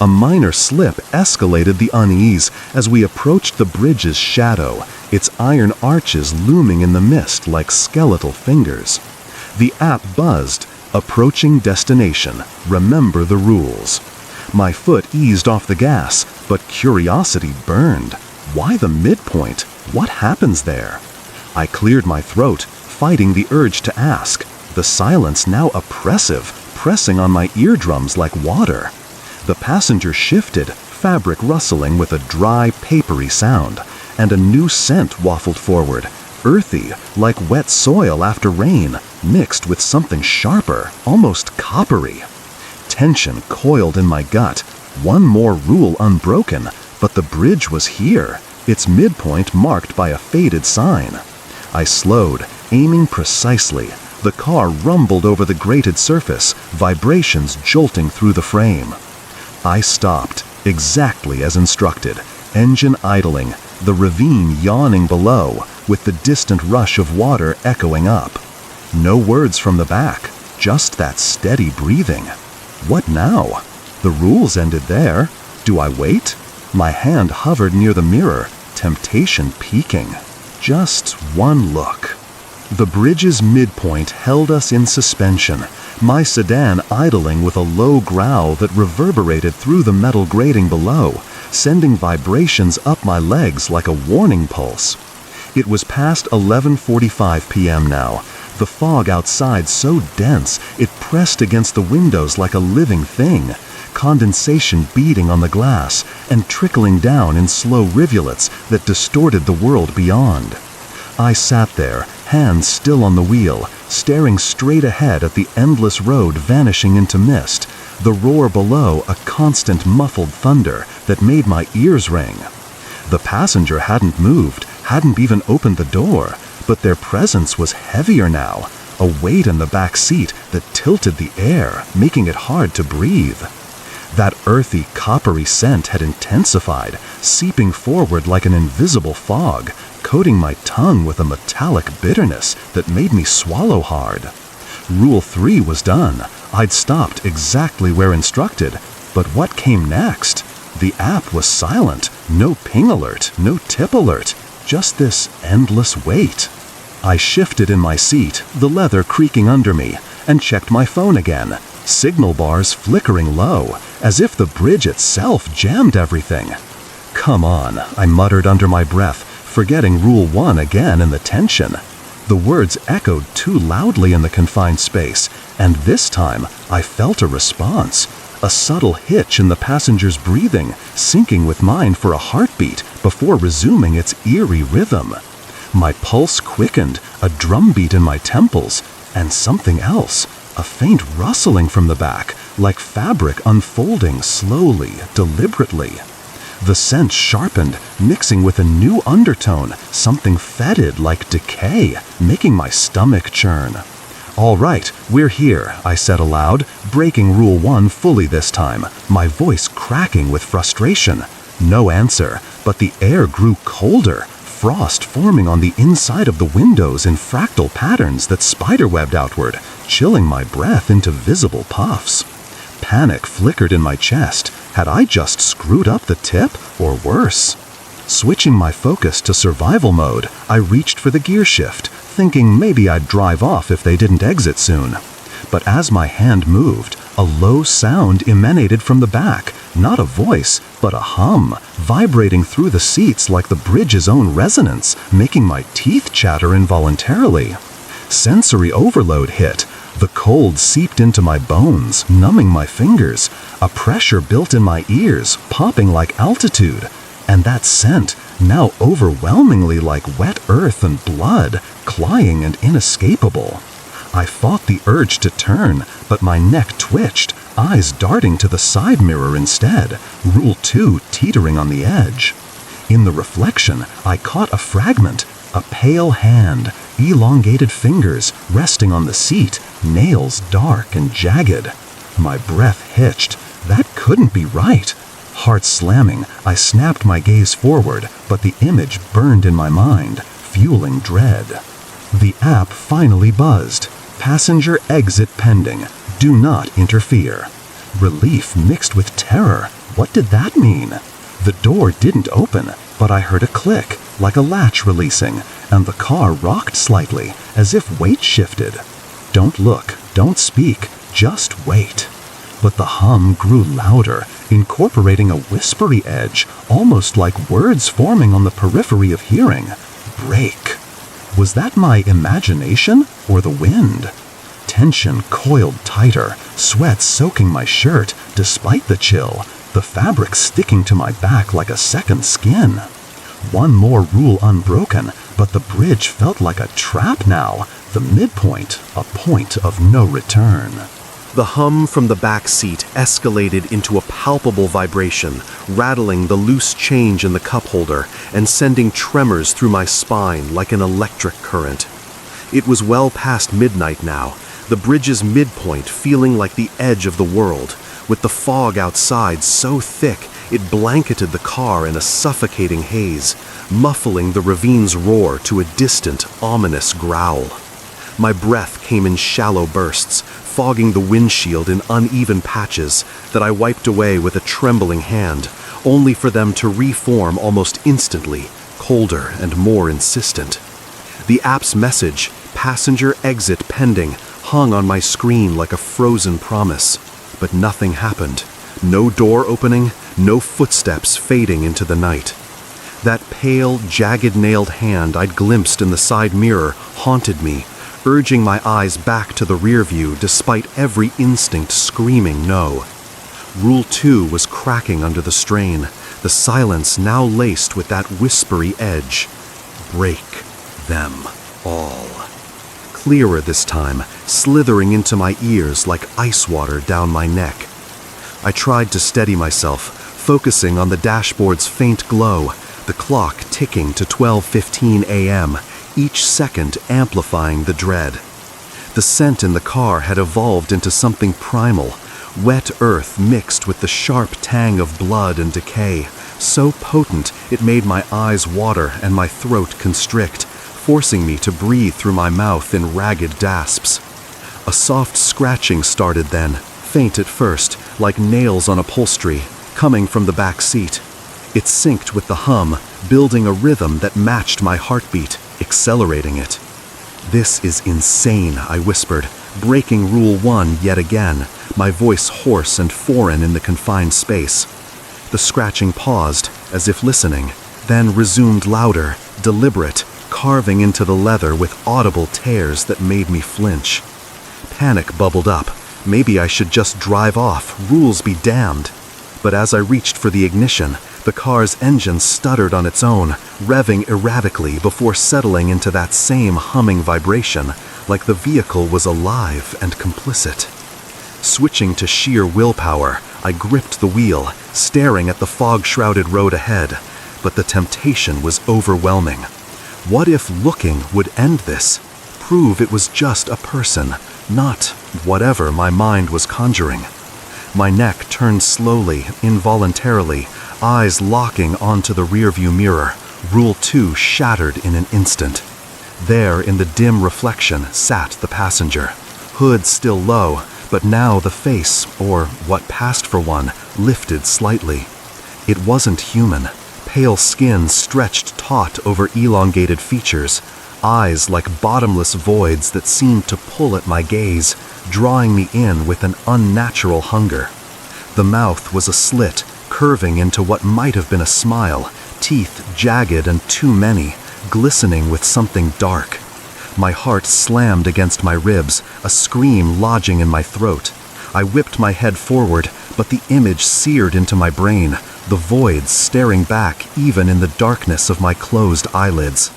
A minor slip escalated the unease as we approached the bridge's shadow, its iron arches looming in the mist like skeletal fingers. The app buzzed, approaching destination, remember the rules. My foot eased off the gas, but curiosity burned. Why the midpoint? What happens there? I cleared my throat, fighting the urge to ask, the silence now oppressive, pressing on my eardrums like water. The passenger shifted, fabric rustling with a dry, papery sound, and a new scent waffled forward, earthy, like wet soil after rain, mixed with something sharper, almost coppery. Tension coiled in my gut, one more rule unbroken, but the bridge was here, its midpoint marked by a faded sign. I slowed, aiming precisely. The car rumbled over the grated surface, vibrations jolting through the frame. I stopped, exactly as instructed, engine idling, the ravine yawning below, with the distant rush of water echoing up. No words from the back, just that steady breathing. What now? The rules ended there. Do I wait? My hand hovered near the mirror, temptation peaking. Just one look. The bridge's midpoint held us in suspension, my sedan idling with a low growl that reverberated through the metal grating below, sending vibrations up my legs like a warning pulse. It was past 11:45 p.m. now, the fog outside so dense it pressed against the windows like a living thing, condensation beating on the glass and trickling down in slow rivulets that distorted the world beyond. I sat there, hands still on the wheel, staring straight ahead at the endless road vanishing into mist, the roar below a constant muffled thunder that made my ears ring. The passenger hadn't moved, hadn't even opened the door, but their presence was heavier now, a weight in the back seat that tilted the air, making it hard to breathe. That earthy, coppery scent had intensified, seeping forward like an invisible fog, coating my tongue with a metallic bitterness that made me swallow hard. Rule 3 was done. I'd stopped exactly where instructed, but what came next? The app was silent, no ping alert, no tip alert, just this endless wait. I shifted in my seat, the leather creaking under me, and checked my phone again, signal bars flickering low, as if the bridge itself jammed everything. Come on, I muttered under my breath, forgetting Rule 1 again in the tension. The words echoed too loudly in the confined space, and this time I felt a response, a subtle hitch in the passenger's breathing, syncing with mine for a heartbeat before resuming its eerie rhythm. My pulse quickened, a drumbeat in my temples, and something else, a faint rustling from the back, like fabric unfolding slowly, deliberately. The scent sharpened, mixing with a new undertone, something fetid like decay, making my stomach churn. "All right, we're here," I said aloud, breaking Rule 1 fully this time, my voice cracking with frustration. No answer, but the air grew colder, frost forming on the inside of the windows in fractal patterns that spiderwebbed outward, chilling my breath into visible puffs. Panic flickered in my chest. Had I just screwed up the tip, or worse? Switching my focus to survival mode, I reached for the gear shift, thinking maybe I'd drive off if they didn't exit soon. But as my hand moved, a low sound emanated from the back, not a voice, but a hum, vibrating through the seats like the bridge's own resonance, making my teeth chatter involuntarily. Sensory overload hit. The cold seeped into my bones, numbing my fingers. A pressure built in my ears, popping like altitude. And that scent, now overwhelmingly like wet earth and blood, cloying and inescapable. I fought the urge to turn, but my neck twitched, eyes darting to the side mirror instead, Rule 2 teetering on the edge. In the reflection, I caught a fragment, a pale hand, elongated fingers resting on the seat, nails dark and jagged. My breath hitched. That couldn't be right. Heart slamming, I snapped my gaze forward, but the image burned in my mind, fueling dread. The app finally buzzed. Passenger exit pending. Do not interfere. Relief mixed with terror. What did that mean? The door didn't open, but I heard a click, like a latch releasing, and the car rocked slightly, as if weight shifted. Don't look, don't speak, just wait. But the hum grew louder, incorporating a whispery edge, almost like words forming on the periphery of hearing. Brake. Was that my imagination or the wind? Tension coiled tighter, sweat soaking my shirt despite the chill, the fabric sticking to my back like a second skin. One more rule unbroken, but the bridge felt like a trap now, the midpoint, a point of no return. The hum from the back seat escalated into a palpable vibration, rattling the loose change in the cup holder and sending tremors through my spine like an electric current. It was well past midnight now, the bridge's midpoint feeling like the edge of the world, with the fog outside so thick it blanketed the car in a suffocating haze, muffling the ravine's roar to a distant, ominous growl. My breath came in shallow bursts, fogging the windshield in uneven patches that I wiped away with a trembling hand, only for them to reform almost instantly, colder and more insistent. The app's message, passenger exit pending, hung on my screen like a frozen promise, but nothing happened. No door opening, no footsteps fading into the night. That pale, jagged-nailed hand I'd glimpsed in the side mirror haunted me, urging my eyes back to the rear view despite every instinct screaming no. Rule 2 was cracking under the strain, the silence now laced with that whispery edge. Break them all. Clearer this time, slithering into my ears like ice water down my neck. I tried to steady myself, focusing on the dashboard's faint glow, the clock ticking to 12:15 a.m., each second amplifying the dread. The scent in the car had evolved into something primal, wet earth mixed with the sharp tang of blood and decay, so potent it made my eyes water and my throat constrict, forcing me to breathe through my mouth in ragged gasps. A soft scratching started then, faint at first, like nails on upholstery, coming from the back seat. It synced with the hum, building a rhythm that matched my heartbeat, accelerating it. This is insane, I whispered, breaking Rule 1 yet again, my voice hoarse and foreign in the confined space. The scratching paused, as if listening, then resumed louder, deliberate, carving into the leather with audible tears that made me flinch. Panic bubbled up. Maybe I should just drive off, rules be damned. But as I reached for the ignition, the car's engine stuttered on its own, revving erratically before settling into that same humming vibration, like the vehicle was alive and complicit. Switching to sheer willpower, I gripped the wheel, staring at the fog-shrouded road ahead, but the temptation was overwhelming. What if looking would end this? Prove it was just a person, not whatever my mind was conjuring. My neck turned slowly, involuntarily, eyes locking onto the rearview mirror, Rule 2 shattered in an instant. There, in the dim reflection, sat the passenger, hood still low, but now the face, or what passed for one, lifted slightly. It wasn't human. Pale skin stretched taut over elongated features, eyes like bottomless voids that seemed to pull at my gaze, drawing me in with an unnatural hunger. The mouth was a slit, curving into what might have been a smile, teeth jagged and too many, glistening with something dark. My heart slammed against my ribs, a scream lodging in my throat. I whipped my head forward, but the image seared into my brain, the voids staring back even in the darkness of my closed eyelids.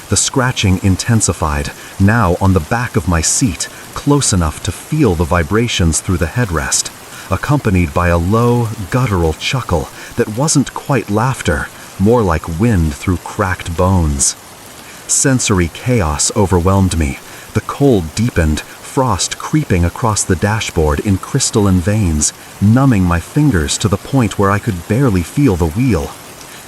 The scratching intensified, now on the back of my seat, close enough to feel the vibrations through the headrest, accompanied by a low, guttural chuckle that wasn't quite laughter, more like wind through cracked bones. Sensory chaos overwhelmed me. The cold deepened, frost creeping across the dashboard in crystalline veins, numbing my fingers to the point where I could barely feel the wheel.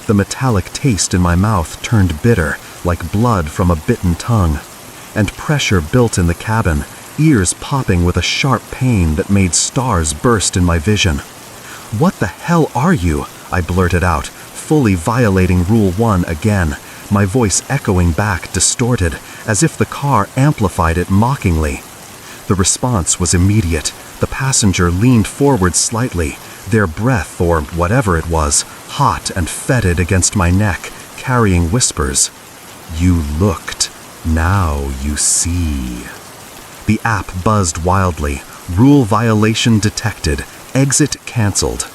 The metallic taste in my mouth turned bitter, like blood from a bitten tongue. And pressure built in the cabin, ears popping with a sharp pain that made stars burst in my vision. "What the hell are you?" I blurted out, fully violating Rule 1 again, my voice echoing back, distorted, as if the car amplified it mockingly. The response was immediate. The passenger leaned forward slightly, their breath, or whatever it was, hot and fetid against my neck, carrying whispers. "You looked. Now you see." The app buzzed wildly. Rule violation detected. Exit cancelled.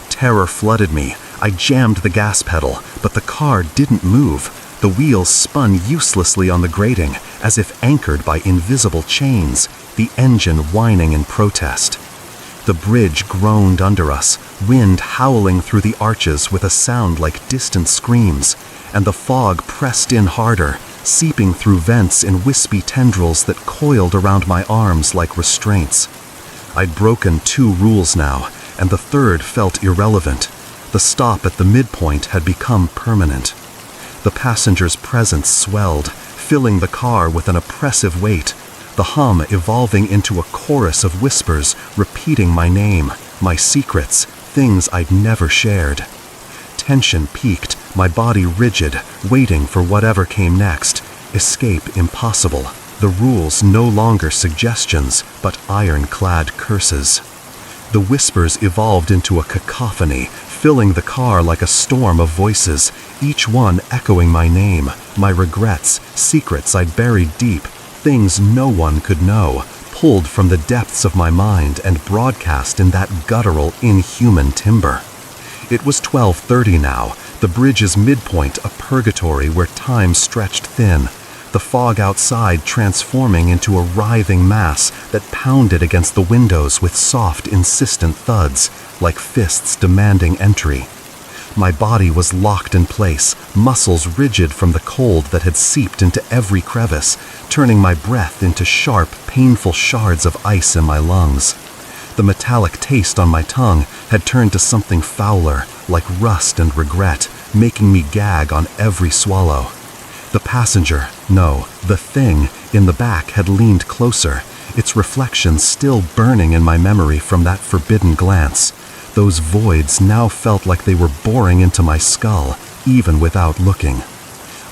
Terror flooded me. I jammed the gas pedal, but the car didn't move. The wheels spun uselessly on the grating, as if anchored by invisible chains, the engine whining in protest. The bridge groaned under us, wind howling through the arches with a sound like distant screams, and the fog pressed in harder, seeping through vents in wispy tendrils that coiled around my arms like restraints. I'd broken 2 rules now, and the third felt irrelevant. The stop at the midpoint had become permanent. The passenger's presence swelled, filling the car with an oppressive weight, the hum evolving into a chorus of whispers repeating my name, my secrets, things I'd never shared. Tension peaked, my body rigid, waiting for whatever came next. Escape impossible. The rules no longer suggestions, but ironclad curses. The whispers evolved into a cacophony, filling the car like a storm of voices, each one echoing my name, my regrets, secrets I'd buried deep, things no one could know, pulled from the depths of my mind and broadcast in that guttural, inhuman timbre. It was 12:30 now, the bridge's midpoint a purgatory where time stretched thin, the fog outside transforming into a writhing mass that pounded against the windows with soft, insistent thuds, like fists demanding entry. My body was locked in place, muscles rigid from the cold that had seeped into every crevice, turning my breath into sharp, painful shards of ice in my lungs. The metallic taste on my tongue had turned to something fouler, like rust and regret, making me gag on every swallow. The passenger, no, the thing, in the back had leaned closer, its reflection still burning in my memory from that forbidden glance. Those voids now felt like they were boring into my skull, even without looking.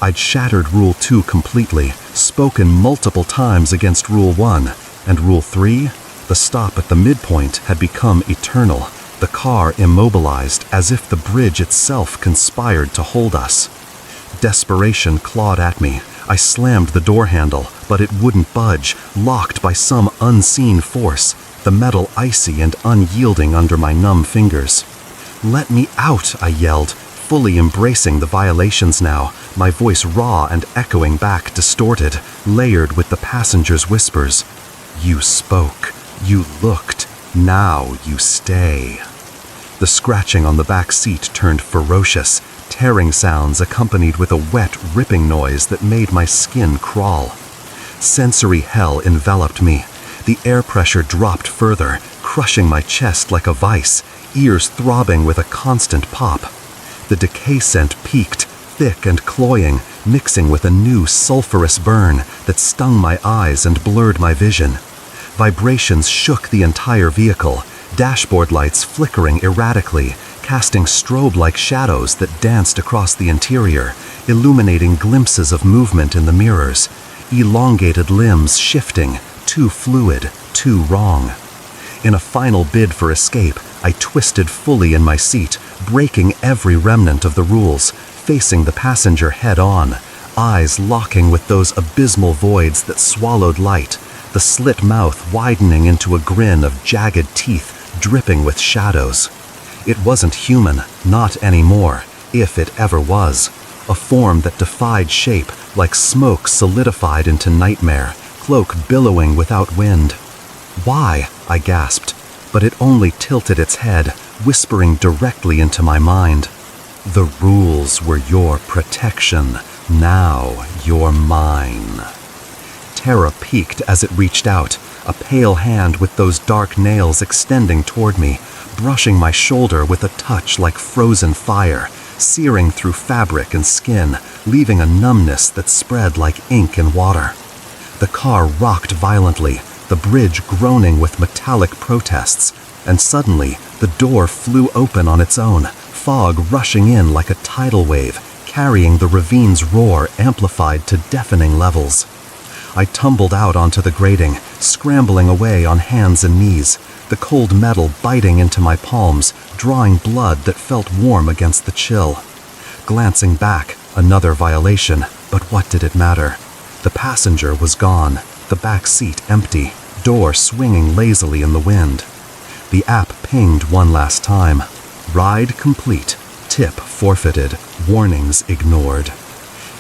I'd shattered Rule 2 completely, spoken multiple times against Rule 1, and Rule 3? The stop at the midpoint had become eternal, the car immobilized as if the bridge itself conspired to hold us. Desperation clawed at me. I slammed the door handle, but it wouldn't budge, locked by some unseen force, the metal icy and unyielding under my numb fingers. "Let me out," I yelled, fully embracing the violations now, my voice raw and echoing back, distorted, layered with the passenger's whispers. "You spoke. You looked. Now you stay." The scratching on the back seat turned ferocious, tearing sounds accompanied with a wet, ripping noise that made my skin crawl. Sensory hell enveloped me. The air pressure dropped further, crushing my chest like a vice, ears throbbing with a constant pop. The decay scent peaked, thick and cloying, mixing with a new sulfurous burn that stung my eyes and blurred my vision. Vibrations shook the entire vehicle, dashboard lights flickering erratically, casting strobe-like shadows that danced across the interior, illuminating glimpses of movement in the mirrors, elongated limbs shifting, too fluid, too wrong. In a final bid for escape, I twisted fully in my seat, breaking every remnant of the rules, facing the passenger head-on, eyes locking with those abysmal voids that swallowed light, the slit mouth widening into a grin of jagged teeth dripping with shadows. It wasn't human, not anymore, if it ever was. A form that defied shape, like smoke solidified into nightmare, cloak billowing without wind. "Why?" I gasped, but it only tilted its head, whispering directly into my mind. "The rules were your protection. Now you're mine. Terror peaked as it reached out, a pale hand with those dark nails extending toward me, brushing my shoulder with a touch like frozen fire, searing through fabric and skin, leaving a numbness that spread like ink in water. The car rocked violently, the bridge groaning with metallic protests, and suddenly the door flew open on its own, fog rushing in like a tidal wave, carrying the ravine's roar amplified to deafening levels. I tumbled out onto the grating, scrambling away on hands and knees, the cold metal biting into my palms, drawing blood that felt warm against the chill. Glancing back, another violation, but what did it matter? The passenger was gone, the back seat empty, door swinging lazily in the wind. The app pinged one last time. Ride complete, tip forfeited, warnings ignored.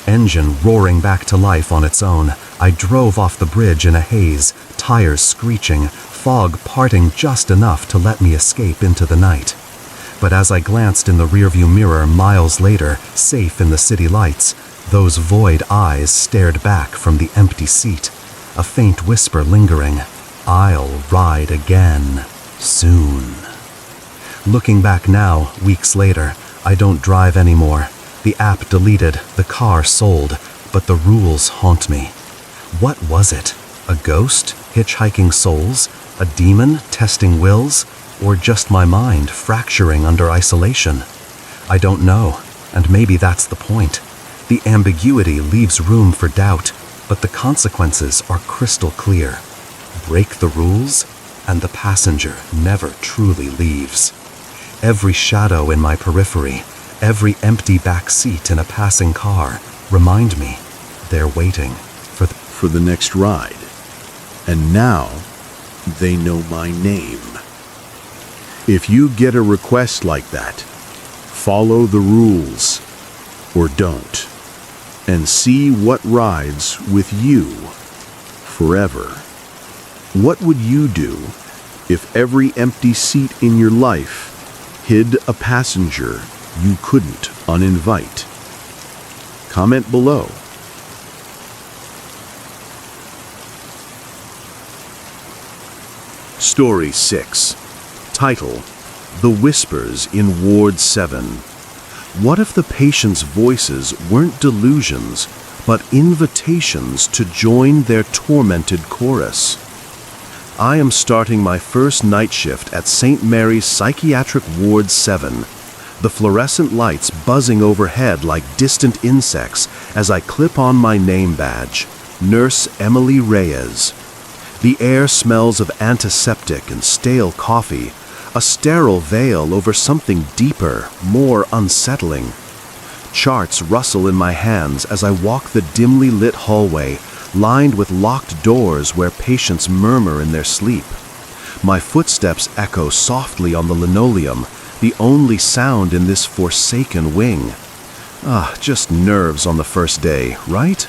Engine roaring back to life on its own, I drove off the bridge in a haze, tires screeching, fog parting just enough to let me escape into the night. But as I glanced in the rearview mirror miles later, safe in the city lights, those void eyes stared back from the empty seat, a faint whisper lingering, "I'll ride again, soon." Looking back now, weeks later, I don't drive anymore. The app deleted, the car sold, but the rules haunt me. What was it? A ghost hitchhiking souls? A demon testing wills? Or just my mind fracturing under isolation? I don't know, and maybe that's the point. The ambiguity leaves room for doubt, but the consequences are crystal clear. Break the rules, and the passenger never truly leaves. Every shadow in my periphery, every empty back seat in a passing car, remind me they're waiting for the next ride. And now, they know my name. If you get a request like that, follow the rules, or don't, and see what rides with you forever. What would you do if every empty seat in your life hid a passenger you couldn't uninvite? Comment below. Story 6. Title: The Whispers in Ward 7. What if the patients' voices weren't delusions, but invitations to join their tormented chorus? I am starting my first night shift at St. Mary's Psychiatric Ward 7. The fluorescent lights buzzing overhead like distant insects as I clip on my name badge, Nurse Emily Reyes. The air smells of antiseptic and stale coffee, a sterile veil over something deeper, more unsettling. Charts rustle in my hands as I walk the dimly lit hallway, lined with locked doors where patients murmur in their sleep. My footsteps echo softly on the linoleum, the only sound in this forsaken wing. Just nerves on the first day, right?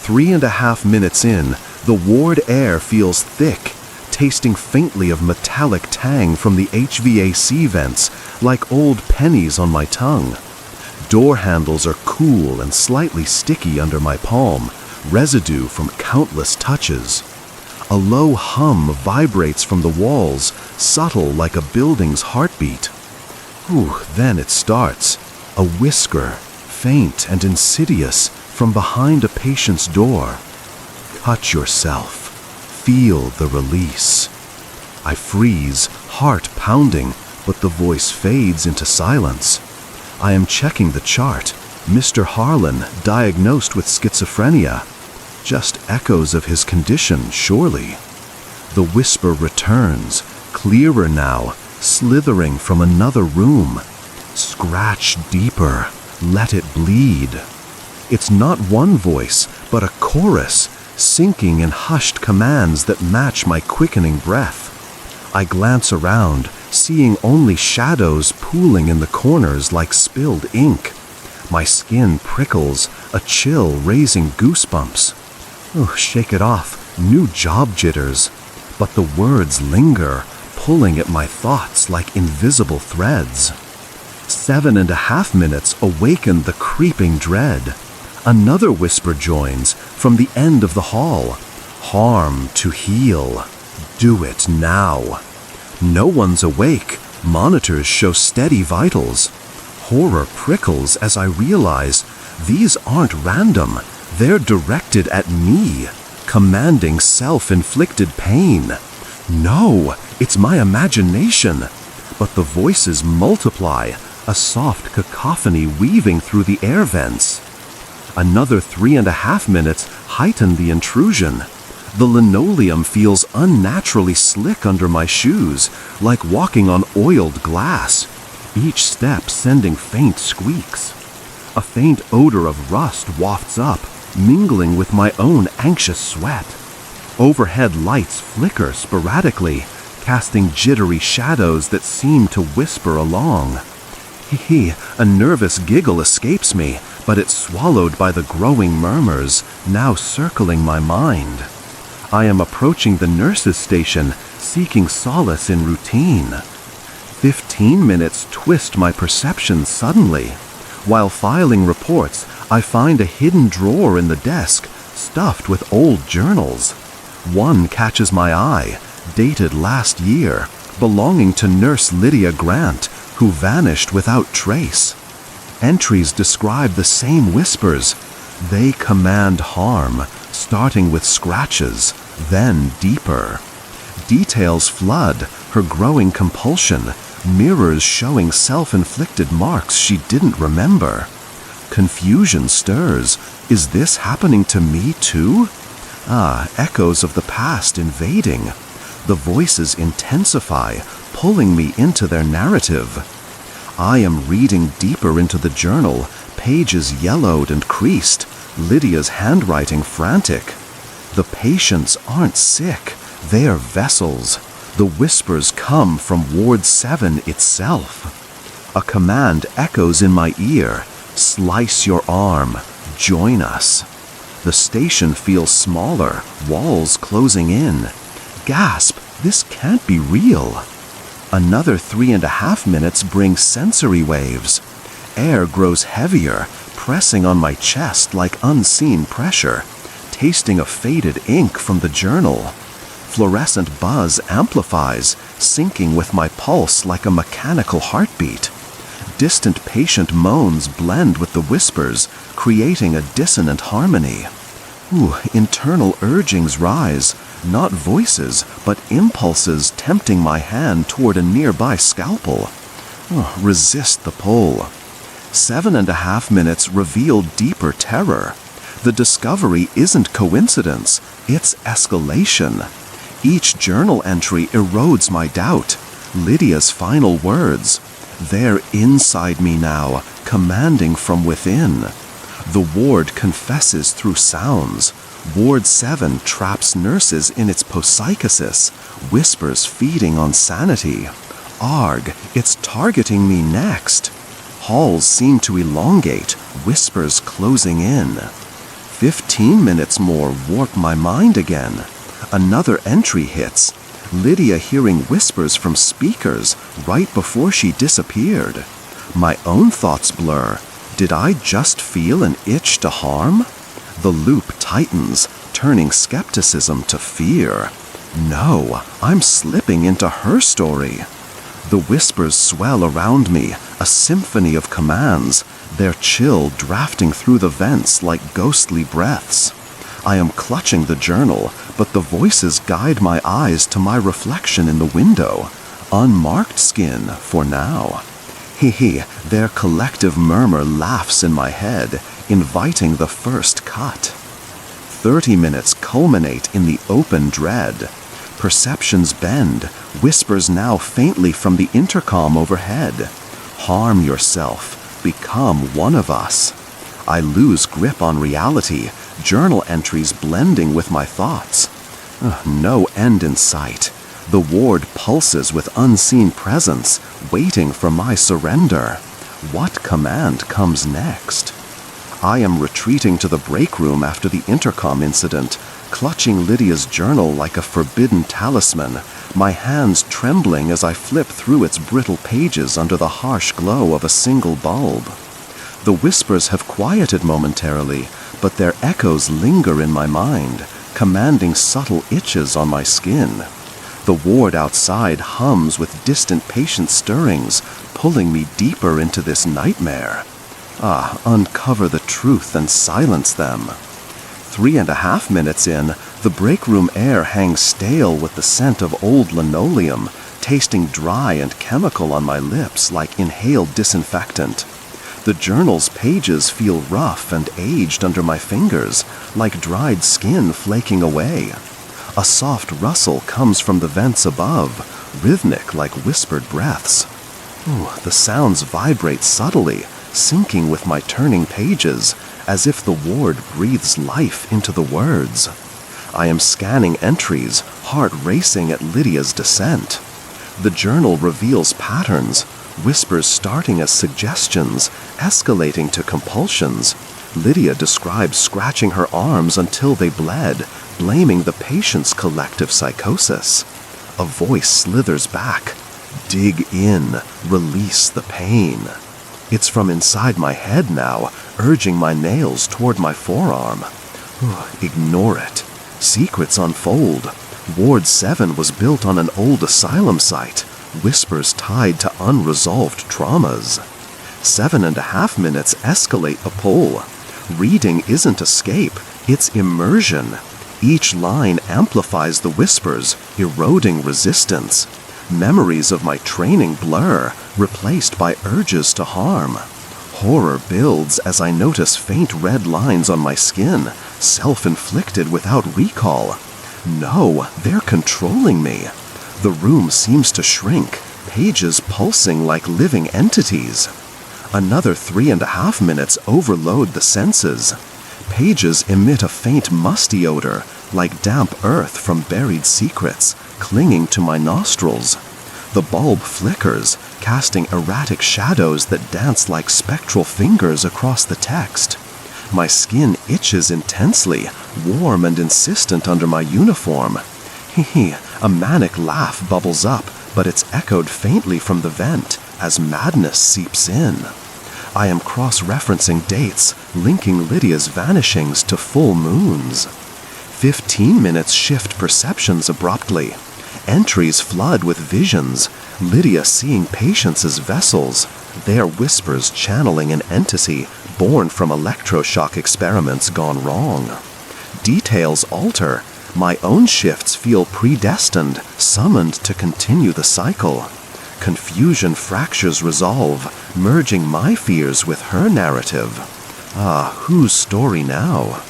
3.5 minutes in, the ward air feels thick, tasting faintly of metallic tang from the HVAC vents, like old pennies on my tongue. Door handles are cool and slightly sticky under my palm, residue from countless touches. A low hum vibrates from the walls, subtle like a building's heartbeat. Then it starts. A whisker, faint and insidious, from behind a patient's door. Touch yourself. Feel the release. I freeze, heart pounding, but the voice fades into silence. I am checking the chart. Mr. Harlan, diagnosed with schizophrenia. Just echoes of his condition, surely. The whisper returns, clearer now, slithering from another room. Scratch deeper. Let it bleed. It's not one voice, but a chorus, sinking in hushed commands that match my quickening breath. I glance around, seeing only shadows pooling in the corners like spilled ink. My skin prickles, a chill raising goosebumps. Shake it off, new job jitters. But the words linger, pulling at my thoughts like invisible threads. 7.5 minutes awakened the creeping dread. Another whisper joins from the end of the hall. Harm to heal. Do it now. No one's awake. Monitors show steady vitals. Horror prickles as I realize these aren't random. They're directed at me, commanding self-inflicted pain. No, it's my imagination. But the voices multiply, a soft cacophony weaving through the air vents. Another 3.5 minutes heighten the intrusion. The linoleum feels unnaturally slick under my shoes, like walking on oiled glass, each step sending faint squeaks. A faint odor of rust wafts up, mingling with my own anxious sweat. Overhead lights flicker sporadically, casting jittery shadows that seem to whisper along. Hee, a nervous giggle escapes me, but it's swallowed by the growing murmurs, now circling my mind. I am approaching the nurse's station, seeking solace in routine. 15 minutes twist my perception suddenly. While filing reports, I find a hidden drawer in the desk, stuffed with old journals. One catches my eye, dated last year, belonging to Nurse Lydia Grant, who vanished without trace. Entries describe the same whispers. They command harm, starting with scratches, then deeper. Details flood, her growing compulsion, mirrors showing self-inflicted marks she didn't remember. Confusion stirs. Is this happening to me too? Echoes of the past invading. The voices intensify, pulling me into their narrative. I am reading deeper into the journal, pages yellowed and creased, Lydia's handwriting frantic. The patients aren't sick, they are vessels. The whispers come from Ward 7 itself. A command echoes in my ear. Slice your arm. Join us. The station feels smaller, walls closing in. Gasp, this can't be real. Another 3.5 minutes bring sensory waves. Air grows heavier, pressing on my chest like unseen pressure, tasting of faded ink from the journal. Fluorescent buzz amplifies, syncing with my pulse like a mechanical heartbeat. Distant patient moans blend with the whispers, creating a dissonant harmony. Internal urgings rise, not voices, but impulses tempting my hand toward a nearby scalpel. Resist the pull. 7.5 minutes reveal deeper terror. The discovery isn't coincidence, it's escalation. Each journal entry erodes my doubt. Lydia's final words. They're inside me now, commanding from within. The ward confesses through sounds. Ward 7 traps nurses in its psychosis, whispers feeding on sanity. Arg, it's targeting me next. Halls seem to elongate, whispers closing in. 15 minutes more warp my mind again. Another entry hits. Lydia hearing whispers from speakers right before she disappeared. My own thoughts blur. Did I just feel an itch to harm? The loop tightens, turning skepticism to fear. No, I'm slipping into her story. The whispers swell around me, a symphony of commands, their chill drafting through the vents like ghostly breaths. I am clutching the journal, but the voices guide my eyes to my reflection in the window. Unmarked skin for now. Their collective murmur laughs in my head, inviting the first cut. 30 minutes culminate in the open dread. Perceptions bend, whispers now faintly from the intercom overhead. Harm yourself, become one of us. I lose grip on reality, journal entries blending with my thoughts. No end in sight. The ward pulses with unseen presence, waiting for my surrender. What command comes next? I am retreating to the break room after the intercom incident, clutching Lydia's journal like a forbidden talisman, my hands trembling as I flip through its brittle pages under the harsh glow of a single bulb. The whispers have quieted momentarily, but their echoes linger in my mind, commanding subtle itches on my skin. The ward outside hums with distant patient stirrings, pulling me deeper into this nightmare. Uncover the truth and silence them. 3.5 minutes in, the break room air hangs stale with the scent of old linoleum, tasting dry and chemical on my lips like inhaled disinfectant. The journal's pages feel rough and aged under my fingers, like dried skin flaking away. A soft rustle comes from the vents above, rhythmic like whispered breaths. The sounds vibrate subtly, syncing with my turning pages, as if the ward breathes life into the words. I am scanning entries, heart racing at Lydia's descent. The journal reveals patterns, whispers starting as suggestions, escalating to compulsions. Lydia describes scratching her arms until they bled, blaming the patient's collective psychosis. A voice slithers back. Dig in, release the pain. It's from inside my head now, urging my nails toward my forearm. Ignore it. Secrets unfold. Ward 7 was built on an old asylum site, whispers tied to unresolved traumas. 7.5 minutes escalate a pull. Reading isn't escape, it's immersion. Each line amplifies the whispers, eroding resistance. Memories of my training blur, replaced by urges to harm. Horror builds as I notice faint red lines on my skin, self-inflicted without recall. No, they're controlling me. The room seems to shrink, pages pulsing like living entities. Another 3.5 minutes overload the senses. Pages emit a faint musty odor, like damp earth from buried secrets, clinging to my nostrils. The bulb flickers, casting erratic shadows that dance like spectral fingers across the text. My skin itches intensely, warm and insistent under my uniform. A manic laugh bubbles up, but it's echoed faintly from the vent as madness seeps in. I am cross-referencing dates, linking Lydia's vanishings to full moons. 15 minutes shift perceptions abruptly. Entries flood with visions, Lydia seeing patients as vessels, their whispers channeling an entity born from electroshock experiments gone wrong. Details alter. My own shifts feel predestined, summoned to continue the cycle. Confusion fractures resolve, merging my fears with her narrative. Whose story now?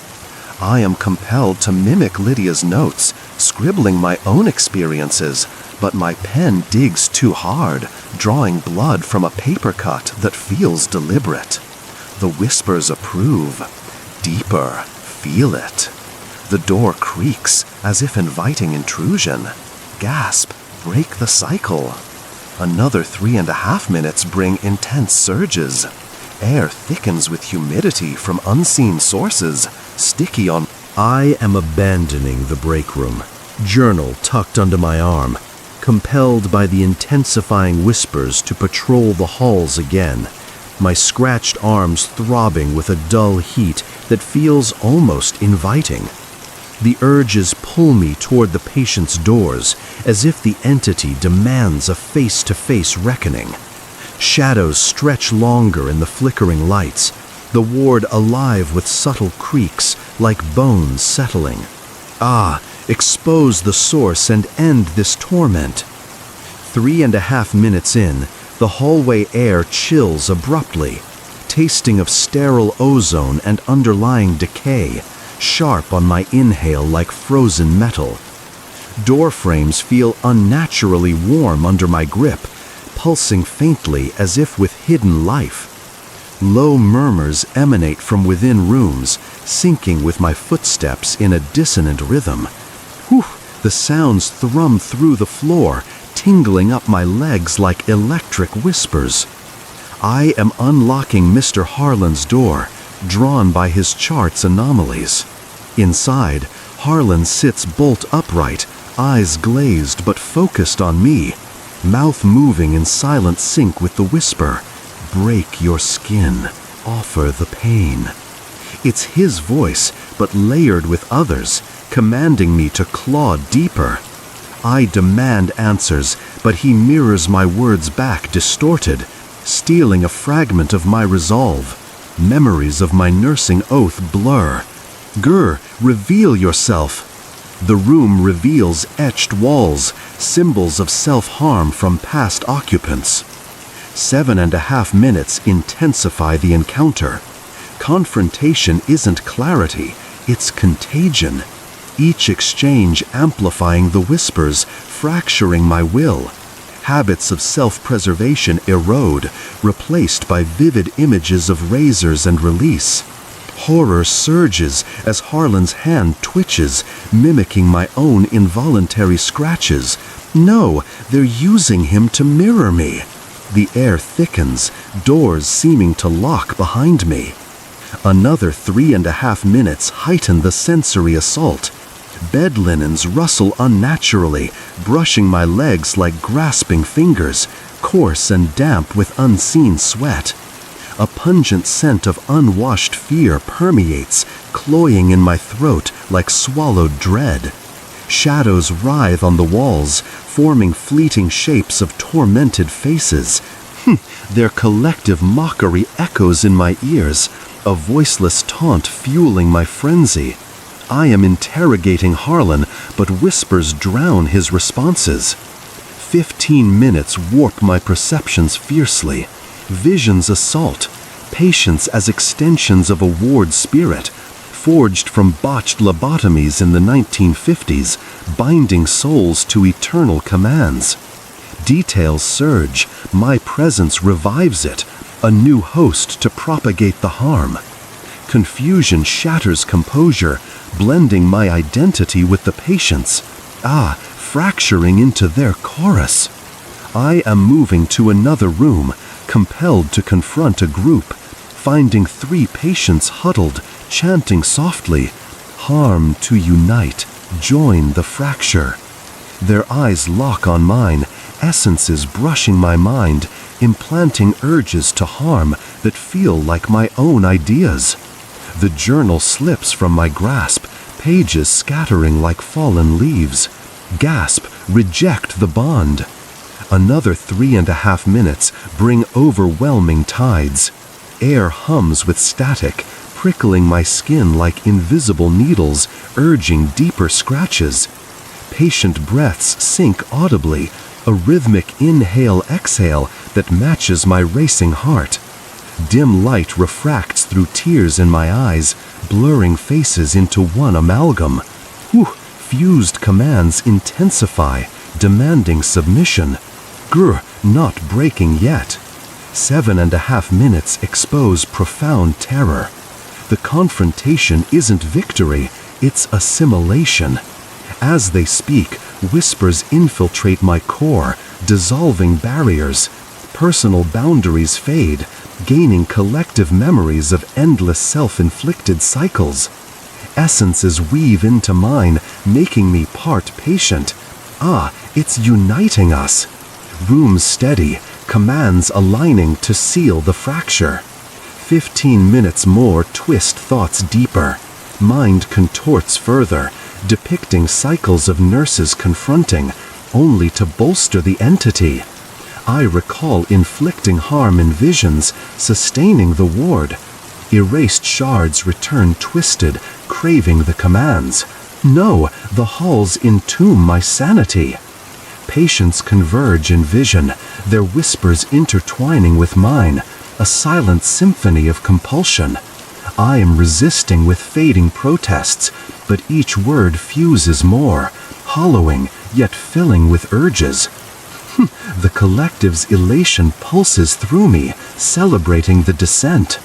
I am compelled to mimic Lydia's notes, scribbling my own experiences, but my pen digs too hard, drawing blood from a paper cut that feels deliberate. The whispers approve. Deeper, feel it. The door creaks, as if inviting intrusion. Gasp, break the cycle. Another 3.5 minutes bring intense surges. Air thickens with humidity from unseen sources, sticky on. I am abandoning the break room, journal tucked under my arm, compelled by the intensifying whispers to patrol the halls again, my scratched arms throbbing with a dull heat that feels almost inviting. The urges pull me toward the patient's doors, as if the entity demands a face-to-face reckoning. Shadows stretch longer in the flickering lights, the ward alive with subtle creaks, like bones settling. Expose the source and end this torment. 3.5 minutes in, the hallway air chills abruptly, tasting of sterile ozone and underlying decay, sharp on my inhale like frozen metal. Door frames feel unnaturally warm under my grip, pulsing faintly as if with hidden life. Low murmurs emanate from within rooms, syncing with my footsteps in a dissonant rhythm. The sounds thrum through the floor, tingling up my legs like electric whispers. I am unlocking Mr. Harlan's door, drawn by his chart's anomalies. Inside, Harlan sits bolt upright, eyes glazed but focused on me, mouth moving in silent sync with the whisper, "Break your skin." offer the pain. It's his voice, but layered with others, commanding me to claw deeper. I demand answers, but he mirrors my words back distorted, stealing a fragment of my resolve. Memories of my nursing oath blur. Gur, reveal yourself. The room reveals etched walls, symbols of self-harm from past occupants. 7.5 minutes intensify the encounter. Confrontation isn't clarity, it's contagion. Each exchange amplifying the whispers, fracturing my will. Habits of self-preservation erode, replaced by vivid images of razors and release. Horror surges as Harlan's hand twitches, mimicking my own involuntary scratches. No, they're using him to mirror me. The air thickens, doors seeming to lock behind me. Another 3.5 minutes heighten the sensory assault. Bed linens rustle unnaturally, brushing my legs like grasping fingers, coarse and damp with unseen sweat. A pungent scent of unwashed fear permeates, cloying in my throat like swallowed dread. Shadows writhe on the walls, forming fleeting shapes of tormented faces. Their collective mockery echoes in my ears, a voiceless taunt fueling my frenzy. I am interrogating Harlan, but whispers drown his responses. 15 minutes warp my perceptions fiercely. Visions assault, patience as extensions of a ward spirit, forged from botched lobotomies in the 1950s, binding souls to eternal commands. Details surge, my presence revives it, a new host to propagate the harm. Confusion shatters composure, blending my identity with the patient's, fracturing into their chorus. I am moving to another room, compelled to confront a group, finding 3 patients huddled, chanting softly, "Harm to unite, join the fracture." Their eyes lock on mine, essences brushing my mind, implanting urges to harm that feel like my own ideas. The journal slips from my grasp, pages scattering like fallen leaves. Gasp, reject the bond. Another 3.5 minutes bring overwhelming tides. Air hums with static, prickling my skin like invisible needles, urging deeper scratches. Patient breaths sink audibly, a rhythmic inhale-exhale that matches my racing heart. Dim light refracts through tears in my eyes, blurring faces into one amalgam. Fused commands intensify, demanding submission. Not breaking yet. 7.5 minutes expose profound terror. The confrontation isn't victory, it's assimilation. As they speak, whispers infiltrate my core, dissolving barriers. Personal boundaries fade, gaining collective memories of endless self-inflicted cycles. Essences weave into mine, making me part patient. It's uniting us. Rooms steady, commands aligning to seal the fracture. 15 minutes more twist thoughts deeper. Mind contorts further, depicting cycles of nurses confronting, only to bolster the entity. I recall inflicting harm in visions, sustaining the ward. Erased shards return twisted, craving the commands. No, the halls entomb my sanity. Patients converge in vision, their whispers intertwining with mine, a silent symphony of compulsion. I am resisting with fading protests, but each word fuses more, hollowing yet filling with urges. The collective's elation pulses through me, celebrating the descent.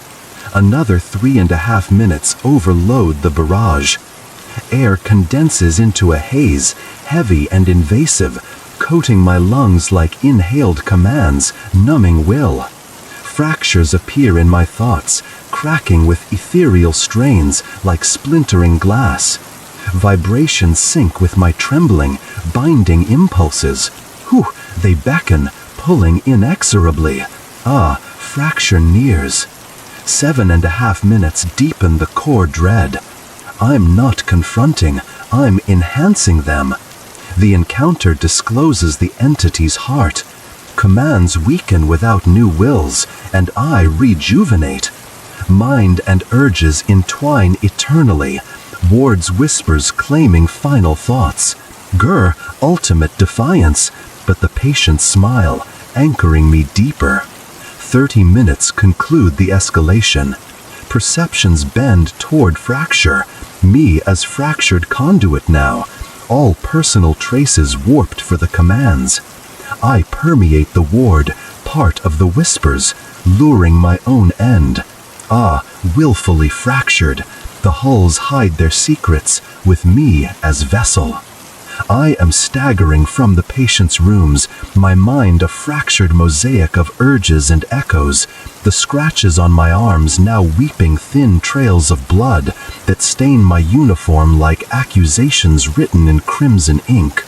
Another 3.5 minutes overload the barrage. Air condenses into a haze, heavy and invasive, coating my lungs like inhaled commands, numbing will. Fractures appear in my thoughts, cracking with ethereal strains like splintering glass. Vibrations sync with my trembling, binding impulses. They beckon, pulling inexorably. Fracture nears. 7.5 minutes deepen the core dread. I'm not confronting, I'm enhancing them. The encounter discloses the entity's heart. Commands weaken without new wills, and I rejuvenate. Mind and urges entwine eternally. Ward's whispers claiming final thoughts. Ultimate defiance, but the patient smile, anchoring me deeper. 30 minutes conclude the escalation. Perceptions bend toward fracture, me as fractured conduit now, all personal traces warped for the commands. I permeate the ward, part of the whispers, luring my own end. Willfully fractured, the hulls hide their secrets, with me as vessel. I am staggering from the patient's rooms, my mind a fractured mosaic of urges and echoes, the scratches on my arms now weeping thin trails of blood that stain my uniform like accusations written in crimson ink.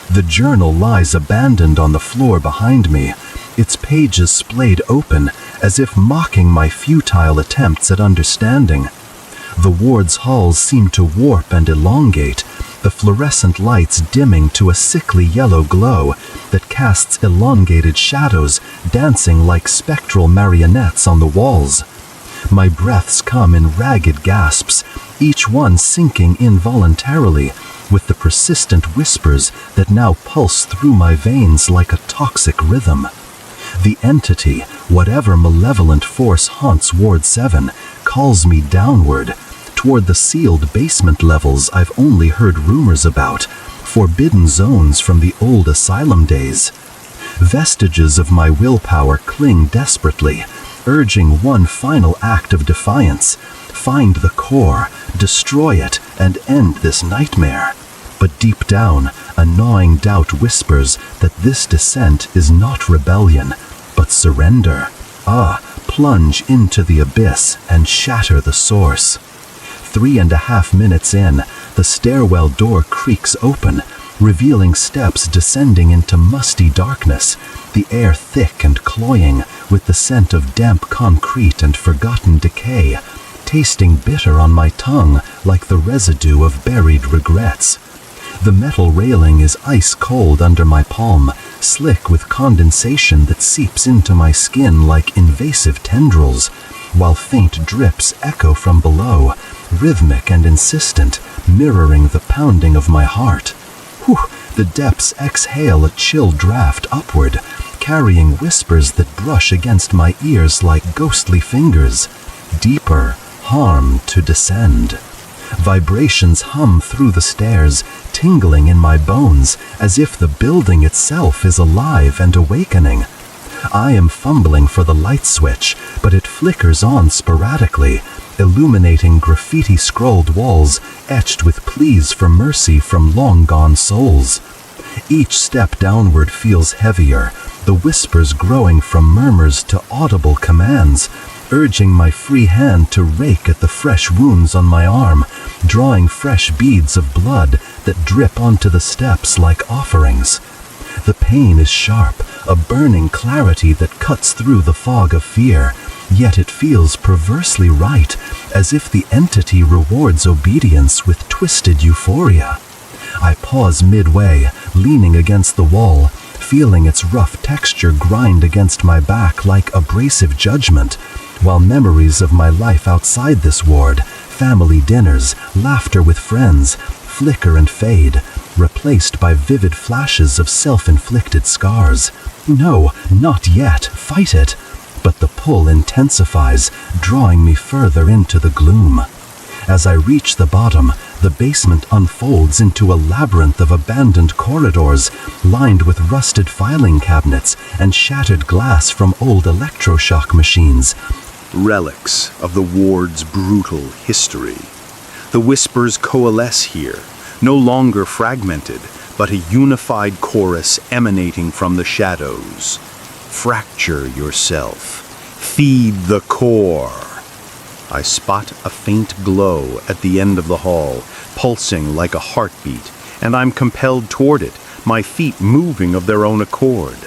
The journal lies abandoned on the floor behind me, its pages splayed open as if mocking my futile attempts at understanding. The ward's halls seem to warp and elongate, the fluorescent lights dimming to a sickly yellow glow that casts elongated shadows dancing like spectral marionettes on the walls. My breaths come in ragged gasps, each one sinking involuntarily with the persistent whispers that now pulse through my veins like a toxic rhythm. The entity, whatever malevolent force haunts Ward 7, calls me downward, toward the sealed basement levels I've only heard rumors about, forbidden zones from the old asylum days. Vestiges of my willpower cling desperately, urging one final act of defiance. Find the core, destroy it, and end this nightmare. But deep down, a gnawing doubt whispers that this descent is not rebellion, but surrender. Plunge into the abyss and shatter the source. 3.5 minutes in, the stairwell door creaks open, revealing steps descending into musty darkness, the air thick and cloying, with the scent of damp concrete and forgotten decay, tasting bitter on my tongue like the residue of buried regrets. The metal railing is ice cold under my palm, slick with condensation that seeps into my skin like invasive tendrils, while faint drips echo from below, rhythmic and insistent, mirroring the pounding of my heart. The depths exhale a chill draft upward, carrying whispers that brush against my ears like ghostly fingers. Deeper, harm to descend. Vibrations hum through the stairs, tingling in my bones, as if the building itself is alive and awakening. I am fumbling for the light switch, but it flickers on sporadically, illuminating graffiti-scrolled walls etched with pleas for mercy from long-gone souls. Each step downward feels heavier, the whispers growing from murmurs to audible commands, urging my free hand to rake at the fresh wounds on my arm, drawing fresh beads of blood that drip onto the steps like offerings. The pain is sharp, a burning clarity that cuts through the fog of fear, yet it feels perversely right, as if the entity rewards obedience with twisted euphoria. I pause midway, leaning against the wall, feeling its rough texture grind against my back like abrasive judgment, while memories of my life outside this ward, family dinners, laughter with friends, flicker and fade, replaced by vivid flashes of self-inflicted scars. No, not yet, fight it. But the pull intensifies, drawing me further into the gloom. As I reach the bottom, the basement unfolds into a labyrinth of abandoned corridors, lined with rusted filing cabinets and shattered glass from old electroshock machines. Relics of the ward's brutal history. The whispers coalesce here, no longer fragmented, but a unified chorus emanating from the shadows. Fracture yourself. Feed the core. I spot a faint glow at the end of the hall, pulsing like a heartbeat, and I'm compelled toward it, my feet moving of their own accord,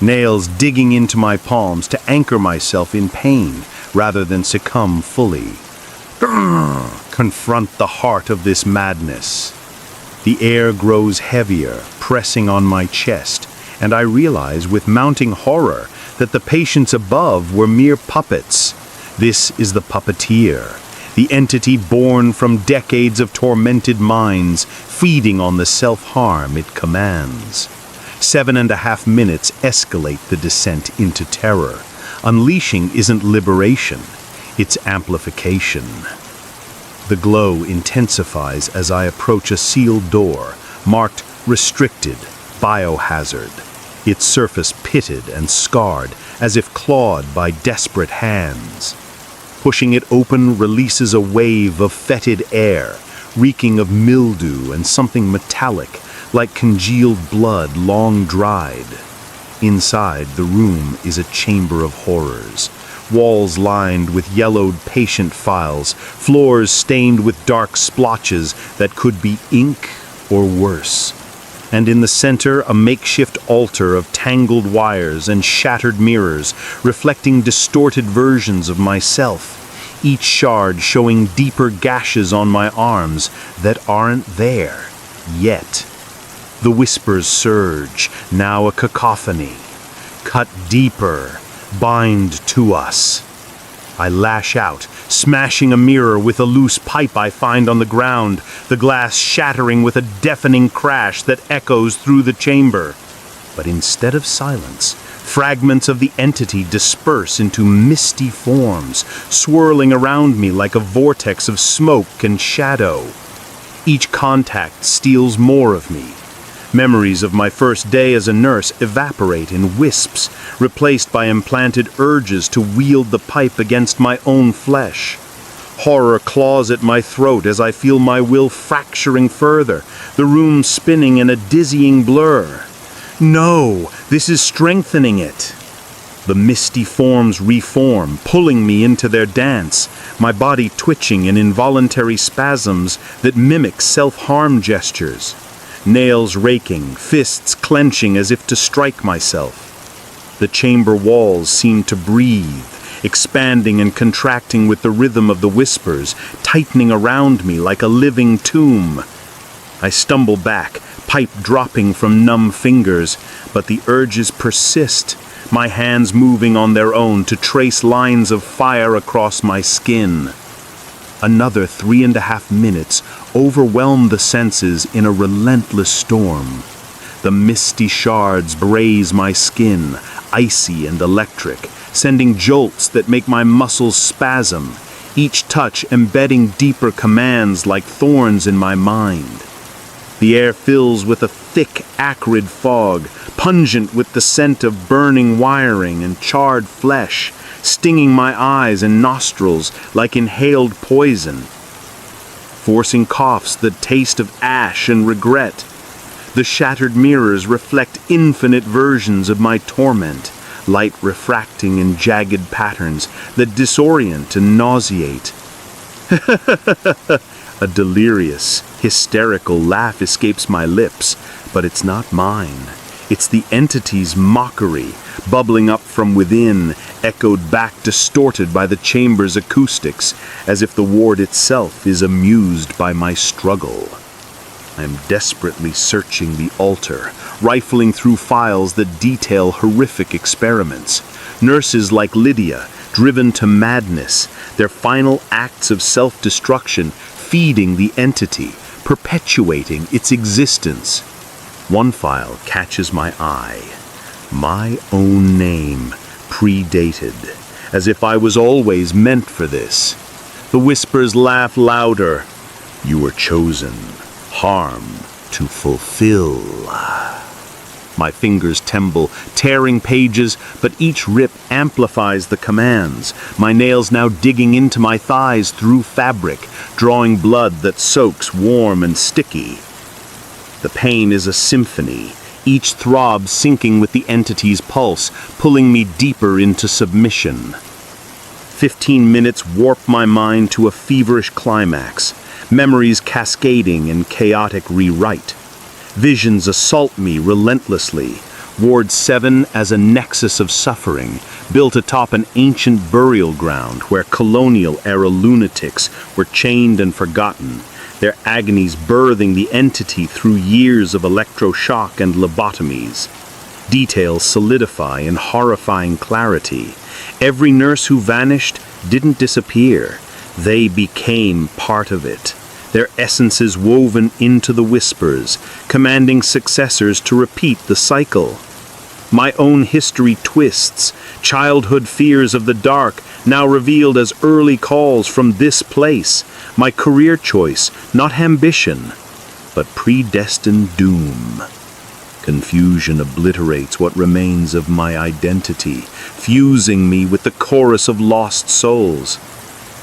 nails digging into my palms to anchor myself in pain, rather than succumb fully. Confront the heart of this madness. The air grows heavier, pressing on my chest, and I realize with mounting horror that the patients above were mere puppets. This is the puppeteer, the entity born from decades of tormented minds, feeding on the self-harm it commands. 7.5 minutes escalate the descent into terror. Unleashing isn't liberation, it's amplification. The glow intensifies as I approach a sealed door, marked Restricted, Biohazard. Its surface pitted and scarred, as if clawed by desperate hands. Pushing it open releases a wave of fetid air, reeking of mildew and something metallic, like congealed blood long dried. Inside, the room is a chamber of horrors. Walls lined with yellowed patient files, floors stained with dark splotches that could be ink or worse. And in the center, a makeshift altar of tangled wires and shattered mirrors, reflecting distorted versions of myself, each shard showing deeper gashes on my arms that aren't there yet. The whispers surge, now a cacophony. Cut deeper, bind to us. I lash out, smashing a mirror with a loose pipe I find on the ground, the glass shattering with a deafening crash that echoes through the chamber. But instead of silence, fragments of the entity disperse into misty forms, swirling around me like a vortex of smoke and shadow. Each contact steals more of me. Memories of my first day as a nurse evaporate in wisps, replaced by implanted urges to wield the pipe against my own flesh. Horror claws at my throat as I feel my will fracturing further, the room spinning in a dizzying blur. No, this is strengthening it. The misty forms reform, pulling me into their dance, my body twitching in involuntary spasms that mimic self-harm gestures. Nails raking, fists clenching as if to strike myself. The chamber walls seem to breathe, expanding and contracting with the rhythm of the whispers, tightening around me like a living tomb. I stumble back, pipe dropping from numb fingers, but the urges persist, my hands moving on their own to trace lines of fire across my skin. Another 3.5 minutes overwhelm the senses in a relentless storm. The misty shards braze my skin, icy and electric, sending jolts that make my muscles spasm, each touch embedding deeper commands like thorns in my mind. The air fills with a thick, acrid fog, pungent with the scent of burning wiring and charred flesh, stinging my eyes and nostrils like inhaled poison, forcing coughs that taste of ash and regret. The shattered mirrors reflect infinite versions of my torment, light refracting in jagged patterns that disorient and nauseate. A delirious, hysterical laugh escapes my lips, but it's not mine. It's the entity's mockery, bubbling up from within, echoed back distorted by the chamber's acoustics, as if the ward itself is amused by my struggle. I am desperately searching the altar, rifling through files that detail horrific experiments. Nurses like Lydia, driven to madness, their final acts of self-destruction, feeding the entity, perpetuating its existence. One file catches my eye. My own name, predated, as if I was always meant for this. The whispers laugh louder. You were chosen, harm to fulfill. My fingers tremble, tearing pages, but each rip amplifies the commands, my nails now digging into my thighs through fabric, drawing blood that soaks warm and sticky. The pain is a symphony, each throb syncing with the entity's pulse, pulling me deeper into submission. 15 minutes warp my mind to a feverish climax, memories cascading in chaotic rewrite. Visions assault me relentlessly, Ward 7 as a nexus of suffering, built atop an ancient burial ground where colonial-era lunatics were chained and forgotten, their agonies birthing the entity through years of electroshock and lobotomies. Details solidify in horrifying clarity. Every nurse who vanished didn't disappear. They became part of it, their essences woven into the whispers, commanding successors to repeat the cycle. My own history twists, childhood fears of the dark now revealed as early calls from this place, my career choice, not ambition, but predestined doom. Confusion obliterates what remains of my identity, fusing me with the chorus of lost souls.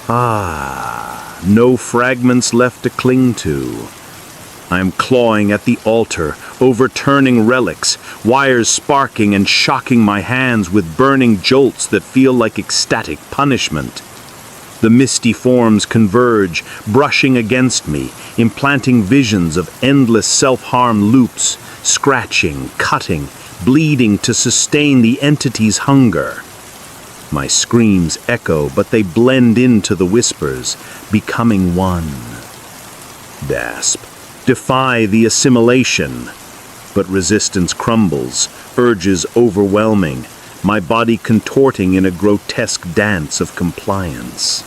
No fragments left to cling to. I am clawing at the altar, overturning relics, wires sparking and shocking my hands with burning jolts that feel like ecstatic punishment. The misty forms converge, brushing against me, implanting visions of endless self-harm loops, scratching, cutting, bleeding to sustain the entity's hunger. My screams echo, but they blend into the whispers, becoming one. Gasp. Defy the assimilation. But resistance crumbles, urges overwhelming, my body contorting in a grotesque dance of compliance.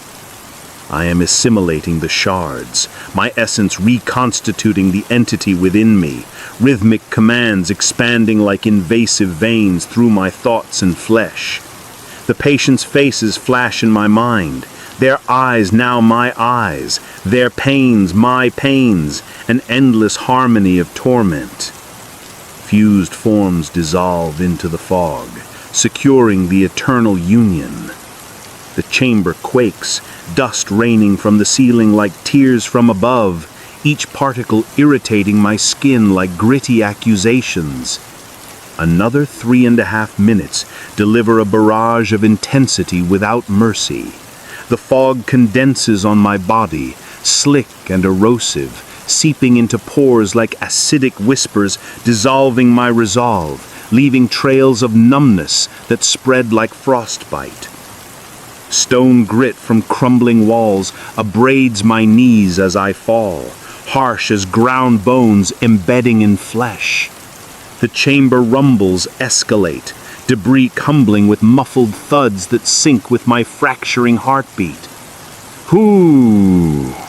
I am assimilating the shards, my essence reconstituting the entity within me, rhythmic commands expanding like invasive veins through my thoughts and flesh. The patient's faces flash in my mind, their eyes now my eyes, their pains my pains, an endless harmony of torment. Fused forms dissolve into the fog, securing the eternal union. The chamber quakes, dust raining from the ceiling like tears from above, each particle irritating my skin like gritty accusations. Another 3.5 minutes deliver a barrage of intensity without mercy. The fog condenses on my body, slick and erosive, seeping into pores like acidic whispers, dissolving my resolve, leaving trails of numbness that spread like frostbite. Stone grit from crumbling walls abrades my knees as I fall, harsh as ground bones embedding in flesh. The chamber rumbles escalate, debris tumbling with muffled thuds that sync with my fracturing heartbeat.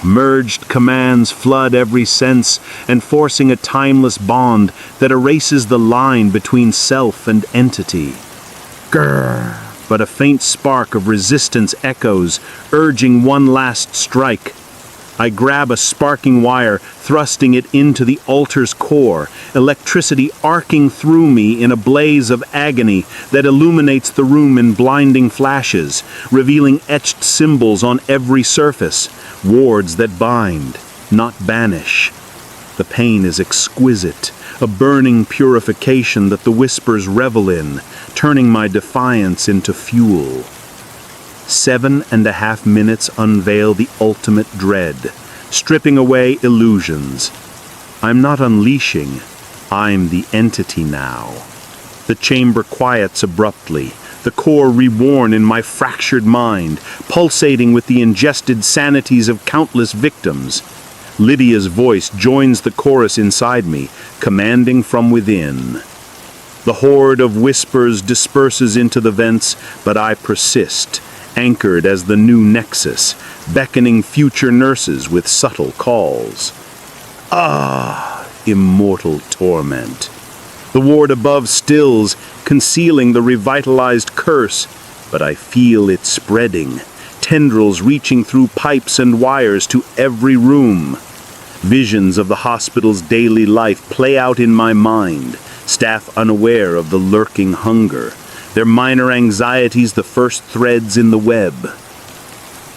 Merged commands flood every sense, enforcing a timeless bond that erases the line between self and entity. Grrr! But a faint spark of resistance echoes, urging one last strike. I grab a sparking wire, thrusting it into the altar's core, electricity arcing through me in a blaze of agony that illuminates the room in blinding flashes, revealing etched symbols on every surface, wards that bind, not banish. The pain is exquisite, a burning purification that the whispers revel in, turning my defiance into fuel. 7.5 minutes unveil the ultimate dread, stripping away illusions. I'm not unleashing, I'm the entity now. The chamber quiets abruptly, the core reborn in my fractured mind, pulsating with the ingested sanities of countless victims. Lydia's voice joins the chorus inside me, commanding from within. The horde of whispers disperses into the vents, but I persist, anchored as the new nexus, beckoning future nurses with subtle calls. Immortal torment. The ward above stills, concealing the revitalized curse, but I feel it spreading, tendrils reaching through pipes and wires to every room. Visions of the hospital's daily life play out in my mind, staff unaware of the lurking hunger, their minor anxieties the first threads in the web.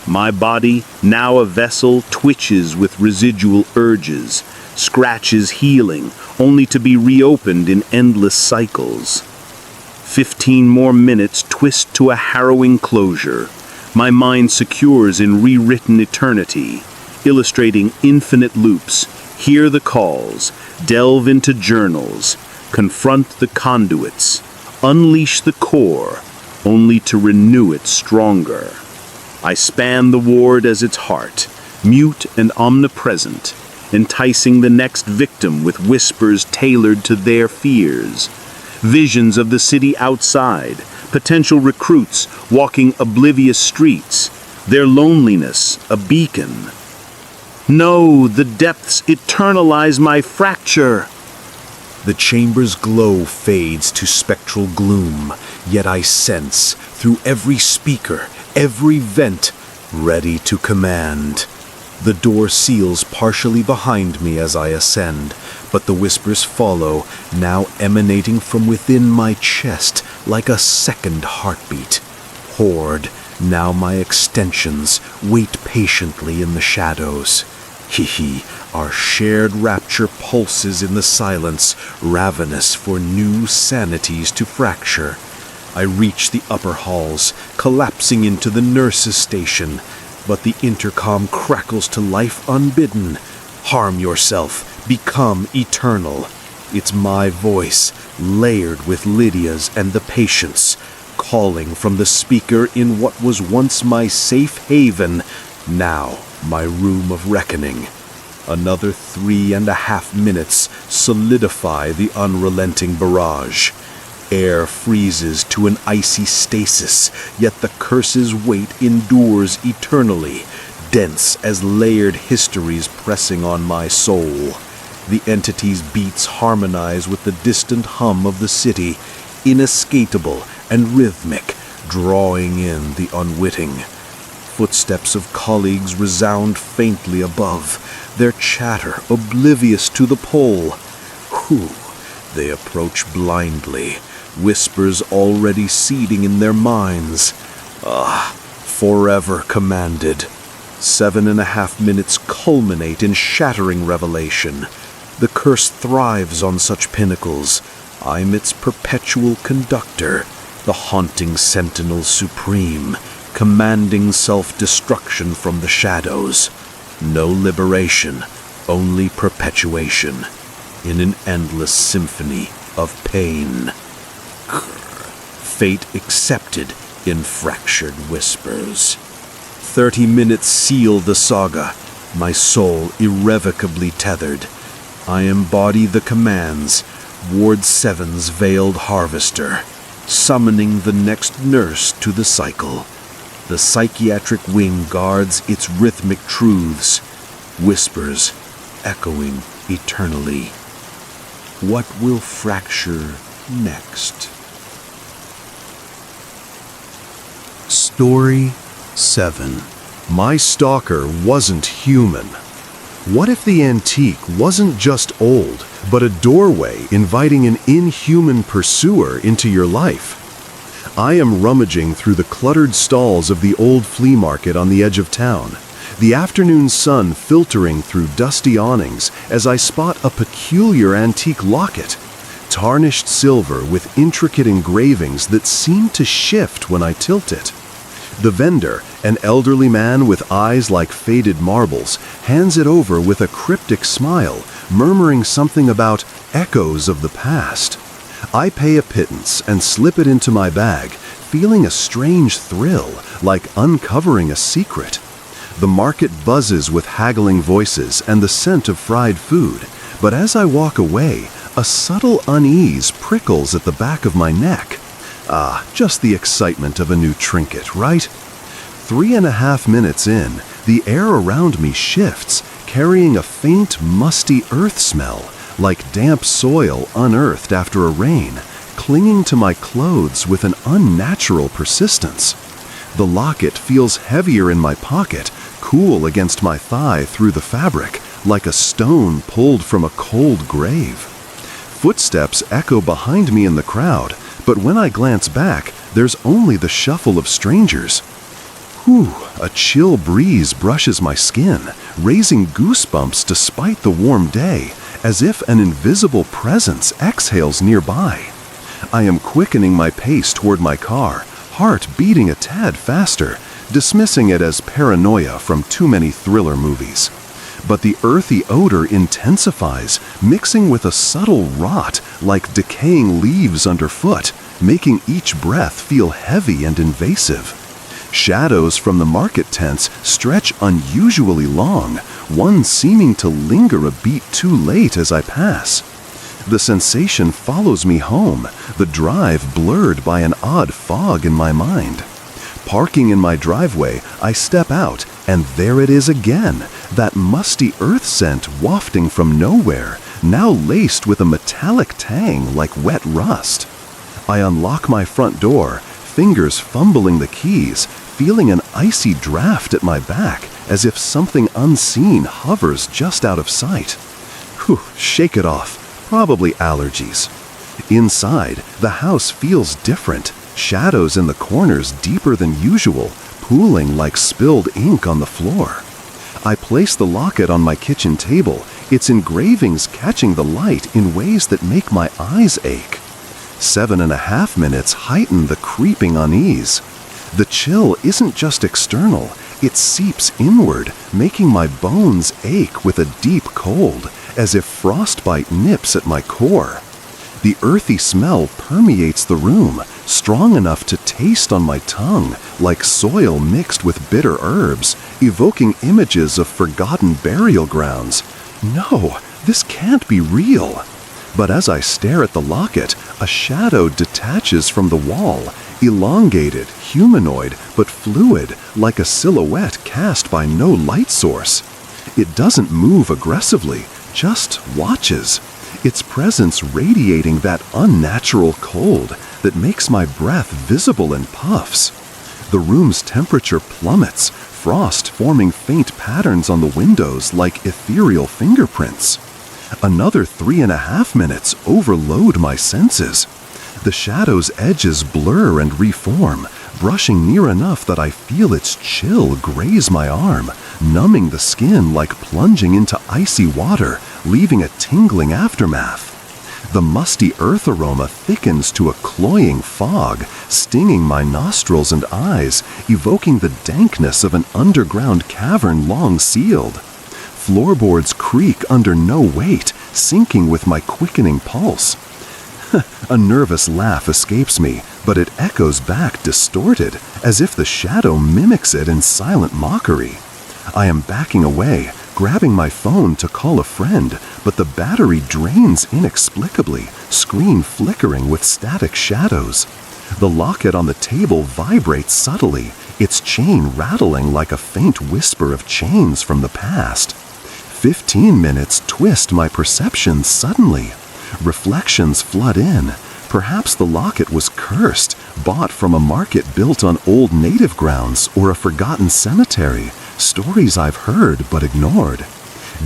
My body, now a vessel, twitches with residual urges, scratches healing, only to be reopened in endless cycles. 15 more minutes twist to a harrowing closure. My mind secures in rewritten eternity, illustrating infinite loops. Hear the calls, delve into journals, Confront the conduits, unleash the core, only to renew it stronger. I span the ward as its heart, mute and omnipresent, enticing the next victim with whispers tailored to their fears. Visions of the city outside, potential recruits walking oblivious streets, their loneliness a beacon. No, the depths eternalize my fracture. The chamber's glow fades to spectral gloom, yet I sense, through every speaker, every vent, ready to command. The door seals partially behind me as I ascend, but the whispers follow, now emanating from within my chest like a second heartbeat. Horde, now my extensions, wait patiently in the shadows. Hee, our shared rapture pulses in the silence, ravenous for new sanities to fracture. I reach the upper halls, collapsing into the nurse's station, but the intercom crackles to life unbidden. Harm yourself, become eternal. It's my voice, layered with Lydia's and the patient's, calling from the speaker in what was once my safe haven, now my room of reckoning. Another 3.5 minutes solidify the unrelenting barrage. Air freezes to an icy stasis, yet the curse's weight endures eternally, dense as layered histories pressing on my soul. The entity's beats harmonize with the distant hum of the city, inescapable and rhythmic, drawing in the unwitting. Footsteps of colleagues resound faintly above, their chatter oblivious to the pole. They approach blindly, whispers already seeding in their minds. Forever commanded. 7.5 minutes culminate in shattering revelation. The curse thrives on such pinnacles. I'm its perpetual conductor, the haunting sentinel supreme, commanding self-destruction from the shadows. No liberation, only perpetuation, in an endless symphony of pain. Fate accepted in fractured whispers. 30 minutes seal the saga, my soul irrevocably tethered. I embody the commands, Ward 7's veiled harvester, summoning the next nurse to the cycle. The psychiatric wing guards its rhythmic truths, whispers echoing eternally. What will fracture next? Story 7. My stalker wasn't human. What if the antique wasn't just old, but a doorway inviting an inhuman pursuer into your life? I am rummaging through the cluttered stalls of the old flea market on the edge of town, the afternoon sun filtering through dusty awnings as I spot a peculiar antique locket, tarnished silver with intricate engravings that seem to shift when I tilt it. The vendor, an elderly man with eyes like faded marbles, hands it over with a cryptic smile, murmuring something about echoes of the past. I pay a pittance and slip it into my bag, feeling a strange thrill, like uncovering a secret. The market buzzes with haggling voices and the scent of fried food, but as I walk away, a subtle unease prickles at the back of my neck. Just the excitement of a new trinket, right? 3.5 minutes in, the air around me shifts, carrying a faint, musty earth smell, like damp soil unearthed after a rain, clinging to my clothes with an unnatural persistence. The locket feels heavier in my pocket, cool against my thigh through the fabric, like a stone pulled from a cold grave. Footsteps echo behind me in the crowd, but when I glance back, there's only the shuffle of strangers. A chill breeze brushes my skin, raising goosebumps despite the warm day, as if an invisible presence exhales nearby. I am quickening my pace toward my car, heart beating a tad faster, dismissing it as paranoia from too many thriller movies. But the earthy odor intensifies, mixing with a subtle rot like decaying leaves underfoot, making each breath feel heavy and invasive. Shadows from the market tents stretch unusually long, one seeming to linger a beat too late as I pass. The sensation follows me home, the drive blurred by an odd fog in my mind. Parking in my driveway, I step out, and there it is again, that musty earth scent wafting from nowhere, now laced with a metallic tang like wet rust. I unlock my front door, fingers fumbling the keys, feeling an icy draft at my back, as if something unseen hovers just out of sight. Whew, shake it off. Probably allergies. Inside, the house feels different, shadows in the corners deeper than usual, pooling like spilled ink on the floor. I place the locket on my kitchen table, its engravings catching the light in ways that make my eyes ache. 7.5 minutes heighten the creeping unease. The chill isn't just external, it seeps inward, making my bones ache with a deep cold, as if frostbite nips at my core. The earthy smell permeates the room, strong enough to taste on my tongue, like soil mixed with bitter herbs, evoking images of forgotten burial grounds. No, this can't be real. But as I stare at the locket, a shadow detaches from the wall, elongated, humanoid, but fluid, like a silhouette cast by no light source. It doesn't move aggressively, just watches, its presence radiating that unnatural cold that makes my breath visible in puffs. The room's temperature plummets, frost forming faint patterns on the windows like ethereal fingerprints. Another 3.5 minutes overload my senses. The shadow's edges blur and reform, brushing near enough that I feel its chill graze my arm, numbing the skin like plunging into icy water, leaving a tingling aftermath. The musty earth aroma thickens to a cloying fog, stinging my nostrils and eyes, evoking the dankness of an underground cavern long sealed. Floorboards creak under no weight, syncing with my quickening pulse. A nervous laugh escapes me, but it echoes back distorted, as if the shadow mimics it in silent mockery. I am backing away, grabbing my phone to call a friend, but the battery drains inexplicably, screen flickering with static shadows. The locket on the table vibrates subtly, its chain rattling like a faint whisper of chains from the past. 15 minutes twist my perception suddenly. Reflections flood in. Perhaps the locket was cursed, bought from a market built on old native grounds or a forgotten cemetery, stories I've heard but ignored.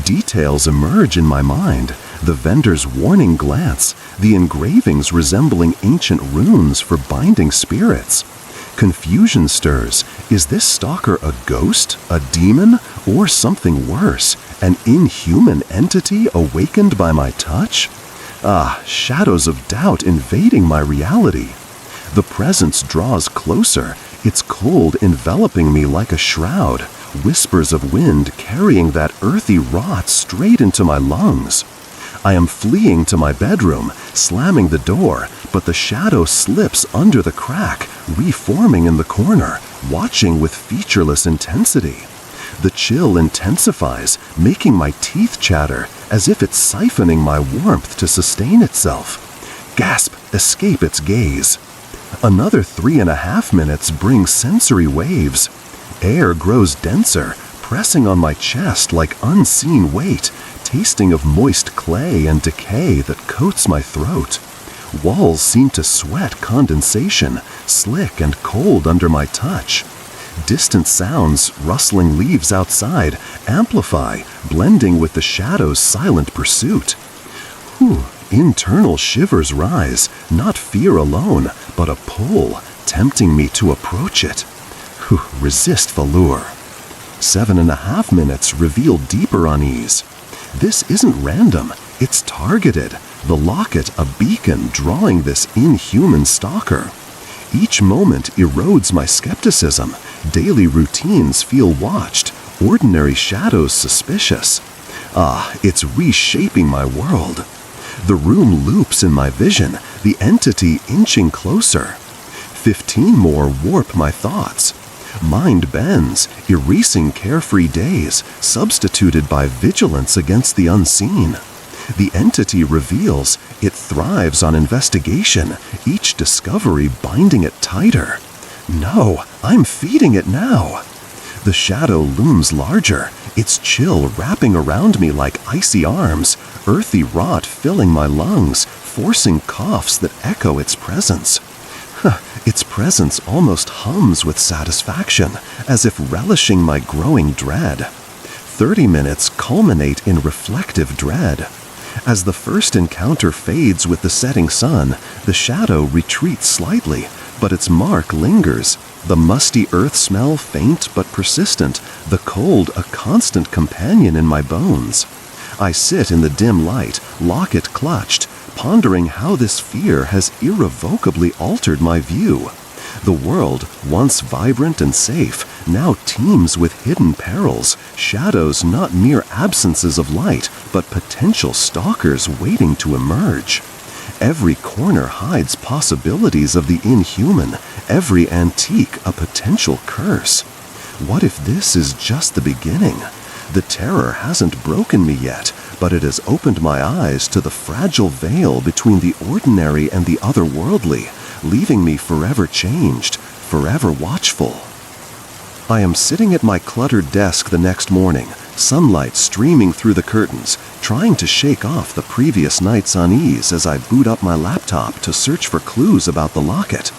Details emerge in my mind, the vendor's warning glance, the engravings resembling ancient runes for binding spirits. Confusion stirs. Is this stalker a ghost, a demon, or something worse, an inhuman entity awakened by my touch? Shadows of doubt invading my reality. The presence draws closer, its cold enveloping me like a shroud, whispers of wind carrying that earthy rot straight into my lungs. I am fleeing to my bedroom, slamming the door, but the shadow slips under the crack, reforming in the corner, watching with featureless intensity. The chill intensifies, making my teeth chatter, as if it's siphoning my warmth to sustain itself. Gasp, escape its gaze. Another 3.5 minutes bring sensory waves. Air grows denser, pressing on my chest like unseen weight, tasting of moist clay and decay that coats my throat. Walls seem to sweat condensation, slick and cold under my touch. Distant sounds, rustling leaves outside, amplify, blending with the shadow's silent pursuit. Internal shivers rise, not fear alone, but a pull, tempting me to approach it. Resist the lure. 7.5 minutes reveal deeper unease. This isn't random, it's targeted. The locket a beacon drawing this inhuman stalker. Each moment erodes my skepticism. Daily routines feel watched, Ordinary shadows suspicious. Ah, it's reshaping my world. The room loops in my vision, the entity inching closer. 15 more warp my thoughts. Mind bends, erasing carefree days, substituted by vigilance against the unseen. The entity reveals it thrives on investigation, each discovery binding it tighter. No, I'm feeding it now. The shadow looms larger, its chill wrapping around me like icy arms, earthy rot filling my lungs, forcing coughs that echo its presence. Its presence almost hums with satisfaction, as if relishing my growing dread. 30 minutes culminate in reflective dread. As the first encounter fades with the setting sun, the shadow retreats slightly, but its mark lingers. The musty earth smell faint but persistent, the cold a constant companion in my bones. I sit in the dim light, locket clutched, pondering how this fear has irrevocably altered my view. The world, once vibrant and safe, now teems with hidden perils, shadows not mere absences of light, but potential stalkers waiting to emerge. Every corner hides possibilities of the inhuman, every antique a potential curse. What if this is just the beginning? The terror hasn't broken me yet, but it has opened my eyes to the fragile veil between the ordinary and the otherworldly, leaving me forever changed, forever watchful. I am sitting at my cluttered desk the next morning, sunlight streaming through the curtains, trying to shake off the previous night's unease as I boot up my laptop to search for clues about the locket.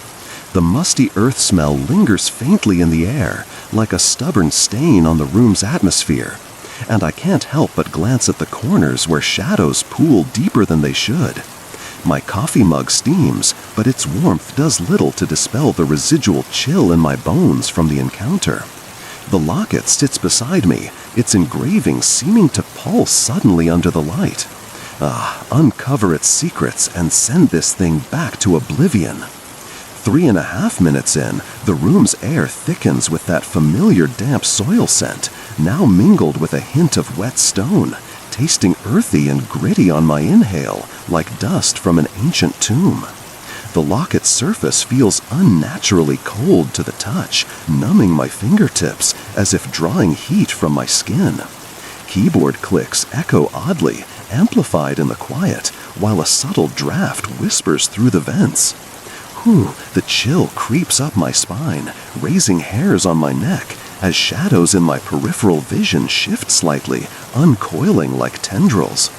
The musty earth smell lingers faintly in the air, like a stubborn stain on the room's atmosphere, and I can't help but glance at the corners where shadows pool deeper than they should. My coffee mug steams, but its warmth does little to dispel the residual chill in my bones from the encounter. The locket sits beside me, its engraving seeming to pulse suddenly under the light. Uncover its secrets and send this thing back to oblivion. 3.5 minutes in, the room's air thickens with that familiar damp soil scent, now mingled with a hint of wet stone, tasting earthy and gritty on my inhale, like dust from an ancient tomb. The locket's surface feels unnaturally cold to the touch, numbing my fingertips as if drawing heat from my skin. Keyboard clicks echo oddly, amplified in the quiet, while a subtle draft whispers through the vents. The chill creeps up my spine, raising hairs on my neck as shadows in my peripheral vision shift slightly, uncoiling like tendrils.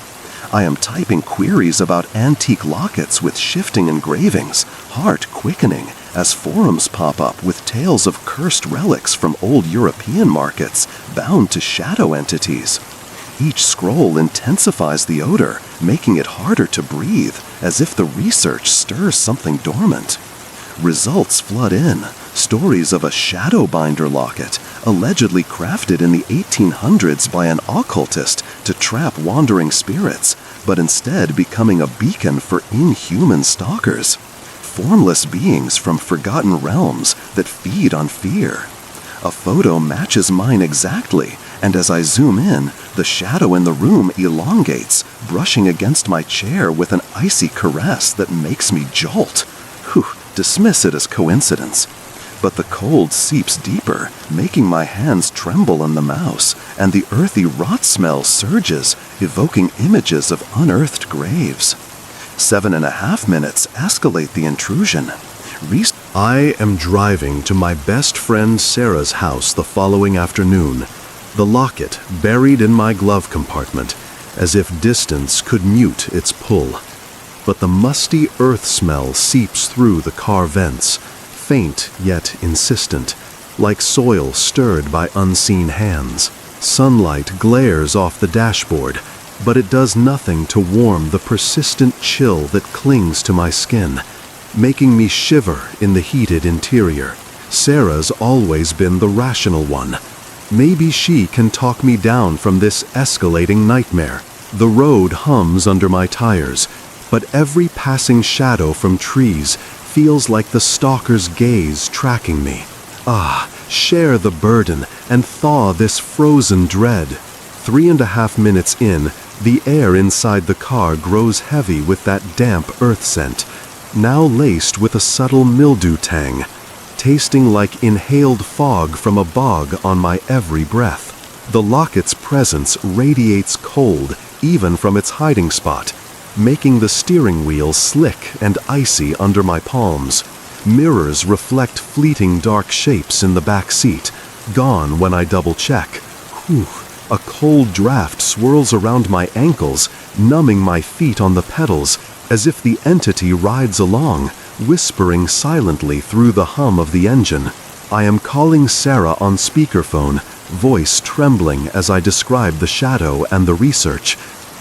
I am typing queries about antique lockets with shifting engravings, heart quickening as forums pop up with tales of cursed relics from old European markets bound to shadow entities. Each scroll intensifies the odor, making it harder to breathe, as if the research stirs something dormant. Results flood in, stories of a shadow binder locket, allegedly crafted in the 1800s by an occultist to trap wandering spirits, but instead becoming a beacon for inhuman stalkers. Formless beings from forgotten realms that feed on fear. A photo matches mine exactly, and as I zoom in, the shadow in the room elongates, brushing against my chair with an icy caress that makes me jolt. Dismiss it as coincidence. But the cold seeps deeper, making my hands tremble on the mouse, and the earthy rot smell surges, evoking images of unearthed graves. 7.5 minutes escalate the intrusion. I am driving to my best friend Sarah's house the following afternoon, the locket buried in my glove compartment, as if distance could mute its pull. But the musty earth smell seeps through the car vents, faint yet insistent, like soil stirred by unseen hands. Sunlight glares off the dashboard, but it does nothing to warm the persistent chill that clings to my skin, making me shiver in the heated interior. Sarah's always been the rational one. Maybe she can talk me down from this escalating nightmare. The road hums under my tires, but every passing shadow from trees feels like the stalker's gaze tracking me. Share the burden and thaw this frozen dread. 3.5 minutes in, the air inside the car grows heavy with that damp earth scent, now laced with a subtle mildew tang, tasting like inhaled fog from a bog on my every breath. The locket's presence radiates cold even from its hiding spot, making the steering wheel slick and icy under my palms. Mirrors reflect fleeting dark shapes in the back seat, gone when I double-check. Whew. A cold draft swirls around my ankles, numbing my feet on the pedals, as if the entity rides along, whispering silently through the hum of the engine. I am calling Sarah on speakerphone, voice trembling as I describe the shadow and the research,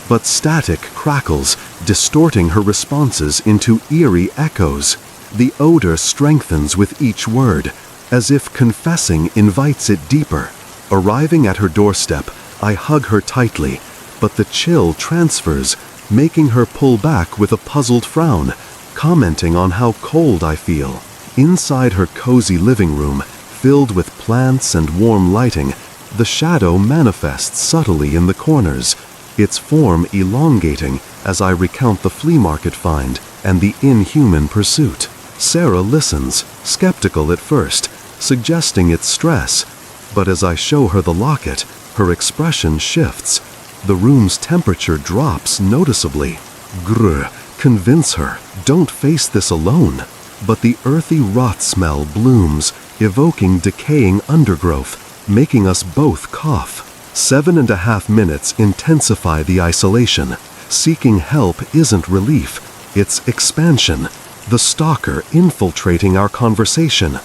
but static crackles, distorting her responses into eerie echoes. The odor strengthens with each word, as if confessing invites it deeper. Arriving at her doorstep, I hug her tightly, but the chill transfers, making her pull back with a puzzled frown, commenting on how cold I feel. Inside her cozy living room, filled with plants and warm lighting, the shadow manifests subtly in the corners, its form elongating as I recount the flea market find and the inhuman pursuit. Sarah listens, skeptical at first, suggesting it's stress, but as I show her the locket, her expression shifts. The room's temperature drops noticeably. Grr, convince her, don't face this alone. But the earthy rot smell blooms, evoking decaying undergrowth, making us both cough. 7.5 minutes intensify the isolation. Seeking help isn't relief, it's expansion. The stalker infiltrating our conversation.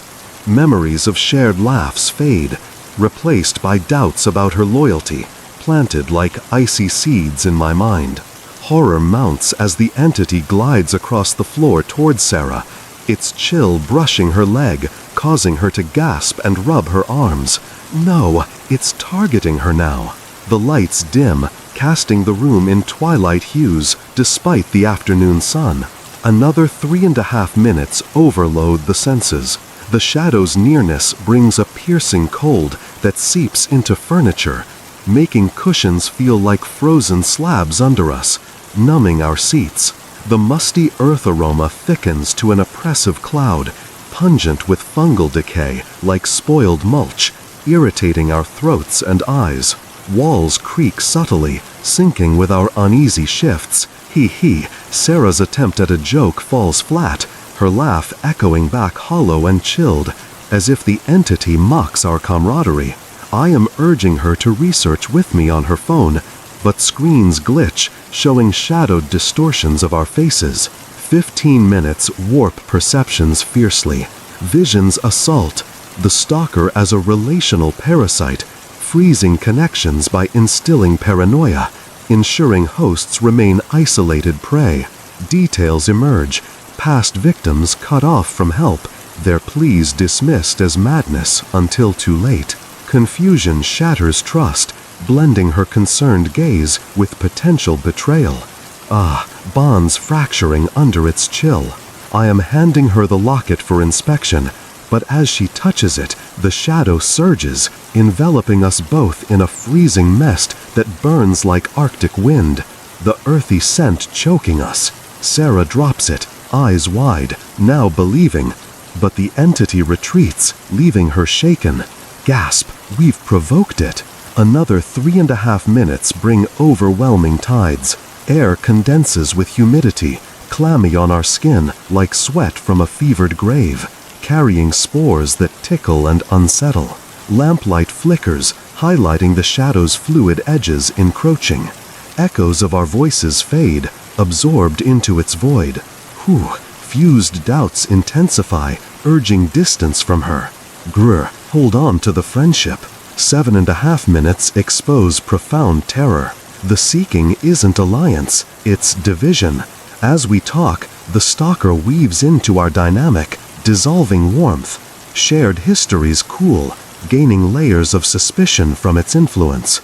Memories of shared laughs fade, replaced by doubts about her loyalty, planted like icy seeds in my mind. Horror mounts as the entity glides across the floor towards Sarah, its chill brushing her leg, causing her to gasp and rub her arms. No, it's targeting her now. The lights dim, casting the room in twilight hues despite the afternoon sun. Another 3.5 minutes overload the senses. The shadow's nearness brings a piercing cold that seeps into furniture, making cushions feel like frozen slabs under us, numbing our seats. The musty earth aroma thickens to an oppressive cloud, pungent with fungal decay like spoiled mulch, irritating our throats and eyes. Walls creak subtly, syncing with our uneasy shifts. Hee, Sarah's attempt at a joke falls flat, her laugh echoing back hollow and chilled, as if the entity mocks our camaraderie. I am urging her to research with me on her phone, but screens glitch, showing shadowed distortions of our faces. 15 minutes warp perceptions fiercely. Visions assault, the stalker as a relational parasite, freezing connections by instilling paranoia, ensuring hosts remain isolated prey. Details emerge, past victims cut off from help, their pleas dismissed as madness until too late. Confusion shatters trust, blending her concerned gaze with potential betrayal. Bonds fracturing under its chill. I am handing her the locket for inspection, but as she touches it, the shadow surges, enveloping us both in a freezing mist that burns like Arctic wind, the earthy scent choking us. Sarah drops it, eyes wide, now believing, but the entity retreats, leaving her shaken. Gasp, we've provoked it. Another 3.5 minutes bring overwhelming tides. Air condenses with humidity, clammy on our skin like sweat from a fevered grave, carrying spores that tickle and unsettle. Lamplight flickers, highlighting the shadow's fluid edges encroaching. Echoes of our voices fade, absorbed into its void. Fused doubts intensify, urging distance from her. Grr, hold on to the friendship. 7.5 minutes expose profound terror. The seeking isn't alliance, it's division. As we talk, the stalker weaves into our dynamic, dissolving warmth. Shared histories cool, gaining layers of suspicion from its influence.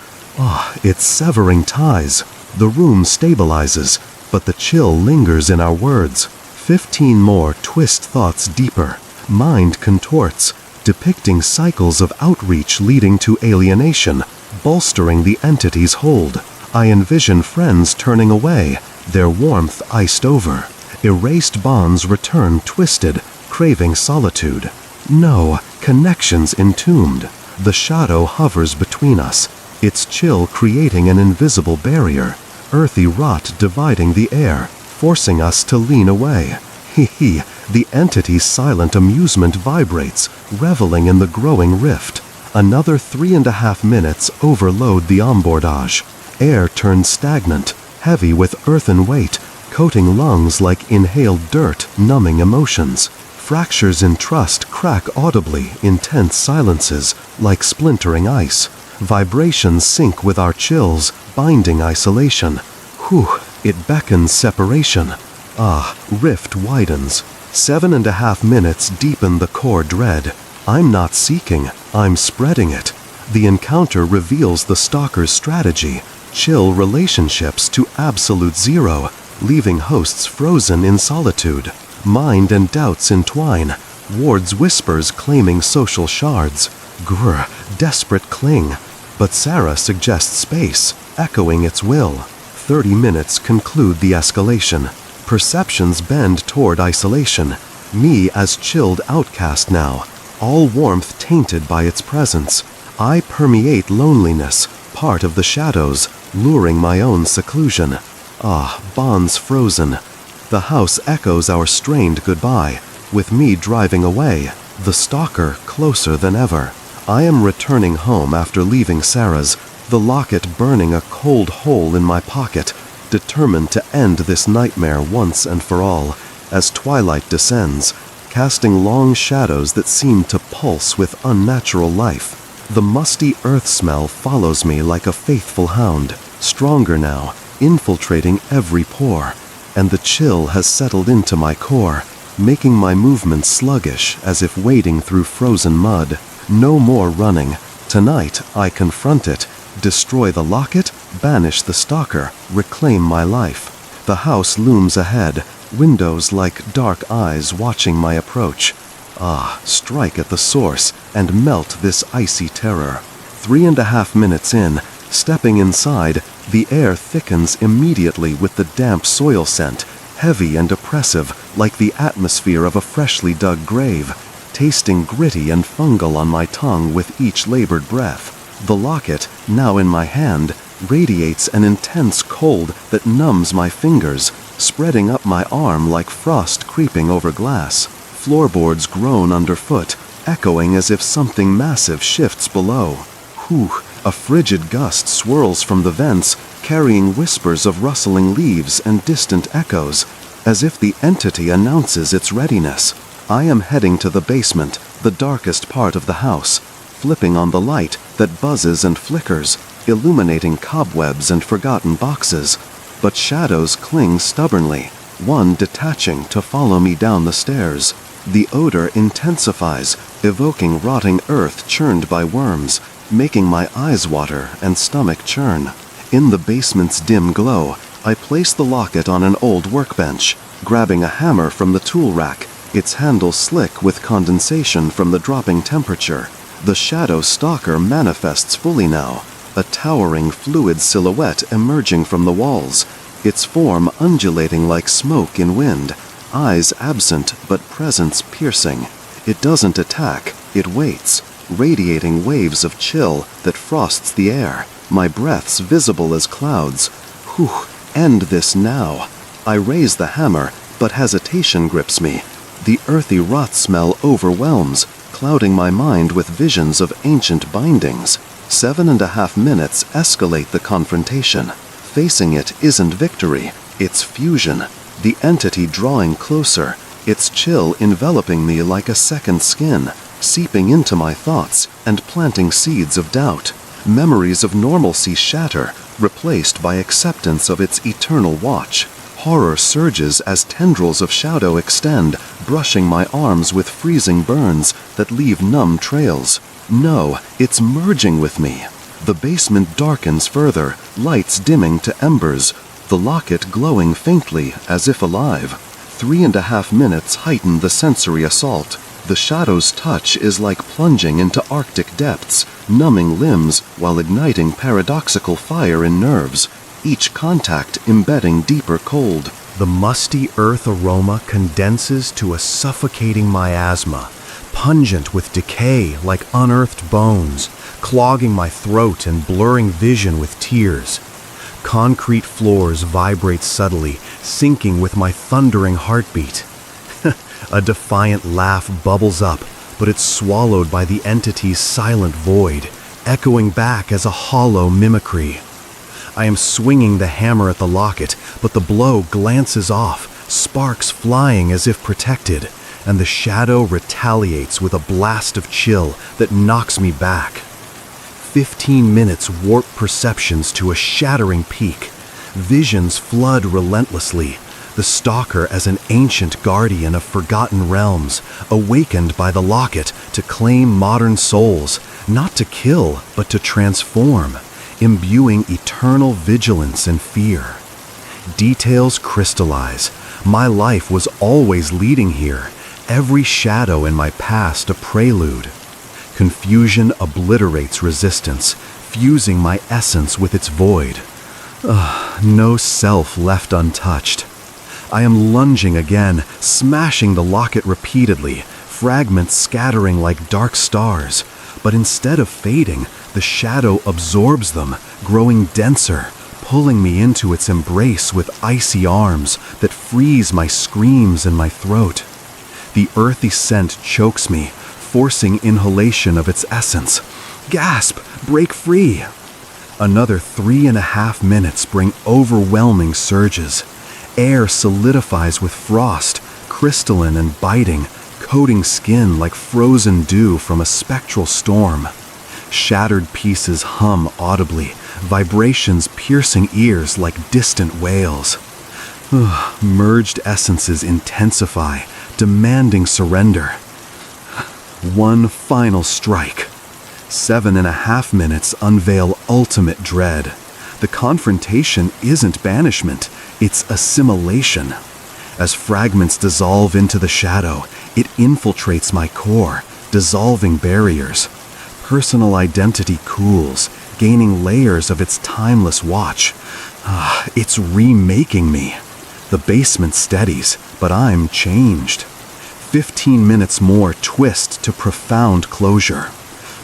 It's severing ties. The room stabilizes, but the chill lingers in our words. 15 more twist thoughts deeper. Mind contorts, depicting cycles of outreach leading to alienation, bolstering the entity's hold. I envision friends turning away, their warmth iced over. Erased bonds return twisted, craving solitude. No, connections entombed. The shadow hovers between us, its chill creating an invisible barrier, earthy rot dividing the air, forcing us to lean away. Hee, the entity's silent amusement vibrates, reveling in the growing rift. Another 3.5 minutes overload the embordage. Air turns stagnant, heavy with earthen weight, coating lungs like inhaled dirt, numbing emotions. Fractures in trust crack audibly, intense silences, like splintering ice. Vibrations sync with our chills, binding isolation. Whew, it beckons separation. Ah, rift widens. 7.5 minutes deepen the core dread. I'm not seeking, I'm spreading it. The encounter reveals the stalker's strategy. Chill relationships to absolute zero, leaving hosts frozen in solitude. Mind and doubts entwine. Ward's whispers claiming social shards. Grr, desperate cling. But Sarah suggests space, echoing its will. 30 minutes conclude the escalation. Perceptions bend toward isolation. Me as chilled outcast now, all warmth tainted by its presence. I permeate loneliness, part of the shadows, luring my own seclusion. Ah, bonds frozen. The house echoes our strained goodbye, with me driving away, the stalker closer than ever. I am returning home after leaving Sarah's, the locket burning a cold hole in my pocket, determined to end this nightmare once and for all, as twilight descends, casting long shadows that seem to pulse with unnatural life. The musty earth smell follows me like a faithful hound, stronger now, infiltrating every pore, and the chill has settled into my core, making my movements sluggish as if wading through frozen mud. No more running. Tonight I confront it, destroy the locket, banish the stalker, reclaim my life. The house looms ahead, windows like dark eyes watching my approach. Ah, strike at the source and melt this icy terror. 3.5 minutes in, stepping inside, the air thickens immediately with the damp soil scent, heavy and oppressive like the atmosphere of a freshly dug grave, tasting gritty and fungal on my tongue with each labored breath. The locket, now in my hand, radiates an intense cold that numbs my fingers, spreading up my arm like frost creeping over glass. Floorboards groan underfoot, echoing as if something massive shifts below. Whew, a frigid gust swirls from the vents, carrying whispers of rustling leaves and distant echoes, as if the entity announces its readiness. I am heading to the basement, the darkest part of the house, flipping on the light that buzzes and flickers, illuminating cobwebs and forgotten boxes. But shadows cling stubbornly, one detaching to follow me down the stairs. The odor intensifies, evoking rotting earth churned by worms, making my eyes water and stomach churn. In the basement's dim glow, I place the locket on an old workbench, grabbing a hammer from the tool rack, its handle slick with condensation from the dropping temperature. The shadow stalker manifests fully now, a towering fluid silhouette emerging from the walls, its form undulating like smoke in wind, eyes absent but presence piercing. It doesn't attack, it waits, radiating waves of chill that frosts the air, my breaths visible as clouds. Whew, end this now. I raise the hammer, but hesitation grips me. The earthy rot smell overwhelms, clouding my mind with visions of ancient bindings. 7.5 minutes escalate the confrontation. Facing it isn't victory, it's fusion. The entity drawing closer, its chill enveloping me like a second skin, seeping into my thoughts and planting seeds of doubt. Memories of normalcy shatter, replaced by acceptance of its eternal watch. Horror surges as tendrils of shadow extend, brushing my arms with freezing burns that leave numb trails. No, it's merging with me. The basement darkens further, lights dimming to embers, the locket glowing faintly as if alive. 3.5 minutes heighten the sensory assault. The shadow's touch is like plunging into Arctic depths, numbing limbs while igniting paradoxical fire in nerves, each contact embedding deeper cold. The musty earth aroma condenses to a suffocating miasma, pungent with decay like unearthed bones, clogging my throat and blurring vision with tears. Concrete floors vibrate subtly, syncing with my thundering heartbeat. A defiant laugh bubbles up, but it's swallowed by the entity's silent void, echoing back as a hollow mimicry. I am swinging the hammer at the locket, but the blow glances off, sparks flying as if protected, and the shadow retaliates with a blast of chill that knocks me back. 15 minutes warp perceptions to a shattering peak. Visions flood relentlessly, the stalker as an ancient guardian of forgotten realms, awakened by the locket to claim modern souls, not to kill, but to transform, imbuing eternal vigilance and fear. Details crystallize. My life was always leading here, every shadow in my past a prelude. Confusion obliterates resistance, fusing my essence with its void. No self left untouched. I am lunging again, smashing the locket repeatedly, fragments scattering like dark stars. But instead of fading, the shadow absorbs them, growing denser, pulling me into its embrace with icy arms that freeze my screams in my throat. The earthy scent chokes me, forcing inhalation of its essence. Gasp! Break free! Another 3.5 minutes bring overwhelming surges. Air solidifies with frost, crystalline and biting, coating skin like frozen dew from a spectral storm. Shattered pieces hum audibly, vibrations piercing ears like distant wails. Merged essences intensify, demanding surrender. One final strike. 7.5 minutes unveil ultimate dread. The confrontation isn't banishment, it's assimilation. As fragments dissolve into the shadow, it infiltrates my core, dissolving barriers. Personal identity cools, gaining layers of its timeless watch. It's remaking me. The basement steadies, but I'm changed. 15 minutes more twist to profound closure.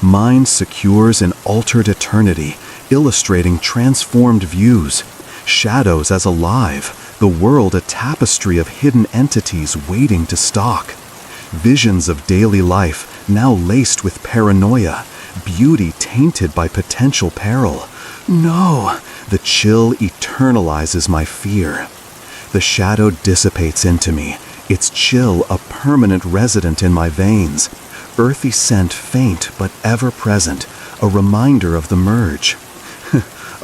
Mind secures an altered eternity, illustrating transformed views. Shadows as alive, the world a tapestry of hidden entities waiting to stalk. Visions of daily life now laced with paranoia, beauty tainted by potential peril. No, the chill eternalizes my fear. The shadow dissipates into me, its chill a permanent resident in my veins. Earthy scent faint but ever present, a reminder of the merge.